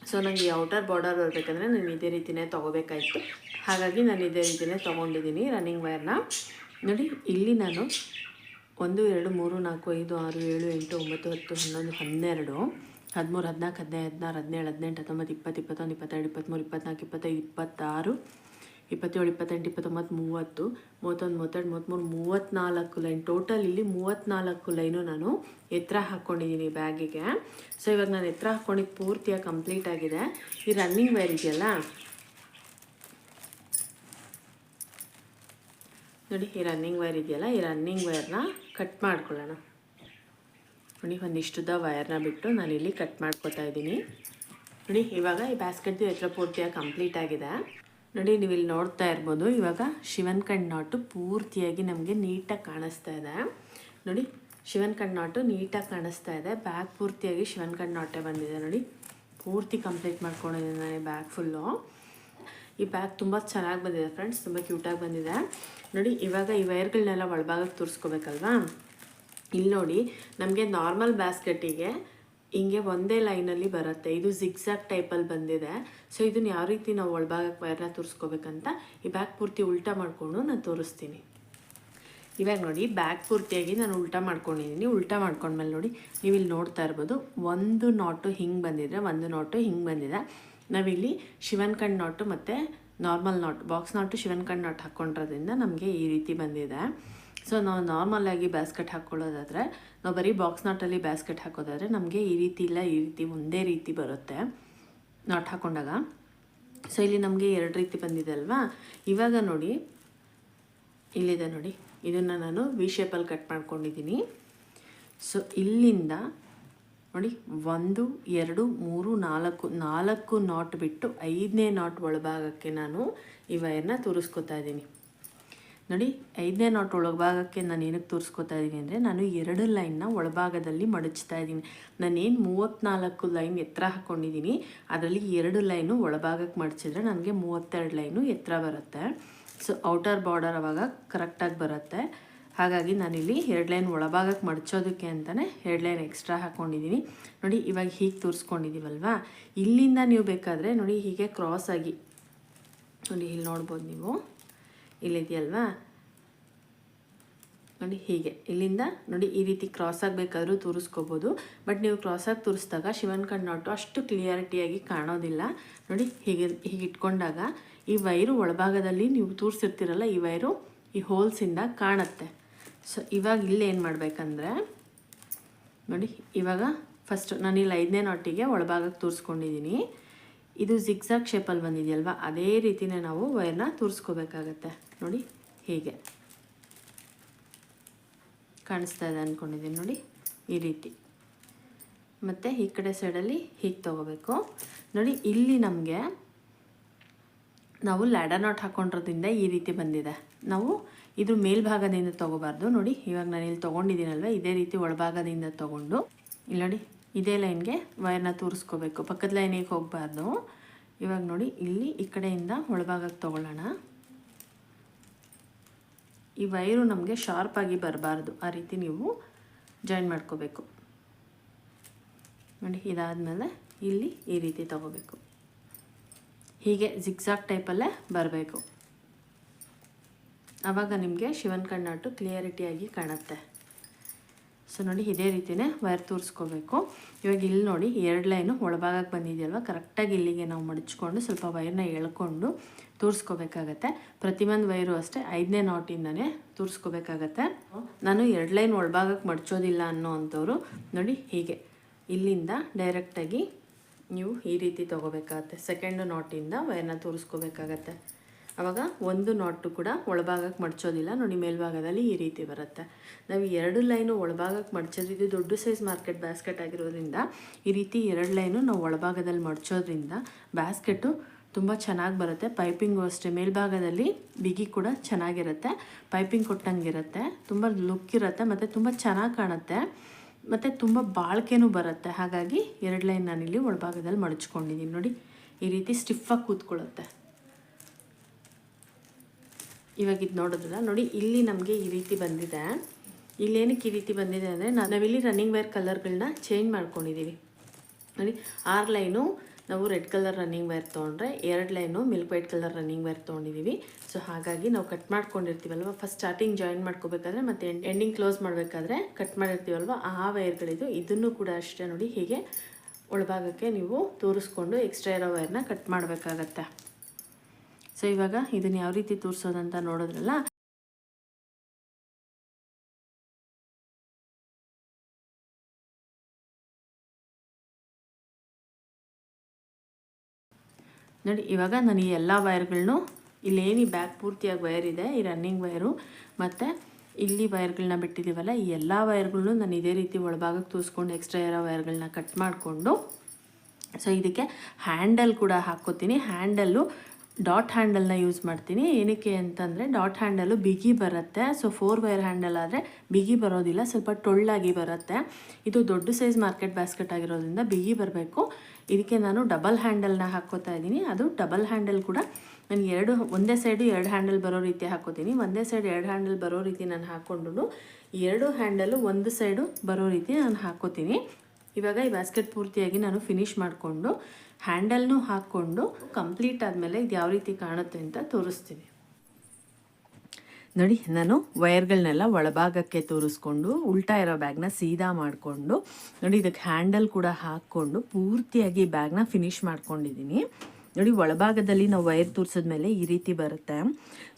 ಸೊ ನನಗೆ ಔಟರ್ ಬಾರ್ಡರ್ ಬರಬೇಕಂದ್ರೆ ನಾನು ಇದೇ ರೀತಿಯೇ ತೊಗೋಬೇಕಾಯಿತು. ಹಾಗಾಗಿ ನಾನು ಇದೇ ರೀತಿಯೇ ತೊಗೊಂಡಿದ್ದೀನಿ ರನ್ನಿಂಗ್ ವೈರ್ನ. ನೋಡಿ ಇಲ್ಲಿ ನಾನು 1 2 3 4 5 6 7 8 9 10 11 12 13 14 15 16 17 18 19 20 21 22 23 24 25 26 27 28 29 30 31 32 33 34 ಲೈನ್ ಟೋಟಲ್ ಇಲ್ಲಿ 34 ಲೈನು ನಾನು ಎತ್ತರ ಹಾಕ್ಕೊಂಡಿದ್ದೀನಿ ಬ್ಯಾಗಿಗೆ. ಸೊ ಇವಾಗ ನಾನು ಎತ್ತರ ಹಾಕ್ಕೊಂಡಿದ್ದು ಪೂರ್ತಿಯಾಗಿ ಕಂಪ್ಲೀಟ್ ಆಗಿದೆ. ಈ ರನ್ನಿಂಗ್ ವೈರ್ ಇದೆಯಲ್ಲ ನೋಡಿ, ಈ ರನ್ನಿಂಗ್ ವೈರ್ನ ಕಟ್ ಮಾಡ್ಕೊಳ್ಳೋಣ. ನೋಡಿ ಒಂದಿಷ್ಟುದ ವೈರ್ನ ಬಿಟ್ಟು ನಾನಿಲ್ಲಿ ಕಟ್ ಮಾಡ್ಕೊತಾ ಇದ್ದೀನಿ. ನೋಡಿ ಇವಾಗ ಈ ಬ್ಯಾಸ್ಕೆಟ್ದು ಎತ್ತರ ಪೂರ್ತಿಯಾಗಿ ಕಂಪ್ಲೀಟ್ ಆಗಿದೆ. ನೋಡಿ ನೀವು ಇಲ್ಲಿ ನೋಡ್ತಾ ಇರ್ಬೋದು, ಇವಾಗ ಶಿವನ್ ಕಣ್ ನಾಟು ಪೂರ್ತಿಯಾಗಿ ನಮಗೆ ನೀಟಾಗಿ ಕಾಣಿಸ್ತಾ ಇದೆ. ನೋಡಿ ಶಿವನ್ ಕಣ್ ನಾಟು ನೀಟಾಗಿ ಕಾಣಿಸ್ತಾ ಇದೆ. ಬ್ಯಾಗ್ ಪೂರ್ತಿಯಾಗಿ ಶಿವನ್ ಕಣ್ ನಾಟೇ ಬಂದಿದೆ. ನೋಡಿ ಪೂರ್ತಿ ಕಂಪ್ಲೀಟ್ ಮಾಡ್ಕೊಂಡಿದ್ದೀನಿ ನಾನು ಬ್ಯಾಗ್ ಫುಲ್ಲು. ಈ ಬ್ಯಾಗ್ ತುಂಬ ಚೆನ್ನಾಗಿ ಬಂದಿದೆ ಫ್ರೆಂಡ್ಸ್, ತುಂಬ ಕ್ಯೂಟಾಗಿ ಬಂದಿದೆ. ನೋಡಿ ಇವಾಗ ಈ ವೈರ್ಗಳನ್ನೆಲ್ಲ ಒಳಭಾಗಕ್ಕೆ ತೋರಿಸ್ಕೋಬೇಕಲ್ವಾ. ಇಲ್ಲಿ ನೋಡಿ ನಮಗೆ ನಾರ್ಮಲ್ ಬ್ಯಾಸ್ಕೆಟಿಗೆ ಹಿಂಗೆ ಒಂದೇ ಲೈನಲ್ಲಿ ಬರುತ್ತೆ, ಇದು ಜಿಗ್ಸಾಗ್ ಟೈಪಲ್ಲಿ ಬಂದಿದೆ. ಸೊ ಇದನ್ನು ಯಾವ ರೀತಿ ನಾವು ಒಳಭಾಗಕ್ಕೆ ವೈರ್ನ ತೋರಿಸ್ಕೋಬೇಕಂತ ಈ ಬ್ಯಾಗ್ ಪೂರ್ತಿ ಉಲ್ಟಾ ಮಾಡಿಕೊಂಡು ನಾನು ತೋರಿಸ್ತೀನಿ. ಇವಾಗ ನೋಡಿ ಬ್ಯಾಗ್ ಪೂರ್ತಿಯಾಗಿ ನಾನು ಉಲ್ಟಾ ಮಾಡ್ಕೊಂಡಿದ್ದೀನಿ. ಉಲ್ಟಾ ಮಾಡ್ಕೊಂಡ್ಮೇಲೆ ನೋಡಿ ನೀವು ಇಲ್ಲಿ ನೋಡ್ತಾ ಇರ್ಬೋದು, ಒಂದು ನಾಟು ಹಿಂಗೆ ಬಂದಿದೆ, ಒಂದು ನಾಟು ಹಿಂಗೆ ಬಂದಿದೆ. ನಾವಿಲ್ಲಿ ಶಿವನ್ ಕಣ್ ನಾಟು ಮತ್ತು ನಾರ್ಮಲ್ ನಾಟ್, ಬಾಕ್ಸ್ ನಾಟು ಶಿವನ್ ಕಣ್ ನಾಟ್ ಹಾಕ್ಕೊಂಡಿರೋದ್ರಿಂದ ನಮಗೆ ಈ ರೀತಿ ಬಂದಿದೆ. ಸೊ ನಾವು ನಾರ್ಮಲಾಗಿ ಬ್ಯಾಸ್ಕೆಟ್ ಹಾಕ್ಕೊಳ್ಳೋದಾದರೆ, ನಾವು ಬರೀ ಬಾಕ್ಸ್ ನಾಟಲ್ಲಿ ಬ್ಯಾಸ್ಕೆಟ್ ಹಾಕೋದಾದರೆ ನಮಗೆ ಈ ರೀತಿ ಇಲ್ಲ, ಈ ರೀತಿ ಒಂದೇ ರೀತಿ ಬರುತ್ತೆ ನಾಟ್ ಹಾಕ್ಕೊಂಡಾಗ. ಸೊ ಇಲ್ಲಿ ನಮಗೆ 2 ರೀತಿ ಬಂದಿದೆ ಅಲ್ವಾ. ಇವಾಗ ನೋಡಿ ಇಲ್ಲಿದೆ ನೋಡಿ, ಇದನ್ನು ನಾನು ವಿ ಶೇಪಲ್ಲಿ ಕಟ್ ಮಾಡ್ಕೊಂಡಿದ್ದೀನಿ. ಸೊ ಇಲ್ಲಿಂದ ನೋಡಿ 1 2 3 4 ನಾಟ್ ಬಿಟ್ಟು 5ನೇ ನಾಟ್ ಒಳಭಾಗಕ್ಕೆ ನಾನು ಈ ವೈರ್ನ ತೋರಿಸ್ಕೊತಾ ಇದ್ದೀನಿ. ನೋಡಿ 5ನೇ ನಾಟ್ ಒಳಭಾಗಕ್ಕೆ ನಾನು ಏನಕ್ಕೆ ತೋರಿಸ್ಕೊತಾ ಇದ್ದೀನಿ ಅಂದರೆ ನಾನು 2 ಲೈನ್ನ ಒಳಭಾಗದಲ್ಲಿ ಮಡಚ್ತಾ ಇದ್ದೀನಿ. ನಾನೇನು 34 ಲೈನ್ ಎತ್ತರ ಹಾಕ್ಕೊಂಡಿದ್ದೀನಿ ಅದರಲ್ಲಿ 2 ಲೈನು ಒಳಭಾಗಕ್ಕೆ ಮಡಚಿದ್ರೆ ನನಗೆ 32 ಲೈನು ಎತ್ತರ ಬರುತ್ತೆ. ಸೊ ಔಟರ್ ಬಾರ್ಡರ್ ಅವಾಗ ಕರೆಕ್ಟಾಗಿ ಬರುತ್ತೆ. ಹಾಗಾಗಿ ನಾನಿಲ್ಲಿ 2 ಲೈನ್ ಒಳಭಾಗಕ್ಕೆ ಮಡಚೋದಕ್ಕೆ ಅಂತಲೇ 2 ಲೈನ್ ಎಕ್ಸ್ಟ್ರಾ ಹಾಕ್ಕೊಂಡಿದ್ದೀನಿ. ನೋಡಿ ಇವಾಗ ಹೀಗೆ ತೋರಿಸ್ಕೊಂಡಿದ್ದೀವಲ್ವಾ, ಇಲ್ಲಿಂದ ನೀವು ಬೇಕಾದರೆ ನೋಡಿ ಹೀಗೆ ಕ್ರಾಸ್ ಆಗಿ ನೋಡಿ ಇಲ್ಲಿ ನೋಡ್ಬೋದು ನೀವು, ಇಲ್ಲಿದೆಯಲ್ವಾ ನೋಡಿ ಹೀಗೆ ಇಲ್ಲಿಂದ ನೋಡಿ ಈ ರೀತಿ ಕ್ರಾಸ್ ಆಗಬೇಕಾದ್ರೂ ತೋರಿಸ್ಕೋಬೋದು. ಬಟ್ ನೀವು ಕ್ರಾಸಾಗಿ ತೋರಿಸಿದಾಗ ಶಿವನ್ ಕಣ್ ನಾಟು ಅಷ್ಟು ಕ್ಲಿಯಾರಿಟಿಯಾಗಿ ಕಾಣೋದಿಲ್ಲ. ನೋಡಿ ಹೀಗೆ ಇಟ್ಕೊಂಡಾಗ ಈ ವೈರು ಒಳಭಾಗದಲ್ಲಿ ನೀವು ತೋರಿಸಿರ್ತೀರಲ್ಲ, ಈ ವೈರು ಈ ಹೋಲ್ಸಿಂದ ಕಾಣುತ್ತೆ. ಸೊ ಇವಾಗ ಇಲ್ಲಿ ಏನು ಮಾಡಬೇಕಂದ್ರೆ ನೋಡಿ, ಇವಾಗ ಫಸ್ಟ್ ನಾನು ಇಲ್ಲಿ 5ನೇ ನಾಟಿಗೆ ಒಳಭಾಗಕ್ಕೆ ತೋರಿಸ್ಕೊಂಡಿದ್ದೀನಿ. ಇದು ಜಿಗ್ಜಾಗ್ ಶೇಪಲ್ಲಿ ಬಂದಿದೆಯಲ್ವ, ಅದೇ ರೀತಿಯೇ ನಾವು ವೈರ್ನ ತೋರಿಸ್ಕೋಬೇಕಾಗತ್ತೆ. ನೋಡಿ ಹೀಗೆ ಕಾಣಿಸ್ತಾ ಇದೆ ಅಂದ್ಕೊಂಡಿದ್ದೀನಿ ನೋಡಿ, ಈ ರೀತಿ. ಮತ್ತು ಈ ಕಡೆ ಸೈಡಲ್ಲಿ ಹೀಗೆ ತೊಗೋಬೇಕು. ನೋಡಿ ಇಲ್ಲಿ ನಮಗೆ ನಾವು ಲ್ಯಾಡರ್ ನಾಟ್ ಹಾಕ್ಕೊಂಡಿರೋದ್ರಿಂದ ಈ ರೀತಿ ಬಂದಿದೆ. ನಾವು ಇದು ಮೇಲ್ಭಾಗದಿಂದ ತೊಗೋಬಾರ್ದು. ನೋಡಿ ಇವಾಗ ನಾನು ಇಲ್ಲಿ ತೊಗೊಂಡಿದ್ದೀನಲ್ವ, ಇದೇ ರೀತಿ ಒಳಭಾಗದಿಂದ ತೊಗೊಂಡು ಇಲ್ಲಿ ನೋಡಿ ಇದೇ ಲೈನ್ಗೆ ವೈರ್ನ ತೋರಿಸ್ಕೋಬೇಕು, ಪಕ್ಕದ ಲೈನಿಗೆ ಹೋಗಬಾರ್ದು. ಇವಾಗ ನೋಡಿ ಇಲ್ಲಿ ಈ ಕಡೆಯಿಂದ ಒಳಭಾಗಕ್ಕೆ ತೊಗೊಳ್ಳೋಣ. ಈ ವೈರು ನಮಗೆ ಶಾರ್ಪಾಗಿ ಬರಬಾರ್ದು, ಆ ರೀತಿ ನೀವು ಜಾಯಿನ್ ಮಾಡ್ಕೋಬೇಕು. ನೋಡಿ ಇದಾದಮೇಲೆ ಇಲ್ಲಿ ಈ ರೀತಿ ತೊಗೋಬೇಕು. ಹೀಗೆ ಜಿಗ್ಜಾಗ್ ಟೈಪಲ್ಲೇ ಬರಬೇಕು. ಆವಾಗ ನಿಮಗೆ ಶಿವನ್ ಕಣ್ ನಾಟು ಕ್ಲಿಯರಿಟಿಯಾಗಿ ಕಾಣುತ್ತೆ. ಸೊ ನೋಡಿ ಇದೇ ರೀತಿಯೇ ವೈರ್ ತೋರಿಸ್ಕೋಬೇಕು. ಇವಾಗ ಇಲ್ಲಿ ನೋಡಿ 2 ಲೈನು ಒಳಭಾಗಕ್ಕೆ ಬಂದಿದೆಯಲ್ವ, ಕರೆಕ್ಟಾಗಿ ಇಲ್ಲಿಗೆ ನಾವು ಮಡಚ್ಕೊಂಡು ಸ್ವಲ್ಪ ವೈರ್ನ ಎಳ್ಕೊಂಡು ತೋರಿಸ್ಕೋಬೇಕಾಗತ್ತೆ. ಪ್ರತಿಯೊಂದು ವೈರು ಅಷ್ಟೇ 5ನೇ ನಾಟಿಂದನೇ ತೋರಿಸ್ಕೋಬೇಕಾಗತ್ತೆ. ನಾನು 2 ಲೈನ್ ಒಳಭಾಗಕ್ಕೆ ಮಡಚೋದಿಲ್ಲ ಅನ್ನೋ ಅಂಥವ್ರು ನೋಡಿ ಹೀಗೆ ಇಲ್ಲಿಂದ ಡೈರೆಕ್ಟಾಗಿ ನೀವು ಈ ರೀತಿ ತೊಗೋಬೇಕಾಗತ್ತೆ. 2nd ನಾಟಿಂದ ವೈರ್ನ ತೋರಿಸ್ಕೋಬೇಕಾಗತ್ತೆ. ಆವಾಗ 1 ನಾಟು ಕೂಡ ಒಳಭಾಗಕ್ಕೆ ಮಡಚೋದಿಲ್ಲ. ನೋಡಿ ಮೇಲ್ಭಾಗದಲ್ಲಿ ಈ ರೀತಿ ಬರುತ್ತೆ. ನಾವು 2 ಲೈನು ಒಳಭಾಗಕ್ಕೆ ಮಡಚೋದು, ಇದು ದೊಡ್ಡ ಸೈಜ್ ಮಾರ್ಕೆಟ್ ಬ್ಯಾಸ್ಕೆಟ್ ಆಗಿರೋದ್ರಿಂದ ಈ ರೀತಿ 2 ಲೈನು ನಾವು ಒಳಭಾಗದಲ್ಲಿ ಮಡಚೋದ್ರಿಂದ ಬ್ಯಾಸ್ಕೆಟು ತುಂಬ ಚೆನ್ನಾಗಿ ಬರುತ್ತೆ. ಪೈಪಿಂಗು ಅಷ್ಟೇ, ಮೇಲ್ಭಾಗದಲ್ಲಿ ಬಿಗಿ ಕೂಡ ಚೆನ್ನಾಗಿರುತ್ತೆ, ಪೈಪಿಂಗ್ ಕೊಟ್ಟಂಗಿರುತ್ತೆ, ತುಂಬ ಲುಕ್ ಇರುತ್ತೆ ಮತ್ತು ತುಂಬ ಚೆನ್ನಾಗಿ ಕಾಣುತ್ತೆ ಮತ್ತು ತುಂಬ ಬಾಳಿಕೆನೂ ಬರುತ್ತೆ. ಹಾಗಾಗಿ 2 ಲೈನ್ ನಾನಿಲ್ಲಿ ಒಳಭಾಗದಲ್ಲಿ ಮಡಚ್ಕೊಂಡಿದ್ದೀನಿ. ನೋಡಿ ಈ ರೀತಿ ಸ್ಟಿಫಾಗಿ ಕೂತ್ಕೊಳ್ಳುತ್ತೆ. ಇವಾಗ ಇದು ನೋಡಿದ್ರಲ್ಲ, ನೋಡಿ ಇಲ್ಲಿ ನಮಗೆ ಈ ರೀತಿ ಬಂದಿದೆ. ಇಲ್ಲೇನಕ್ಕೆ ಈ ರೀತಿ ಬಂದಿದೆ ಅಂದರೆ ನಾವಿಲ್ಲಿ ರನ್ನಿಂಗ್ ವೈರ್ ಕಲರ್ಗಳನ್ನ ಚೇಂಜ್ ಮಾಡ್ಕೊಂಡಿದ್ದೀವಿ. ನೋಡಿ 6 ಲೈನು ನಾವು ರೆಡ್ ಕಲರ್ ರನ್ನಿಂಗ್ ವೈರ್ ತೊಗೊಂಡ್ರೆ, 2 line milk white colour running wire ತೊಗೊಂಡಿದ್ದೀವಿ. ಸೊ ಹಾಗಾಗಿ ನಾವು ಕಟ್ ಮಾಡ್ಕೊಂಡಿರ್ತೀವಲ್ವ, ಫಸ್ಟ್ ಸ್ಟಾರ್ಟಿಂಗ್ ಜಾಯಿನ್ ಮಾಡ್ಕೋಬೇಕಾದ್ರೆ ಮತ್ತು ಎಂಡಿಂಗ್ ಕ್ಲೋಸ್ ಮಾಡಬೇಕಾದ್ರೆ ಕಟ್ ಮಾಡಿರ್ತೀವಲ್ವ, ಆ ವೈರ್ಗಳಿದು. ಇದನ್ನು ಕೂಡ ಅಷ್ಟೇ ನೋಡಿ ಹೀಗೆ ಒಳಭಾಗಕ್ಕೆ ನೀವು ತೋರಿಸ್ಕೊಂಡು ಎಕ್ಸ್ಟ್ರಾ ಇರೋ ವೈರ್ನ ಕಟ್ ಮಾಡಬೇಕಾಗತ್ತೆ. ಸೊ ಇವಾಗ ಇದನ್ನು ಯಾವ ರೀತಿ ತೋರಿಸೋದಂತ ನೋಡಿದ್ರಲ್ಲ, ನೋಡಿ ಇವಾಗ ನಾನು ಈ ಎಲ್ಲ ವೈರ್ಗಳನ್ನೂ ಇಲ್ಲೇನು ಈ ಬ್ಯಾಕ್ ಪೂರ್ತಿಯಾಗಿ ವೈರ್ ಇದೆ, ಈ ರನ್ನಿಂಗ್ ವೈರು ಮತ್ತು ಇಲ್ಲಿ ವೈರ್ಗಳನ್ನ ಬಿಟ್ಟಿದ್ದೀವಲ್ಲ, ಈ ಎಲ್ಲ ವೈರ್ಗಳನ್ನೂ ನಾನು ಇದೇ ರೀತಿ ಒಳಭಾಗಕ್ಕೆ ತೋರಿಸ್ಕೊಂಡು ಎಕ್ಸ್ಟ್ರಾ ಇರೋ ವೈರ್ಗಳನ್ನ ಕಟ್ ಮಾಡಿಕೊಂಡು, ಸೊ ಇದಕ್ಕೆ ಹ್ಯಾಂಡಲ್ ಕೂಡ ಹಾಕ್ಕೋತೀನಿ. ಹ್ಯಾಂಡಲ್ಲು ಡಾಟ್ ಹ್ಯಾಂಡಲ್ನ ಯೂಸ್ ಮಾಡ್ತೀನಿ. ಏನಕ್ಕೆ ಅಂತಂದರೆ ಡಾಟ್ ಹ್ಯಾಂಡಲು ಬಿಗಿ ಬರುತ್ತೆ. ಸೊ 4 ವೈರ್ ಹ್ಯಾಂಡಲ್ ಆದರೆ ಬಿಗಿ ಬರೋದಿಲ್ಲ, ಸ್ವಲ್ಪ ಟೊಳ್ಳಾಗಿ ಬರುತ್ತೆ. ಇದು ದೊಡ್ಡ ಸೈಜ್ ಮಾರ್ಕೆಟ್ ಬ್ಯಾಸ್ಕೆಟ್ ಆಗಿರೋದ್ರಿಂದ ಬಿಗಿ ಬರಬೇಕು. ಇದಕ್ಕೆ ನಾನು ಡಬಲ್ ಹ್ಯಾಂಡಲ್ನ ಹಾಕ್ಕೋತಾ ಇದ್ದೀನಿ. ಅದು ಡಬಲ್ ಹ್ಯಾಂಡಲ್ ಕೂಡ ನಾನು ಒಂದೇ ಸೈಡು 2 ಹ್ಯಾಂಡಲ್ ಬರೋ ರೀತಿ ಹಾಕ್ಕೋತೀನಿ. ಒಂದೇ ಸೈಡ್ 2 ಹ್ಯಾಂಡಲ್ ಬರೋ ರೀತಿ ನಾನು ಹಾಕ್ಕೊಂಡು 2 ಹ್ಯಾಂಡಲು ಒಂದು ಸೈಡು ಬರೋ ರೀತಿ ನಾನು ಹಾಕ್ಕೋತೀನಿ. ಇವಾಗ ಈ ಬ್ಯಾಸ್ಕೆಟ್ ಪೂರ್ತಿಯಾಗಿ ನಾನು ಫಿನಿಶ್ ಮಾಡಿಕೊಂಡು ಹ್ಯಾಂಡಲ್ನೂ ಹಾಕ್ಕೊಂಡು ಕಂಪ್ಲೀಟ್ ಆದಮೇಲೆ ಇದು ಯಾವ ರೀತಿ ಕಾಣುತ್ತೆ ಅಂತ ತೋರಿಸ್ತೀನಿ. ನೋಡಿ ನಾನು ವೈರ್ಗಳನ್ನೆಲ್ಲ ಒಳಭಾಗಕ್ಕೆ ತೋರಿಸ್ಕೊಂಡು ಉಲ್ಟಾ ಇರೋ ಬ್ಯಾಗ್ನ ಸೀದಾ ಮಾಡಿಕೊಂಡು ನೋಡಿ ಇದಕ್ಕೆ ಹ್ಯಾಂಡಲ್ ಕೂಡ ಹಾಕ್ಕೊಂಡು ಪೂರ್ತಿಯಾಗಿ ಬ್ಯಾಗ್ನ ಫಿನಿಶ್ ಮಾಡ್ಕೊಂಡಿದ್ದೀನಿ. ನೋಡಿ ಒಳಭಾಗದಲ್ಲಿ ನಾವು ವೈರ್ ತೋರಿಸಿದ್ಮೇಲೆ ಈ ರೀತಿ ಬರುತ್ತೆ.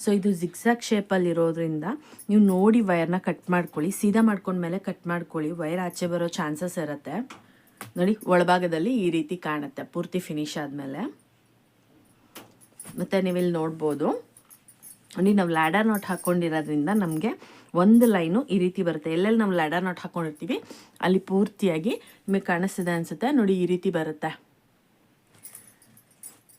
ಸೊ ಇದು ಜಿಗ್ಸಾಗ್ ಶೇಪಲ್ಲಿ ಇರೋದ್ರಿಂದ ನೀವು ನೋಡಿ ವೈರ್ನ ಕಟ್ ಮಾಡ್ಕೊಳ್ಳಿ. ಸೀದಾ ಮಾಡ್ಕೊಂಡ್ಮೇಲೆ ಕಟ್ ಮಾಡ್ಕೊಳ್ಳಿ, ವೈರ್ ಆಚೆ ಬರೋ ಚಾನ್ಸಸ್ ಇರುತ್ತೆ. ನೋಡಿ ಒಳಭಾಗದಲ್ಲಿ ಈ ರೀತಿ ಕಾಣುತ್ತೆ ಪೂರ್ತಿ ಫಿನಿಶ್ ಆದಮೇಲೆ. ಮತ್ತು ನೀವಿಲ್ಲಿ ನೋಡ್ಬೋದು ನೋಡಿ ನಾವು ಲ್ಯಾಡರ್ ನಾಟ್ ಹಾಕ್ಕೊಂಡಿರೋದ್ರಿಂದ ನಮಗೆ ಒಂದು ಲೈನು ಈ ರೀತಿ ಬರುತ್ತೆ. ಎಲ್ಲೆಲ್ಲಿ ನಾವು ಲ್ಯಾಡರ್ ನಾಟ್ ಹಾಕ್ಕೊಂಡಿರ್ತೀವಿ ಅಲ್ಲಿ ಪೂರ್ತಿಯಾಗಿ ನಿಮಗೆ ಕಾಣಿಸ್ತಿದೆ ಅನಿಸುತ್ತೆ. ನೋಡಿ ಈ ರೀತಿ ಬರುತ್ತೆ.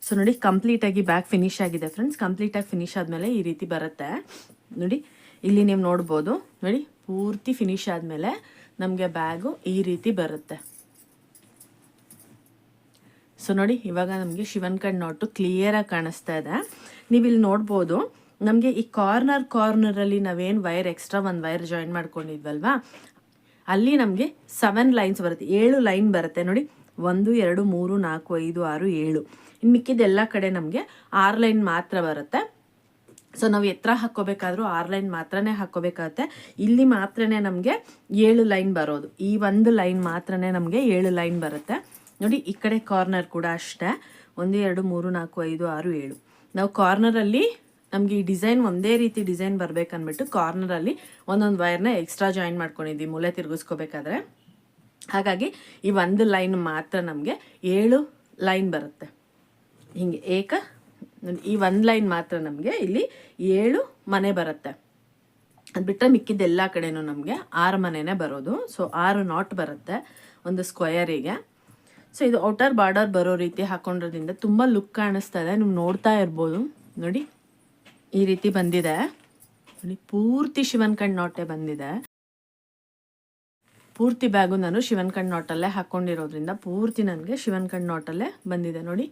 ಸೊ ನೋಡಿ ಕಂಪ್ಲೀಟಾಗಿ ಬ್ಯಾಗ್ ಫಿನಿಶ್ ಆಗಿದೆ ಫ್ರೆಂಡ್ಸ್. ಕಂಪ್ಲೀಟಾಗಿ ಫಿನಿಶ್ ಆದಮೇಲೆ ಈ ರೀತಿ ಬರುತ್ತೆ. ನೋಡಿ ಇಲ್ಲಿ ನೀವು ನೋಡ್ಬೋದು ನೋಡಿ, ಪೂರ್ತಿ ಫಿನಿಶ್ ಆದಮೇಲೆ ನಮಗೆ ಬ್ಯಾಗು ಈ ರೀತಿ ಬರುತ್ತೆ. ಸೊ ನೋಡಿ, ಇವಾಗ ನಮಗೆ ಶಿವನ್ ಕಣ್ ನಾಟು ಕ್ಲಿಯರಾಗಿ ಕಾಣಿಸ್ತಾ ಇದೆ. ನೀವು ಇಲ್ಲಿ ನೋಡ್ಬೋದು, ನಮಗೆ ಈ ಕಾರ್ನರಲ್ಲಿ ನಾವೇನು ವೈರ್ ಎಕ್ಸ್ಟ್ರಾ ಒಂದು ವೈರ್ ಜಾಯಿನ್ ಮಾಡ್ಕೊಂಡಿದ್ವಲ್ವಾ, ಅಲ್ಲಿ ನಮಗೆ 7 ಲೈನ್ಸ್ ಬರುತ್ತೆ, 7 ಲೈನ್ ಬರುತ್ತೆ ನೋಡಿ. 1 2 3 4 5 6 7. ಇನ್ನು ಮಿಕ್ಕಿದೆಲ್ಲ ಕಡೆ ನಮಗೆ 6 ಲೈನ್ ಮಾತ್ರ ಬರುತ್ತೆ. ಸೊ ನಾವು ಎತ್ತರ ಹಾಕ್ಕೋಬೇಕಾದ್ರೂ 6 ಲೈನ್ ಮಾತ್ರನೇ ಹಾಕ್ಕೋಬೇಕಾಗತ್ತೆ. ಇಲ್ಲಿ ಮಾತ್ರನೇ ನಮಗೆ 7 ಲೈನ್ ಬರೋದು. ಈ ಒಂದು ಲೈನ್ ಮಾತ್ರನೇ ನಮಗೆ 7 ಲೈನ್ ಬರುತ್ತೆ ನೋಡಿ. ಈ ಕಡೆ ಕಾರ್ನರ್ ಕೂಡ ಅಷ್ಟೇ, 1 2 3 4 5 6 7. ನಾವು ಕಾರ್ನರಲ್ಲಿ ನಮಗೆ ಈ ಡಿಸೈನ್ ಒಂದೇ ರೀತಿ ಡಿಸೈನ್ ಬರ್ಬೇಕನ್ಬಿಟ್ಟು ಕಾರ್ನರಲ್ಲಿ ಒಂದೊಂದು ವೈರ್ನ ಎಕ್ಸ್ಟ್ರಾ ಜಾಯಿನ್ ಮಾಡ್ಕೊಂಡಿದ್ವಿ ಮೂಲೆ ತಿರುಗಿಸ್ಕೋಬೇಕಾದ್ರೆ. ಹಾಗಾಗಿ ಈ ಒಂದು ಲೈನ್ ಮಾತ್ರ ನಮಗೆ 7 ಲೈನ್ ಬರುತ್ತೆ. ಹಿಂಗೆ ಈ ಒಂದು ಲೈನ್ ಮಾತ್ರ ನಮಗೆ ಇಲ್ಲಿ 7 ಮನೆ ಬರುತ್ತೆ. ಅದು ಬಿಟ್ಟರೆ ಮಿಕ್ಕಿದ್ದೆಲ್ಲ ಕಡೆನೂ ನಮಗೆ 6 ಮನೆನೇ ಬರೋದು. ಸೊ 6 ನಾಟ್ ಬರುತ್ತೆ ಒಂದು ಸ್ಕ್ವಯರಿಗೆ. ಸೊ ಇದು ಔಟರ್ ಬಾರ್ಡರ್ ಬರೋ ರೀತಿ ಹಾಕೊಂಡ್ರೋದ್ರಿಂದ ತುಂಬ ಲುಕ್ ಕಾಣಿಸ್ತಾ ಇದೆ. ನೀವು ನೋಡ್ತಾ ಇರ್ಬೋದು ನೋಡಿ, ಈ ರೀತಿ ಬಂದಿದೆ ನೋಡಿ. ಪೂರ್ತಿ ಶಿವನ್ ಕಣ್ ನಾಟೇ ಬಂದಿದೆ. ಪೂರ್ತಿ ಬ್ಯಾಗು ನಾನು ಶಿವನ್ ಕಣ್ ನಾಟಲ್ಲೇ ಹಾಕ್ಕೊಂಡಿರೋದ್ರಿಂದ ಪೂರ್ತಿ ನನಗೆ ಶಿವನ್ ಕಣ್ ನಾಟಲ್ಲೇ ಬಂದಿದೆ ನೋಡಿ.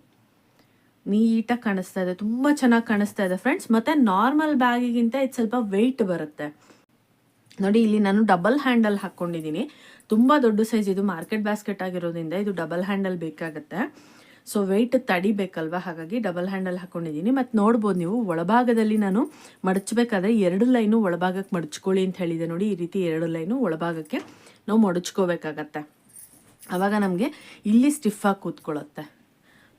ನೀಟಾಗಿ ಕಾಣಿಸ್ತಾ ಇದೆ, ತುಂಬ ಚೆನ್ನಾಗಿ ಕಾಣಿಸ್ತಾ ಇದೆ ಫ್ರೆಂಡ್ಸ್. ಮತ್ತು ನಾರ್ಮಲ್ ಬ್ಯಾಗಿಗಿಂತ ಇದು ಸ್ವಲ್ಪ ವೆಯ್ಟ್ ಬರುತ್ತೆ ನೋಡಿ. ಇಲ್ಲಿ ನಾನು ಡಬಲ್ ಹ್ಯಾಂಡಲ್ ಹಾಕ್ಕೊಂಡಿದ್ದೀನಿ. ತುಂಬ ದೊಡ್ಡ ಸೈಜ್ ಇದು, ಮಾರ್ಕೆಟ್ ಬ್ಯಾಸ್ಕೆಟ್ ಆಗಿರೋದ್ರಿಂದ ಇದು ಡಬಲ್ ಹ್ಯಾಂಡಲ್ ಬೇಕಾಗುತ್ತೆ. ಸೊ ವೆಯ್ಟ್ ತಡಿಬೇಕಲ್ವ, ಹಾಗಾಗಿ ಡಬಲ್ ಹ್ಯಾಂಡಲ್ ಹಾಕ್ಕೊಂಡಿದ್ದೀನಿ. ಮತ್ತು ನೋಡ್ಬೋದು ನೀವು, ಒಳಭಾಗದಲ್ಲಿ ನಾನು ಮಡಚಬೇಕಾದ್ರೆ 2 ಲೈನು ಒಳಭಾಗಕ್ಕೆ ಮಡಚ್ಕೊಳ್ಳಿ ಅಂತ ಹೇಳಿದೆ ನೋಡಿ. ಈ ರೀತಿ 2 ಲೈನು ಒಳಭಾಗಕ್ಕೆ ನಾವು ಮಡಚ್ಕೋಬೇಕಾಗತ್ತೆ. ಆವಾಗ ನಮಗೆ ಇಲ್ಲಿ ಸ್ಟಿಫಾಗಿ ಕೂತ್ಕೊಳ್ಳುತ್ತೆ,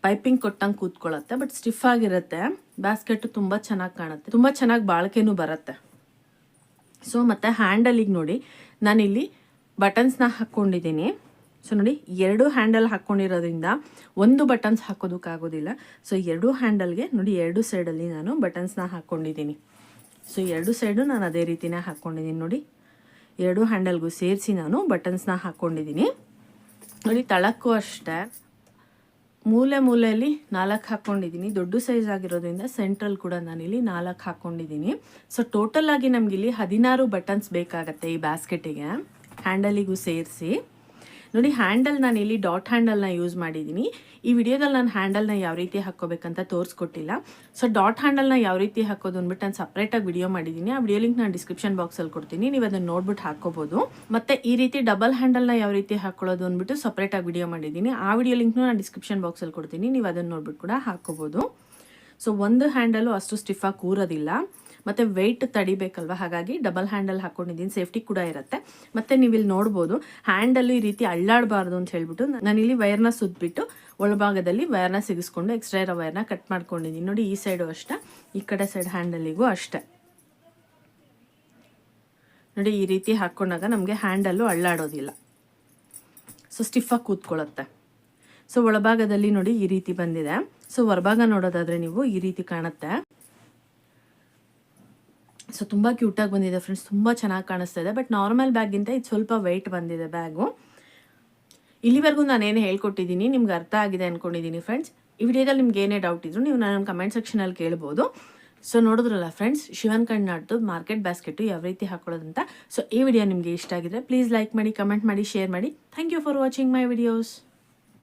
ಪೈಪಿಂಗ್ ಕೊಟ್ಟಂಗೆ ಕೂತ್ಕೊಳ್ಳುತ್ತೆ. ಬಟ್ ಸ್ಟಿಫ್ ಆಗಿರುತ್ತೆ, ಬ್ಯಾಸ್ಕೆಟು ತುಂಬ ಚೆನ್ನಾಗಿ ಕಾಣುತ್ತೆ, ತುಂಬ ಚೆನ್ನಾಗಿ ಬಾಳಿಕೆನೂ ಬರುತ್ತೆ. ಸೊ ಮತ್ತು ಹ್ಯಾಂಡಲಿಗೆ ನೋಡಿ, ನಾನಿಲ್ಲಿ ಬಟನ್ಸ್ನ ಹಾಕ್ಕೊಂಡಿದ್ದೀನಿ. ಸೊ ನೋಡಿ, 2 ಹ್ಯಾಂಡಲ್ ಹಾಕ್ಕೊಂಡಿರೋದ್ರಿಂದ ಒಂದು ಬಟನ್ಸ್ ಹಾಕೋದಕ್ಕಾಗೋದಿಲ್ಲ. ಸೊ 2 ಹ್ಯಾಂಡಲ್ಗೆ ನೋಡಿ 2 ಸೈಡಲ್ಲಿ ನಾನು ಬಟನ್ಸ್ನ ಹಾಕ್ಕೊಂಡಿದ್ದೀನಿ. ಸೊ 2 ಸೈಡು ನಾನು ಅದೇ ರೀತಿನೇ ಹಾಕ್ಕೊಂಡಿದ್ದೀನಿ ನೋಡಿ. 2 ಹ್ಯಾಂಡಲ್ಗೂ ಸೇರಿಸಿ ನಾನು ಬಟನ್ಸ್ನ ಹಾಕ್ಕೊಂಡಿದ್ದೀನಿ ನೋಡಿ. ತಳಕ್ಕೂ ಅಷ್ಟೇ ಮೂಲೆಯಲ್ಲಿ 4 ಹಾಕ್ಕೊಂಡಿದ್ದೀನಿ. ದೊಡ್ಡ ಸೈಜ್ ಆಗಿರೋದ್ರಿಂದ ಸೆಂಟ್ರಲ್ ಕೂಡ ನಾನಿಲ್ಲಿ 4 ಹಾಕ್ಕೊಂಡಿದ್ದೀನಿ. ಸೊ ಟೋಟಲ್ ಆಗಿ ನಮಗಿಲ್ಲಿ 16 ಬಟನ್ಸ್ ಬೇಕಾಗತ್ತೆ ಈ ಬ್ಯಾಸ್ಕೆಟಿಗೆ, ಹ್ಯಾಂಡಲಿಗೂ ಸೇರಿಸಿ ನೋಡಿ. ಹ್ಯಾಂಡಲ್ ನಾನು ಇಲ್ಲಿ ಡಾಟ್ ಹ್ಯಾಂಡಲ್ನ ಯೂಸ್ ಮಾಡಿದ್ದೀನಿ. ಈ ವಿಡಿಯೋದಲ್ಲಿ ನಾನು ಹ್ಯಾಂಡಲ್ನ ಯಾವ ರೀತಿ ಹಾಕ್ಕೋಬೇಕಂತ ತೋರಿಸ್ಕೊಟ್ಟಿಲ್ಲ. ಸೊ ಡಾಟ್ ಹ್ಯಾಂಡಲ್ನ ಯಾವ ರೀತಿ ಹಾಕೋದು ಅಂದ್ಬಿಟ್ಟು ನಾನು ಸಪ್ರೇಟಾಗಿ ವಿಡಿಯೋ ಮಾಡಿದ್ದೀನಿ. ಆ ವಿಡಿಯೋ ಲಿಂಕ್ ನಾನು ಡಿಸ್ಕ್ರಿಪ್ಷನ್ ಬಾಕ್ಸಲ್ಲಿ ಕೊಡ್ತೀನಿ, ನೀವು ಅದನ್ನು ನೋಡ್ಬಿಟ್ಟು ಹಾಕ್ಕೋಬೋದು. ಮತ್ತು ಈ ರೀತಿ ಡಬಲ್ ಹ್ಯಾಂಡಲ್ನ ಯಾವ ರೀತಿ ಹಾಕ್ಕೊಳ್ಳೋದು ಅಂದ್ಬಿಟ್ಟು ಸಪ್ರೇಟಾಗಿ ವಿಡಿಯೋ ಮಾಡಿದ್ದೀನಿ. ಆ ವಿಡಿಯೋ ಲಿಂಕ್ನು ನಾನು ಡಿಸ್ಕ್ರಿಪ್ಷನ್ ಬಾಕ್ಸಲ್ಲಿ ಕೊಡ್ತೀನಿ, ನೀವು ಅದನ್ನು ನೋಡ್ಬಿಟ್ಟು ಕೂಡ ಹಾಕ್ಕೋಬೋದು. ಸೊ ಒಂದು ಹ್ಯಾಂಡಲು ಅಷ್ಟು ಸ್ಟಿಫಾಗಿ ಕೂರೋದಿಲ್ಲ ಮತ್ತು ವೆಯ್ಟ್ ತಡಿಬೇಕಲ್ವ, ಹಾಗಾಗಿ ಡಬಲ್ ಹ್ಯಾಂಡಲ್ ಹಾಕ್ಕೊಂಡಿದ್ದೀನಿ, ಸೇಫ್ಟಿ ಕೂಡ ಇರುತ್ತೆ. ಮತ್ತು ನೀವು ಇಲ್ಲಿ ನೋಡ್ಬೋದು, ಹ್ಯಾಂಡಲ್ಲು ಈ ರೀತಿ ಅಳ್ಳಾಡಬಾರ್ದು ಅಂತ ಹೇಳ್ಬಿಟ್ಟು ನಾನಿಲ್ಲಿ ವೈರ್ನ ಸುತ್ತಬಿಟ್ಟು ಒಳಭಾಗದಲ್ಲಿ ವೈರ್ನ ಸಿಗಿಸ್ಕೊಂಡು ಎಕ್ಸ್ಟ್ರಾ ಇರೋ ವೈರ್ನ ಕಟ್ ಮಾಡ್ಕೊಂಡಿದ್ದೀನಿ ನೋಡಿ. ಈ ಸೈಡು ಅಷ್ಟೇ, ಈ ಕಡೆ ಸೈಡ್ ಹ್ಯಾಂಡಲಿಗೂ ಅಷ್ಟೇ ನೋಡಿ. ಈ ರೀತಿ ಹಾಕ್ಕೊಂಡಾಗ ನಮಗೆ ಹ್ಯಾಂಡಲ್ಲು ಅಳ್ಳಾಡೋದಿಲ್ಲ, ಸೊ ಸ್ಟಿಫಾಗಿ ಕೂತ್ಕೊಳ್ಳುತ್ತೆ. ಸೊ ಒಳಭಾಗದಲ್ಲಿ ನೋಡಿ ಈ ರೀತಿ ಬಂದಿದೆ. ಸೊ ಹೊರಭಾಗ ನೋಡೋದಾದರೆ ನೀವು ಈ ರೀತಿ ಕಾಣುತ್ತೆ. ಸೊ ತುಂಬ ಕ್ಯೂಟಾಗಿ ಬಂದಿದೆ ಫ್ರೆಂಡ್ಸ್, ತುಂಬ ಚೆನ್ನಾಗಿ ಕಾಣಿಸ್ತಾ ಇದೆ. ಬಟ್ ನಾರ್ಮಲ್ ಬ್ಯಾಗಿಂತ ಇದು ಸ್ವಲ್ಪ ವೆಯ್ಟ್ ಬಂದಿದೆ ಬ್ಯಾಗು. ಇಲ್ಲಿವರೆಗೂ ನಾನೇನು ಹೇಳ್ಕೊಟ್ಟಿದ್ದೀನಿ ನಿಮ್ಗೆ ಅರ್ಥ ಆಗಿದೆ ಅಂದ್ಕೊಂಡಿದ್ದೀನಿ ಫ್ರೆಂಡ್ಸ್. ಈ ವಿಡಿಯೋದಲ್ಲಿ ನಿಮ್ಗೆ ಏನೇ ಡೌಟ್ ಇದ್ರು ನೀವು ನನ್ನ ಕಮೆಂಟ್ ಸೆಕ್ಷನಲ್ಲಿ ಕೇಳ್ಬೋದು. ಸೊ ನೋಡಿದ್ರಲ್ಲ ಫ್ರೆಂಡ್ಸ್, ಶಿವನ್ ಕಣ್ ನಾಟ್ದು ಮಾರ್ಕೆಟ್ ಬ್ಯಾಸ್ಕೆಟು ಯಾವ ರೀತಿ ಹಾಕೊಳ್ಳೋದಂತ. ಸೊ ಈ ವಿಡಿಯೋ ನಿಮಗೆ ಇಷ್ಟ ಆಗಿದ್ರೆ ಪ್ಲೀಸ್ ಲೈಕ್ ಮಾಡಿ, ಕಮೆಂಟ್ ಮಾಡಿ, ಶೇರ್ ಮಾಡಿ. Thank you for watching my videos.